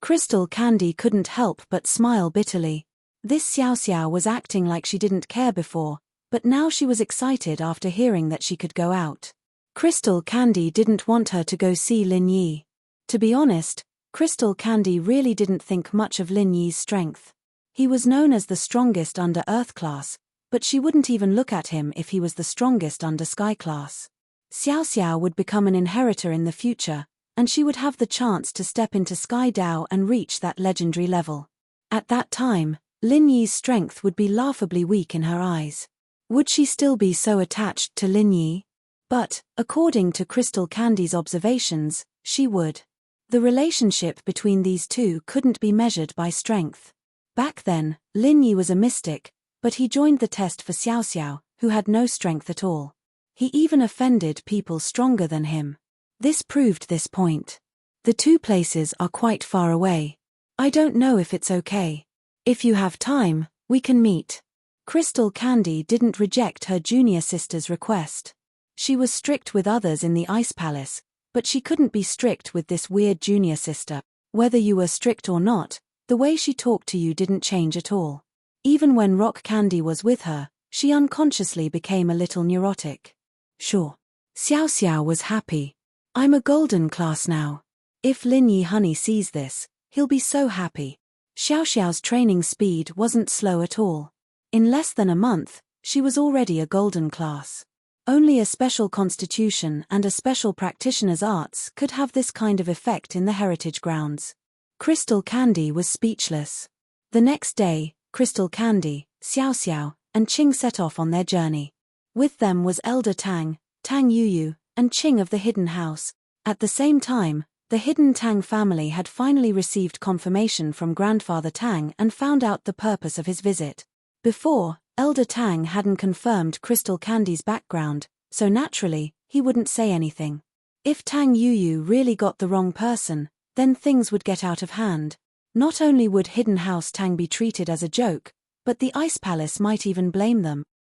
Crystal Candy couldn't help but smile bitterly. This Xiao Xiao was acting like she didn't care before, but now she was excited after hearing that she could go out. Crystal Candy didn't want her to go see Lin Yi. To be honest, Crystal Candy really didn't think much of Lin Yi's strength. He was known as the strongest under Earth class, but she wouldn't even look at him if he was the strongest under Sky class. Xiao Xiao would become an inheritor in the future, and she would have the chance to step into Sky Dao and reach that legendary level. At that time, Lin Yi's strength would be laughably weak in her eyes. Would she still be so attached to Lin Yi? But, according to Crystal Candy's observations, she would. The relationship between these two couldn't be measured by strength. Back then, Lin Yi was a mystic, but he joined the test for Xiao Xiao, who had no strength at all. He even offended people stronger than him. This proved this point. The two places are quite far away. I don't know if it's okay. If you have time, we can meet. Crystal Candy didn't reject her junior sister's request. She was strict with others in the Ice Palace, but she couldn't be strict with this weird junior sister. Whether you were strict or not, the way she talked to you didn't change at all. Even when Rock Candy was with her, she unconsciously became a little neurotic. Sure. Xiao Xiao was happy. I'm a golden class now. If Lin Yi honey sees this, he'll be so happy. Xiao Xiao's training speed wasn't slow at all. In less than a month, she was already a golden class. Only a special constitution and a special practitioner's arts could have this kind of effect in the heritage grounds. Crystal Candy was speechless. The next day, Crystal Candy, Xiao Xiao, and Qing set off on their journey. With them was Elder Tang, Tang Yuyu, and Qing of the Hidden House. At the same time, the Hidden Tang family had finally received confirmation from Grandfather Tang and found out the purpose of his visit. Before, Elder Tang hadn't confirmed Crystal Candy's background, so naturally, he wouldn't say anything. If Tang Yuyu really got the wrong person, then things would get out of hand. Not only would Hidden House Tang be treated as a joke, but the Ice Palace might even blame them.